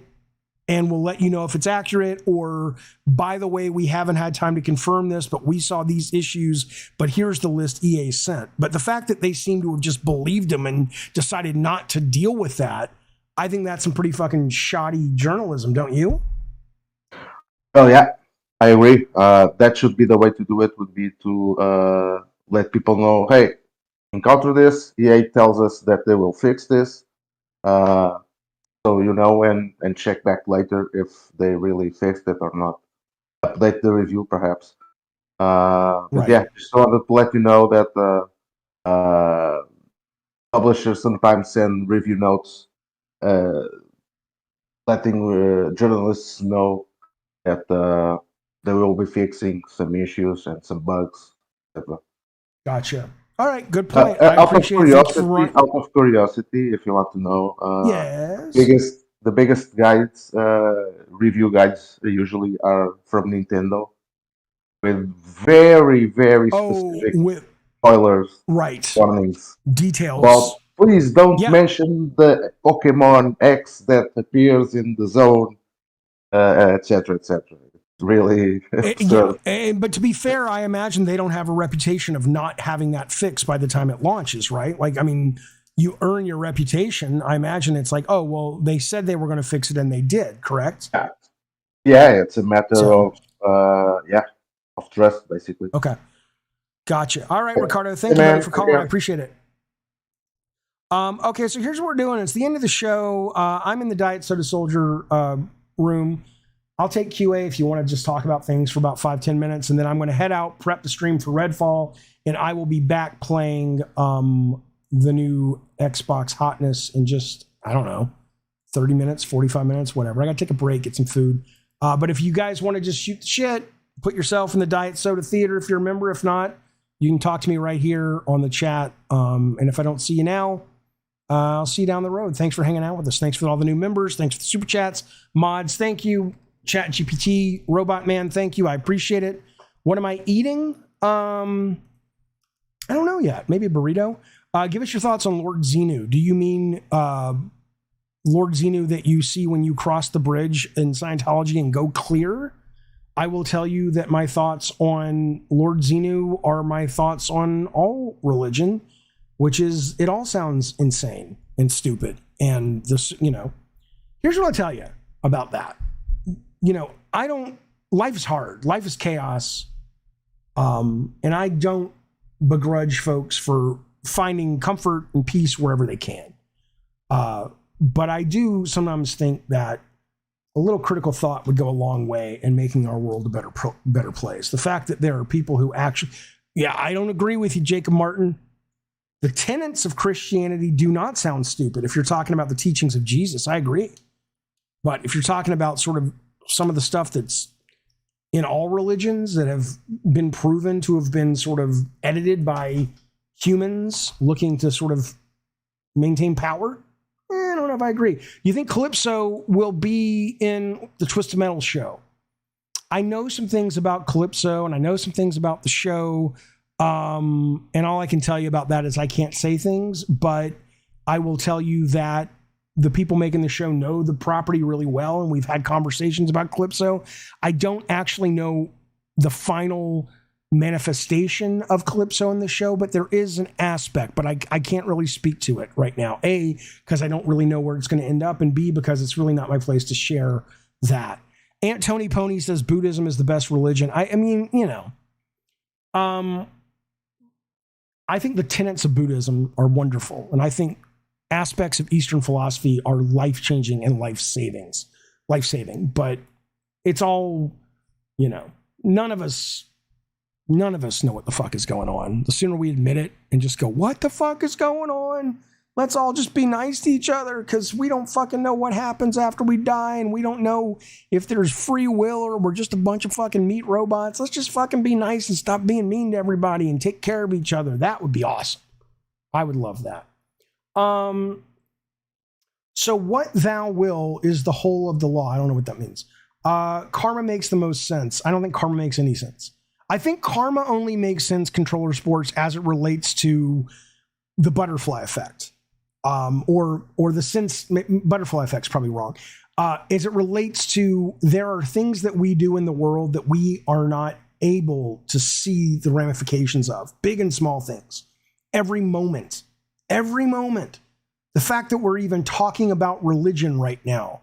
and we'll let you know if it's accurate, or by the way, we haven't had time to confirm this, but we saw these issues, but here's the list EA sent. But the fact that they seem to have just believed them and decided not to deal with that, I think that's some pretty fucking shoddy journalism, don't you? Oh, yeah, I agree. That should be the way to do it, would be to let people know, hey, encounter this, EA tells us that they will fix this. So and check back later if they really fixed it or not. Update the review, perhaps. Right. Yeah, just wanted to let you know that publishers sometimes send review notes, letting journalists know that they will be fixing some issues and some bugs, etc. Gotcha. All right, good point. Out of curiosity, if you want to know, yes, the biggest guides, review guides, usually are from Nintendo, with very, very specific spoilers, right? Warnings, details. Well, please don't mention the Pokemon X that appears in the zone, etc., etc. Really but to be fair, I imagine they don't have a reputation of not having that fixed by the time it launches, right? Like, I mean, you earn your reputation. I imagine it's like, oh, well, they said they were going to fix it and they did, correct? Yeah, it's a matter So- of trust, basically. Okay. Gotcha. All right, Ricardo. Thank Hey, you, man. buddy, for calling. Okay. I appreciate it. Okay, so here's what we're doing. It's the end of the show. I'm in the Diet Soda Soldier room. I'll take QA if you want to just talk about things for about 5-10 minutes, and then I'm going to head out, prep the stream for Redfall, and I will be back playing the new Xbox Hotness in just, I don't know, 30 minutes, 45 minutes, whatever. I got to take a break, get some food. But if you guys want to just shoot the shit, put yourself in the Diet Soda Theater if you're a member. If not, you can talk to me right here on the chat. And if I don't see you now, I'll see you down the road. Thanks for hanging out with us. Thanks for all the new members. Thanks for the super chats. Mods, thank you. Chat GPT, Robot Man, thank you. I appreciate it. What am I eating? I don't know yet. Maybe a burrito. Give us your thoughts on Lord Xenu. Do you mean Lord Xenu that you see when you cross the bridge in Scientology and go clear? I will tell you that my thoughts on Lord Xenu are my thoughts on all religion, which is it all sounds insane and stupid. And this, here's what I'll tell you about that. Life is hard. Life is chaos. And I don't begrudge folks for finding comfort and peace wherever they can. But I do sometimes think that a little critical thought would go a long way in making our world a better place. The fact that there are people who actually, I don't agree with you, Jacob Martin. The tenets of Christianity do not sound stupid. If you're talking about the teachings of Jesus, I agree. But if you're talking about sort of some of the stuff that's in all religions that have been proven to have been sort of edited by humans looking to sort of maintain power, I don't know if I agree. You think Calypso will be in the Twisted Metal show? I know some things about Calypso and I know some things about the show. And all I can tell you about that is I can't say things, but I will tell you that the people making the show know the property really well, and we've had conversations about Calypso. I don't actually know the final manifestation of Calypso in the show, but there is an aspect, but I can't really speak to it right now. A, because I don't really know where it's going to end up, and B, because it's really not my place to share that. Aunt Tony Pony says Buddhism is the best religion. I mean, I think the tenets of Buddhism are wonderful, and I think aspects of Eastern philosophy are life-changing and life-saving. But it's all, none of us know what the fuck is going on. The sooner we admit it and just go, what the fuck is going on? Let's all just be nice to each other, because we don't fucking know what happens after we die, and we don't know if there's free will or we're just a bunch of fucking meat robots. Let's just fucking be nice and stop being mean to everybody and take care of each other. That would be awesome. I would love that. So what thou will is the whole of the law. I don't know what that means. Karma makes the most sense. I don't think karma makes any sense. I think karma only makes sense, controller sports, as it relates to the butterfly effect. Or the sense, butterfly effect's probably wrong. As it relates to, there are things that we do in the world that we are not able to see the ramifications of, big and small things. Every moment. The fact that we're even talking about religion right now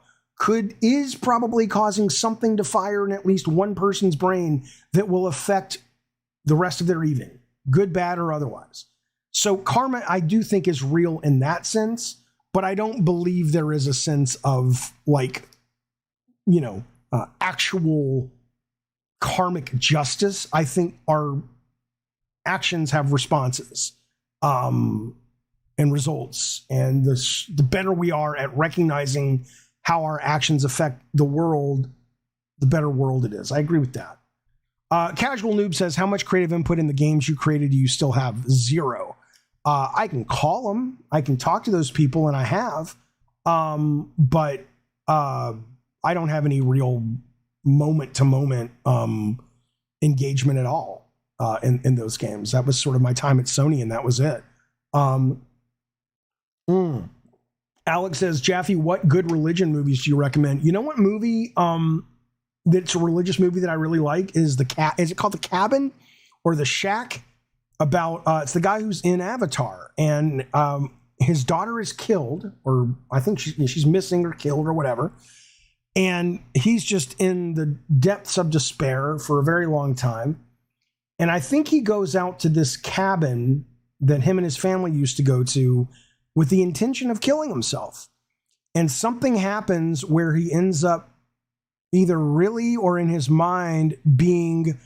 is probably causing something to fire in at least one person's brain that will affect the rest of their evening, good, bad, or otherwise. So karma, I do think, is real in that sense, but I don't believe there is a sense of actual karmic justice. I think our actions have responses. And results, and the better we are at recognizing how our actions affect the world, the better world it is. I agree with that. Casual Noob says, how much creative input in the games you created do you still have? 0. I can call them, I can talk to those people, and I have, but I don't have any real moment-to-moment engagement at all in those games. That was sort of my time at Sony, and that was it. Alex says, Jaffe, what good religion movies do you recommend? You know what movie that's a religious movie that I really like is is it called The Cabin or The Shack? About it's the guy who's in Avatar, and his daughter is killed, or I think she's missing or killed or whatever. And he's just in the depths of despair for a very long time. And I think he goes out to this cabin that him and his family used to go to with the intention of killing himself. And something happens where he ends up either really or in his mind being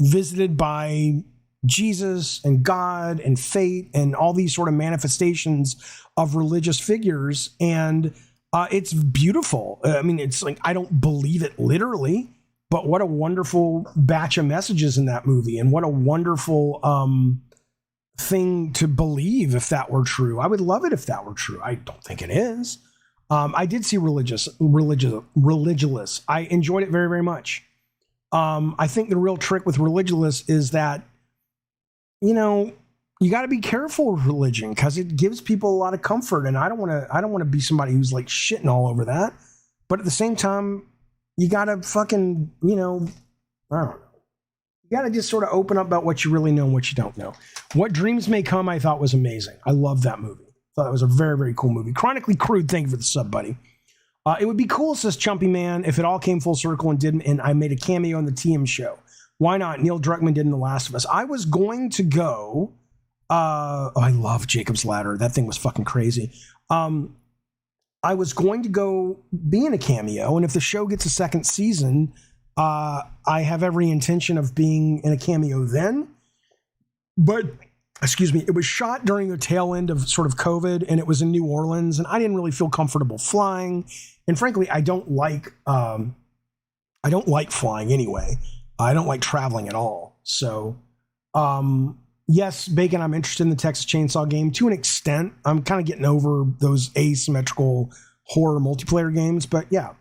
visited by Jesus and God and fate and all these sort of manifestations of religious figures. And it's beautiful. I mean, it's like, I don't believe it literally, but what a wonderful batch of messages in that movie. And what a wonderful thing to believe if that were true. I would love it if that were true. I don't think it is. I did see Religulous. I enjoyed it very, very much. I think the real trick with Religulous is that, you know, you got to be careful with religion because it gives people a lot of comfort, and I don't want to be somebody who's like shitting all over that. But at the same time, you got to fucking, you know, I don't know. You got to just sort of open up about what you really know and what you don't know. What Dreams May Come, I thought was amazing. I love that movie. Thought it was a very, very cool movie. Chronically Crude, thank you for the sub, buddy. It would be cool, says Chumpy Man, if it all came full circle and I made a cameo on the TM show. Why not? Neil Druckmann did in The Last of Us. I was going to go. I love Jacob's Ladder. That thing was fucking crazy. I was going to go be in a cameo, and if the show gets a second season, I have every intention of being in a cameo then. But, excuse me, it was shot during the tail end of sort of COVID, and it was in New Orleans, and I didn't really feel comfortable flying. And frankly, I don't like flying anyway. I don't like traveling at all. So, yes, Bacon, I'm interested in the Texas Chainsaw game to an extent. I'm kind of getting over those asymmetrical horror multiplayer games, but yeah.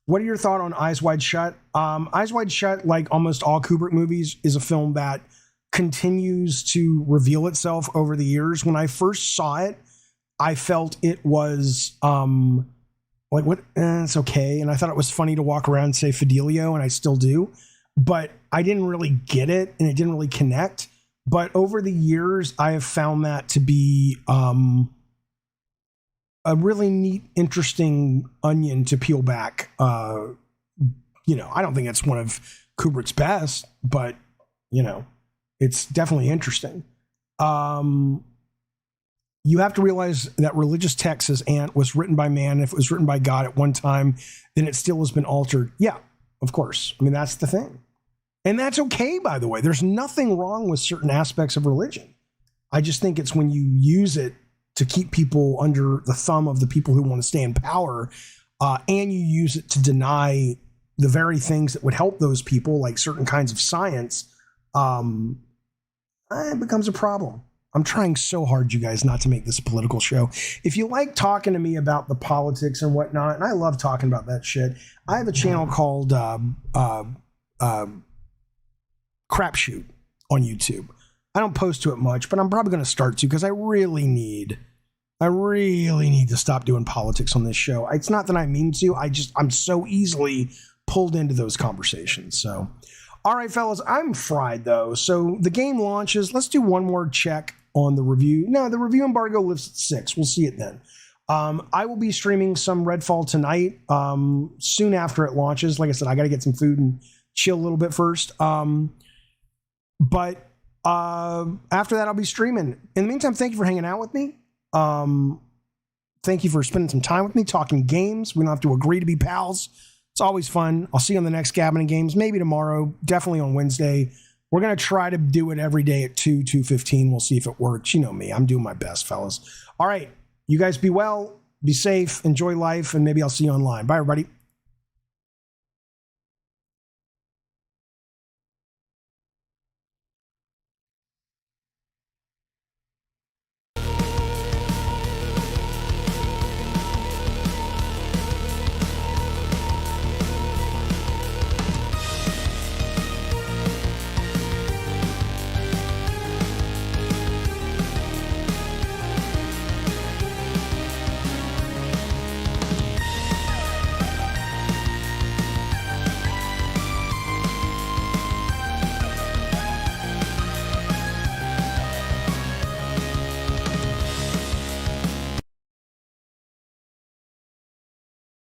What are your thoughts on Eyes Wide Shut? Eyes Wide Shut, like almost all Kubrick movies, is a film that continues to reveal itself over the years. When I first saw it, I felt it was like, what? It's okay. And I thought it was funny to walk around and say Fidelio, and I still do. But I didn't really get it, and it didn't really connect. But over the years, I have found that to be a really neat, interesting onion to peel back. You know, I don't think it's one of Kubrick's best, but, you know, it's definitely interesting. You have to realize that religious text as Ant was written by man. If it was written by God at one time, then it still has been altered. Yeah, of course. I mean, that's the thing. And that's okay, by the way. There's nothing wrong with certain aspects of religion. I just think it's when you use it to keep people under the thumb of the people who want to stay in power, and you use it to deny the very things that would help those people, like certain kinds of science, it becomes a problem. I'm trying so hard, you guys, not to make this a political show. If you like talking to me about the politics and whatnot, and I love talking about that shit, I have a channel called Crapshoot on YouTube. I don't post to it much, but I'm probably going to start to because I really need to stop doing politics on this show. It's not that I mean to. I'm so easily pulled into those conversations. So, all right, fellas, I'm fried though. So the game launches. Let's do one more check on the review. No, the review embargo lives at 6. We'll see it then. I will be streaming some Redfall tonight, soon after it launches. Like I said, I got to get some food and chill a little bit first. But after that, I'll be streaming. In the meantime, thank you for hanging out with me. Thank you for spending some time with me, talking games. We don't have to agree to be pals. It's always fun. I'll see you on the next Gabbing Games, maybe tomorrow, definitely on Wednesday. We're going to try to do it every day at 2:15. We'll see if it works. You know me. I'm doing my best, fellas. All right. You guys be well, be safe, enjoy life, and maybe I'll see you online. Bye, everybody.